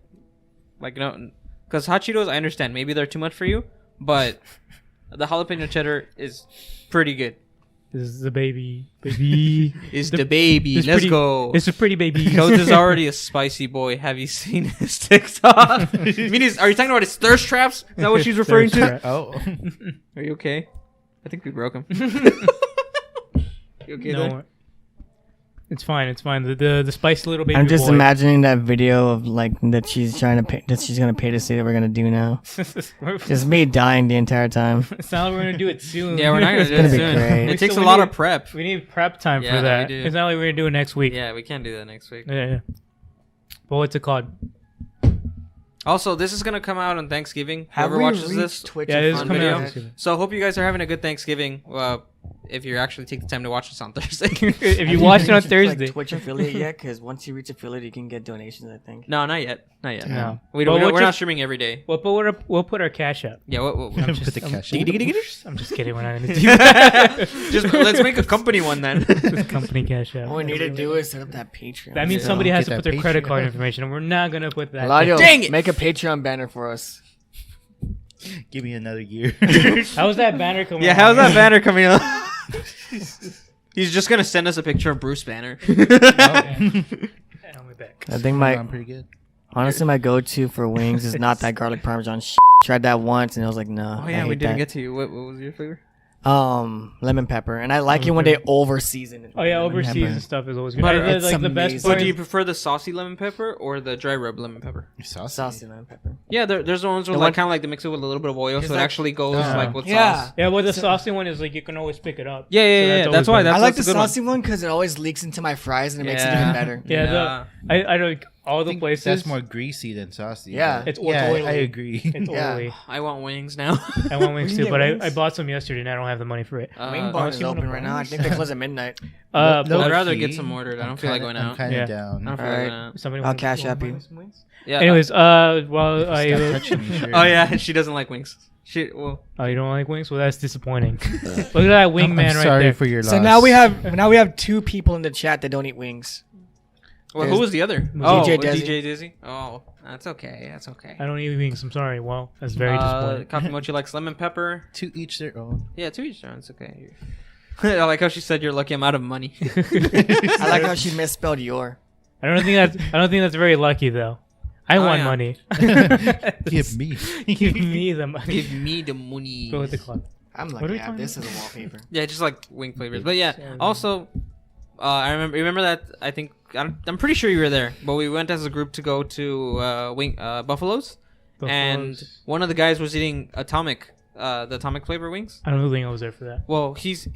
Speaker 2: Like no, because hot Cheetos, I understand maybe they're too much for you, but the jalapeno cheddar is pretty good.
Speaker 6: this is the baby.
Speaker 2: Is the baby?
Speaker 6: It's
Speaker 2: Let's
Speaker 6: pretty-
Speaker 2: go.
Speaker 6: It's a pretty baby.
Speaker 2: Codes is already a spicy boy. Have you seen his TikTok? Are you talking about his thirst traps? Is that what she's referring to?
Speaker 4: Oh.
Speaker 2: Are you okay? I think we broke him. You okay
Speaker 6: No,
Speaker 2: there?
Speaker 6: it's fine. It's fine. The spicy little baby.
Speaker 1: I'm just
Speaker 6: boy.
Speaker 1: imagining that video of like that she's trying to pay, that she's gonna pay to see that we're gonna do now. Just me dying the entire time.
Speaker 6: It's not like we're gonna do it soon.
Speaker 2: Yeah, we're not gonna do
Speaker 1: gonna
Speaker 2: it
Speaker 1: be
Speaker 2: soon.
Speaker 1: great.
Speaker 2: It takes
Speaker 6: So
Speaker 2: a
Speaker 6: we
Speaker 2: lot
Speaker 6: need-
Speaker 2: of prep.
Speaker 6: We need prep time
Speaker 2: Yeah,
Speaker 6: for that.
Speaker 2: we do.
Speaker 6: It's not like we're gonna do it next week.
Speaker 2: Yeah, we can't do that next week.
Speaker 6: Yeah. But what's it called?
Speaker 2: Also, this is gonna come out on Thanksgiving.
Speaker 1: Have
Speaker 2: Whoever
Speaker 1: we
Speaker 2: watches
Speaker 1: reached
Speaker 2: this,
Speaker 1: Twitch
Speaker 6: Yeah,
Speaker 1: and
Speaker 6: it is
Speaker 1: fun
Speaker 6: coming
Speaker 2: video.
Speaker 6: out.
Speaker 1: video?
Speaker 2: so hope you guys are having a good Thanksgiving. If you actually take the time to watch this on Thursday.
Speaker 6: If you watch it on
Speaker 1: Like,
Speaker 6: Thursday.
Speaker 1: Twitch affiliate yet? Because once you reach affiliate, you can get donations. I think.
Speaker 2: No, not yet. Not yet.
Speaker 6: No.
Speaker 2: We
Speaker 6: But
Speaker 2: don't,
Speaker 6: we'll
Speaker 2: we're not
Speaker 6: just-
Speaker 2: streaming every day.
Speaker 6: We'll put our cash up.
Speaker 2: Yeah.
Speaker 6: I'm
Speaker 4: Put
Speaker 6: just,
Speaker 4: the
Speaker 6: I'm,
Speaker 4: cash
Speaker 2: Diggy,
Speaker 4: up.
Speaker 2: diggy, diggy, diggy.
Speaker 6: I'm just kidding. We're not gonna do that.
Speaker 2: Just let's make a company one then.
Speaker 6: Company cash up.
Speaker 1: All we need to do is set up that Patreon.
Speaker 6: That means
Speaker 2: Yeah.
Speaker 6: somebody has
Speaker 4: Get
Speaker 6: to put
Speaker 4: that
Speaker 6: their credit
Speaker 4: Patreon.
Speaker 6: card information, and we're not gonna put that.
Speaker 1: Hilario,
Speaker 2: Dang it!
Speaker 1: make a Patreon banner for us.
Speaker 4: Give me another year.
Speaker 6: How's that banner coming?
Speaker 2: Yeah. How's that banner coming up? He's just gonna send us a picture of Bruce Banner.
Speaker 6: And we're back.
Speaker 1: I think
Speaker 4: I'm pretty good.
Speaker 1: honestly my go-to for wings is not that garlic parmesan. Tried that once and I was like, no.
Speaker 2: Oh yeah,
Speaker 1: I
Speaker 2: we
Speaker 1: hate
Speaker 2: didn't
Speaker 1: that.
Speaker 2: get to you. What was your flavor?
Speaker 1: Lemon pepper, and I like it when they over season it.
Speaker 6: Oh yeah,
Speaker 1: Lemon
Speaker 6: overseas
Speaker 1: pepper.
Speaker 6: and stuff is always good.
Speaker 2: But
Speaker 6: I,
Speaker 1: it's
Speaker 6: like the best
Speaker 1: amazing.
Speaker 2: So
Speaker 6: part.
Speaker 2: do you prefer the saucy lemon pepper or the dry rub lemon pepper?
Speaker 4: Saucy.
Speaker 1: Saucy lemon pepper.
Speaker 2: Yeah, there's the ones with
Speaker 1: The
Speaker 2: like
Speaker 1: one-
Speaker 2: kind of like they mix it with a little bit of oil,
Speaker 1: Is
Speaker 2: so it
Speaker 1: that-
Speaker 2: actually goes like with
Speaker 1: Yeah.
Speaker 2: sauce.
Speaker 6: Yeah, well, the saucy one is like you can always pick it up.
Speaker 2: Yeah, yeah,
Speaker 6: So
Speaker 2: yeah.
Speaker 6: always
Speaker 2: That's why.
Speaker 6: better.
Speaker 2: That's
Speaker 1: I like the
Speaker 2: that's a good one.
Speaker 1: saucy one because it always leaks into my fries and it makes it
Speaker 2: Yeah.
Speaker 1: even better.
Speaker 6: Yeah,
Speaker 2: Yeah.
Speaker 6: I don't. all
Speaker 4: I
Speaker 6: the
Speaker 4: think
Speaker 6: places.
Speaker 4: that's more greasy than saucy.
Speaker 1: Yeah.
Speaker 4: but-
Speaker 6: It's
Speaker 4: yeah,
Speaker 6: oily.
Speaker 4: I agree.
Speaker 6: It's
Speaker 1: Yeah.
Speaker 6: oily.
Speaker 2: I want wings now.
Speaker 6: I want wings
Speaker 1: You
Speaker 6: too,
Speaker 1: get
Speaker 6: but
Speaker 1: wings?
Speaker 6: I bought some yesterday and I don't have the money for it.
Speaker 1: Wing Barn is
Speaker 6: you wanna
Speaker 1: open right now. I think they close at midnight.
Speaker 4: Low
Speaker 2: I'd rather
Speaker 4: key,
Speaker 2: get some ordered. I don't feel like going
Speaker 4: I'm
Speaker 2: out.
Speaker 4: kind of
Speaker 6: Yeah.
Speaker 4: down.
Speaker 2: I don't feel
Speaker 1: Alright.
Speaker 2: like going out.
Speaker 6: Somebody
Speaker 1: I'll
Speaker 6: want-
Speaker 1: cash
Speaker 6: want
Speaker 1: app
Speaker 6: buy
Speaker 1: you.
Speaker 6: me some wings?
Speaker 2: Yeah.
Speaker 6: Anyways, while
Speaker 4: Stop
Speaker 6: I
Speaker 4: touching me, sure.
Speaker 2: Oh yeah, she doesn't like wings. She well.
Speaker 6: oh, you don't like wings? Well, that's disappointing. Look at that wing
Speaker 4: I'm
Speaker 6: man right
Speaker 4: sorry
Speaker 6: there.
Speaker 4: for your loss.
Speaker 1: So now we have 2 people in the chat that don't eat wings.
Speaker 2: Well, who was the other?
Speaker 1: DJ Desi.
Speaker 2: DJ Dizzy. Oh, that's okay. That's okay.
Speaker 6: I don't eat wings. I'm sorry. Well, that's very disappointing.
Speaker 2: Coffee Mochi likes lemon pepper.
Speaker 4: To each their own.
Speaker 2: Yeah, to each their own. It's okay. I like how she said you're lucky I'm out of money.
Speaker 1: I like how she misspelled your.
Speaker 6: I don't think that's very lucky though. I
Speaker 2: Oh,
Speaker 6: want
Speaker 2: yeah.
Speaker 6: money.
Speaker 4: Give me.
Speaker 6: Give me the money.
Speaker 2: Give me the money.
Speaker 6: Go with the club.
Speaker 1: I'm
Speaker 6: What are
Speaker 1: lucky
Speaker 6: we
Speaker 1: to have
Speaker 6: talking
Speaker 1: this as a wallpaper.
Speaker 2: Yeah, just like wing flavors. But yeah, also, I remember that. I think I'm pretty sure you were there. But we went as a group to go to Buffalo's, and
Speaker 6: Buffalo's.
Speaker 2: one of the guys was eating the atomic flavor wings.
Speaker 6: I don't think I was there for that.
Speaker 2: Well, he's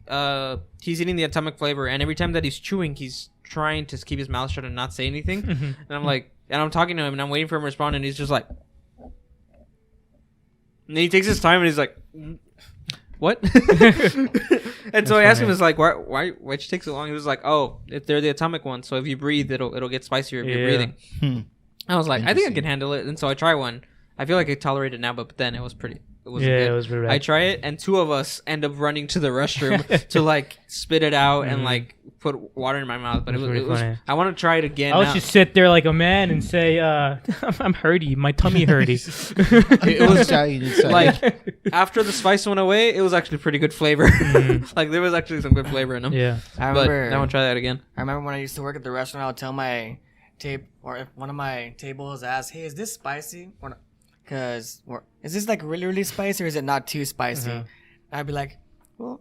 Speaker 2: eating the atomic flavor, and every time that he's chewing, he's trying to keep his mouth shut and not say anything. And I'm like, and I'm talking to him, and I'm waiting for him to respond, and he's just like, and he takes his time, and he's like, what? And so I asked him,
Speaker 6: funny.
Speaker 2: "It's like, why'd you take so long?" He was like, "Oh, if they're the atomic ones, so if you breathe, it'll get spicier if you're
Speaker 6: Yeah.
Speaker 2: breathing."
Speaker 4: Hmm.
Speaker 2: I was like, "I think I
Speaker 4: Interesting.
Speaker 2: can handle it," and so I try one. I feel like I tolerate it now, but then it was pretty. It was
Speaker 6: Yeah,
Speaker 2: good.
Speaker 6: it was very
Speaker 2: I
Speaker 6: bad.
Speaker 2: try it, and 2 of us end up running to the restroom to like spit it out and like put water in my mouth. But
Speaker 6: That's really
Speaker 2: it was.
Speaker 6: funny.
Speaker 2: I want to try it again.
Speaker 6: I'll
Speaker 2: now.
Speaker 6: just sit there like a man and say, I'm hurty. My tummy hurty.
Speaker 2: It was
Speaker 4: Dying inside.
Speaker 2: like after the spice went away, it was actually pretty good flavor. Like there was actually some good flavor in them.
Speaker 6: yeah.
Speaker 1: I
Speaker 2: But
Speaker 1: remember.
Speaker 2: I want to try that again.
Speaker 1: I remember when I used to work at the restaurant. I would tell my tape or if one of my tables asked, "Hey, is this spicy?" Because is this like really really spicy or is it not too spicy? I'd be like, "Well,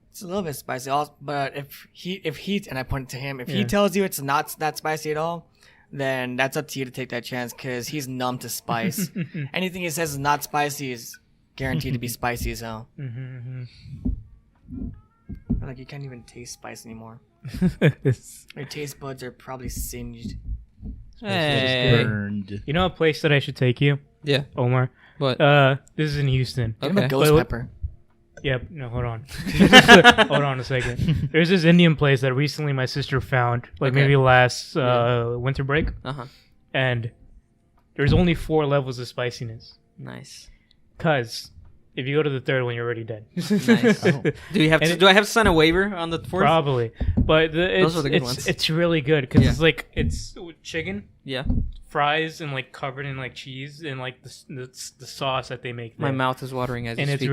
Speaker 1: it's a little bit spicy." But if he and I point to him, if he
Speaker 6: Yeah.
Speaker 1: tells you it's not that spicy at all, then that's up to you to take that chance because he's numb to spice. Anything he says is not spicy is guaranteed to be spicy as hell. Like you can't even taste spice anymore. Your taste buds are probably singed.
Speaker 2: Hey.
Speaker 4: Burned.
Speaker 6: You know a place that I should take you,
Speaker 2: Yeah.
Speaker 6: Omar?
Speaker 2: But
Speaker 6: This is in Houston.
Speaker 1: Give him a
Speaker 2: Okay.
Speaker 1: ghost
Speaker 6: Wait,
Speaker 1: pepper.
Speaker 6: Yep. No, hold on. Hold on a second. There's this Indian place that recently my sister found, like
Speaker 2: Okay.
Speaker 6: maybe last winter break, and there's only 4 levels of spiciness.
Speaker 2: Nice.
Speaker 6: Cause if you go to the 3rd one, you're already dead.
Speaker 2: Nice.
Speaker 4: Oh.
Speaker 2: Do you have
Speaker 6: And
Speaker 2: to? Do I have to sign a waiver on the 4th?
Speaker 6: Probably, but
Speaker 2: Those are the good ones.
Speaker 6: it's really good because
Speaker 2: Yeah.
Speaker 6: it's like it's with chicken,
Speaker 2: Yeah.
Speaker 6: fries, and like covered in like cheese and like the sauce that they make.
Speaker 2: My
Speaker 6: there.
Speaker 2: mouth is watering as
Speaker 6: and
Speaker 2: you
Speaker 6: it's
Speaker 2: speak.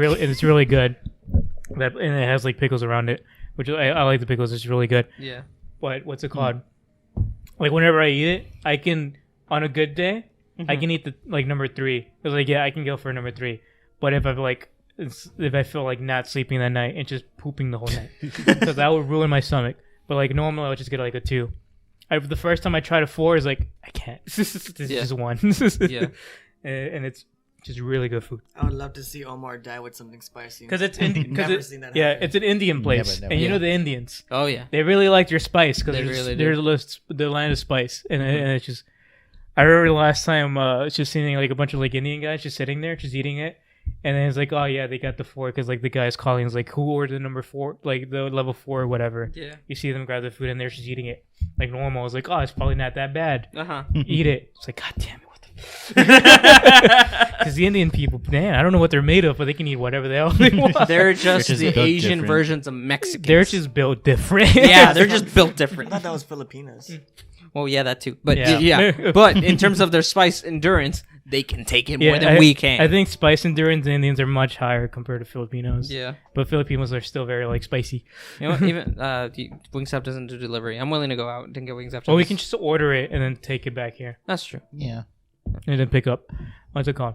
Speaker 6: really good. And it has like pickles around it, which I like the pickles. It's really good.
Speaker 2: Yeah.
Speaker 6: But what's it called? Like whenever I eat it, I can on a good day, I can eat the like number 3. It's like I can go for number 3. But if I feel like not sleeping that night and just pooping the whole night, because that would ruin my stomach. But like normally I'll just get like a 2. The first time I tried a 4 is like I can't. This is
Speaker 2: Yeah.
Speaker 6: just 1.
Speaker 2: Yeah.
Speaker 6: And it's just really good food.
Speaker 1: I would love to see Omar die with something spicy.
Speaker 6: Because it's Indian.
Speaker 1: Never seen that
Speaker 6: Yeah,
Speaker 1: happen.
Speaker 6: it's an Indian place,
Speaker 4: Never.
Speaker 6: and you
Speaker 2: Yeah.
Speaker 6: know the Indians.
Speaker 2: Oh yeah.
Speaker 6: They really like their spice because
Speaker 2: They really do.
Speaker 6: they're the land of spice, and it's just. I remember the last time just seeing like a bunch of like Indian guys just sitting there, just eating it, and then it's like, oh yeah, they got the 4 because like the guy's calling is like, who ordered the number 4, like the level 4 or whatever.
Speaker 2: Yeah.
Speaker 6: You see them grab the food and they're just eating it like normal. It's like, oh, it's probably not that bad.
Speaker 2: Uh
Speaker 6: Eat it. It's like, god damn it, what the. Because the Indian people, man, I don't know what they're made of, but they can eat whatever the hell they want.
Speaker 2: They're just
Speaker 4: just
Speaker 2: the
Speaker 4: built
Speaker 2: Asian
Speaker 4: different.
Speaker 2: versions of Mexicans.
Speaker 6: They're just built different.
Speaker 2: yeah, they're just built
Speaker 1: I
Speaker 2: different.
Speaker 1: thought that was Filipinas.
Speaker 2: Well, yeah, that too. But
Speaker 6: Yeah.
Speaker 2: yeah. But in terms of their spice endurance, they can take it more than we can.
Speaker 6: I think spice endurance Indians are much higher compared to Filipinos.
Speaker 2: Yeah.
Speaker 6: But Filipinos are still very like spicy.
Speaker 2: You know what? Even Wingstop doesn't do delivery. I'm willing to go out and get Wingstop.
Speaker 6: Well, we can just order it and then take it back here
Speaker 2: That's true.
Speaker 4: Yeah.
Speaker 6: and then pick up. What's it called?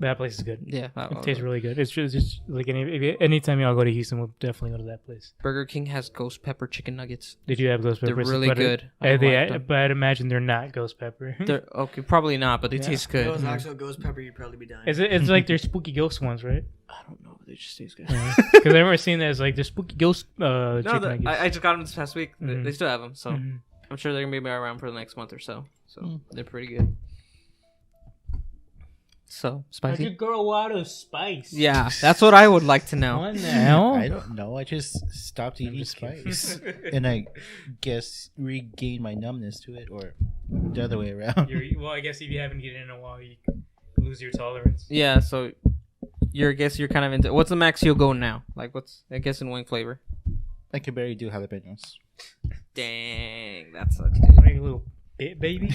Speaker 6: That place is good.
Speaker 2: Yeah.
Speaker 6: It tastes really good. It's just like anytime y'all go to Houston, we'll definitely go to that place.
Speaker 2: Burger King has ghost pepper chicken nuggets.
Speaker 6: Did you have ghost
Speaker 2: They're
Speaker 6: peppers?
Speaker 2: really
Speaker 6: But
Speaker 2: good. I like them.
Speaker 6: but I'd imagine they're not ghost pepper.
Speaker 2: They're okay, probably not, but they taste
Speaker 1: If it
Speaker 2: good.
Speaker 1: was actual ghost pepper, you'd probably be dying.
Speaker 6: It's like they're spooky ghost ones, right?
Speaker 2: I don't know, but they just taste good.
Speaker 6: Because I remember seeing that as like the spooky ghost
Speaker 2: No,
Speaker 6: chicken nuggets.
Speaker 2: I just got them this past week.
Speaker 6: Mhm.
Speaker 2: They still have them, so
Speaker 6: Mhm.
Speaker 2: I'm sure they're gonna be around for the next month or so. So they're pretty good. So
Speaker 6: How'd
Speaker 2: spicy.
Speaker 6: you grow out of spice?
Speaker 2: Yeah, that's what I would like to know.
Speaker 6: What the hell?
Speaker 4: I don't know. I just stopped eating spice, and I guess regained my numbness to it, or the other way around.
Speaker 6: Well, I guess if you haven't eaten in a while, you lose your tolerance.
Speaker 2: Yeah, so I guess you're kind of into. What's the max you'll go now? Like, what's I guess in wing flavor?
Speaker 4: I can barely do jalapenos.
Speaker 2: Dang, that sucks, dude.
Speaker 6: What are you, little bit baby?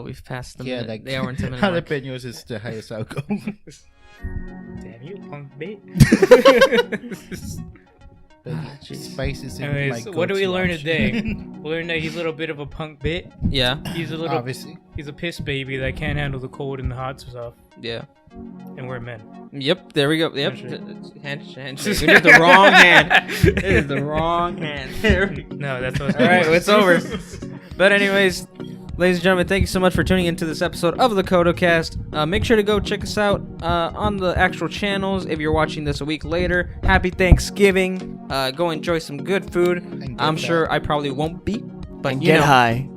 Speaker 2: We've passed the
Speaker 4: Yeah,
Speaker 2: minute,
Speaker 4: like
Speaker 2: the hour and 10 minute mark.
Speaker 4: jalapenos is the highest I'll go.
Speaker 6: Damn you, punk bit.
Speaker 4: Spice is in
Speaker 6: Anyways,
Speaker 4: my
Speaker 6: what do we
Speaker 4: go-to
Speaker 6: learn
Speaker 4: option.
Speaker 6: today? We learned that he's a little bit of a punk bit.
Speaker 2: Yeah,
Speaker 6: He's a little.
Speaker 4: Obviously.
Speaker 6: He's a piss baby that can't handle the cold and the hot stuff.
Speaker 2: yeah.
Speaker 6: And we're men.
Speaker 2: Yep, there we go. Yep.
Speaker 6: Handshake.
Speaker 2: Handshake. We did the wrong hand. It is the wrong hand. There we go.
Speaker 6: No, that's what.
Speaker 2: All right, it's over. But anyways, ladies and gentlemen, thank you so much for tuning into this episode of the CodeO-cast. Make sure to go check us out on the actual channels if you're watching this a week later. Happy Thanksgiving. Go enjoy some good food.
Speaker 4: And
Speaker 2: I'm
Speaker 4: get
Speaker 2: sure I probably won't be, but
Speaker 1: And
Speaker 2: you
Speaker 1: get
Speaker 2: know,
Speaker 1: high.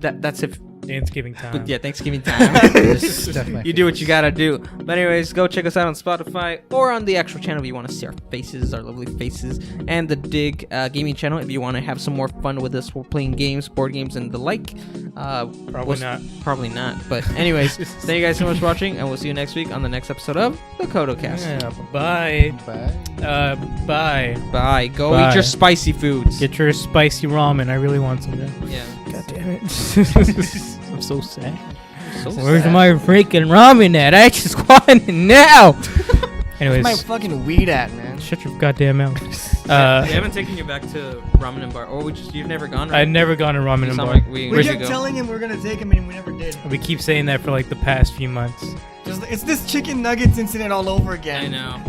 Speaker 2: that's if.
Speaker 6: Thanksgiving time.
Speaker 2: But yeah, Thanksgiving time.
Speaker 4: Stuff my
Speaker 2: You do what
Speaker 4: face.
Speaker 2: you gotta do. But anyways, go check us out on Spotify or on the actual channel if you want to see our faces, our lovely faces, and the Dig gaming channel if you want to have some more fun with us. We're playing games, board games, and the like.
Speaker 6: Probably not.
Speaker 2: Probably not. But anyways, thank you guys so much for watching, and we'll see you next week on the next episode of the CodeO-cast.
Speaker 6: Yeah, bye.
Speaker 4: Bye.
Speaker 6: Bye.
Speaker 2: Bye. Go
Speaker 6: Bye.
Speaker 2: eat your spicy foods.
Speaker 6: Get your spicy ramen. I really want some.
Speaker 2: Yeah.
Speaker 6: God damn it. I'm so sad.
Speaker 2: So
Speaker 6: Where's
Speaker 2: sad.
Speaker 6: my freaking ramen at? I just want it now.
Speaker 1: Where's my
Speaker 6: Anyways,
Speaker 1: fucking weed at, man?
Speaker 6: shut your goddamn mouth.
Speaker 2: We haven't taken you back to ramen and bar, or you've never gone. Right?
Speaker 6: I've never gone to ramen
Speaker 2: You
Speaker 6: and
Speaker 2: sound
Speaker 6: bar.
Speaker 2: like we
Speaker 1: We
Speaker 2: should
Speaker 1: kept
Speaker 2: go.
Speaker 1: telling him we're gonna take him, and we never did.
Speaker 6: We keep saying that for like the past few months.
Speaker 1: It's this chicken nuggets incident all over
Speaker 2: I
Speaker 1: again.
Speaker 2: know.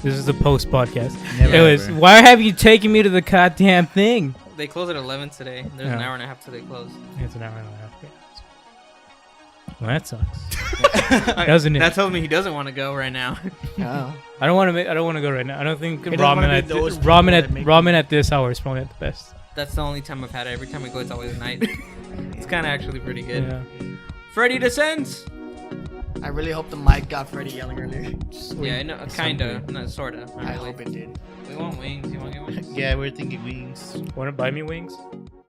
Speaker 6: This is a post podcast.
Speaker 4: Never
Speaker 6: Anyways,
Speaker 4: ever.
Speaker 6: why have you taken me to the goddamn thing?
Speaker 2: They close at 11 today. There's an
Speaker 6: Yeah.
Speaker 2: hour and a half till they close.
Speaker 6: It's an hour and a half. Well, that sucks. Doesn't it?
Speaker 2: That tells me he doesn't want to go right now.
Speaker 1: Oh.
Speaker 6: I don't want to go right now. I don't think
Speaker 1: He doesn't wanna
Speaker 6: ramen
Speaker 1: be
Speaker 6: at
Speaker 1: those people that make
Speaker 6: ramen at this hour is probably at the best.
Speaker 2: That's the only time I've had it. Every time I go, it's always at night. It's kind of actually pretty good.
Speaker 6: Yeah.
Speaker 2: Freddy descends.
Speaker 1: I really hope the mic got Freddie yelling earlier.
Speaker 2: Yeah, I know, kinda, not sorta. Not
Speaker 1: I
Speaker 2: really.
Speaker 1: hope it did.
Speaker 2: We want wings. You want to get wings?
Speaker 4: Yeah, we're thinking wings.
Speaker 6: Want to buy me wings?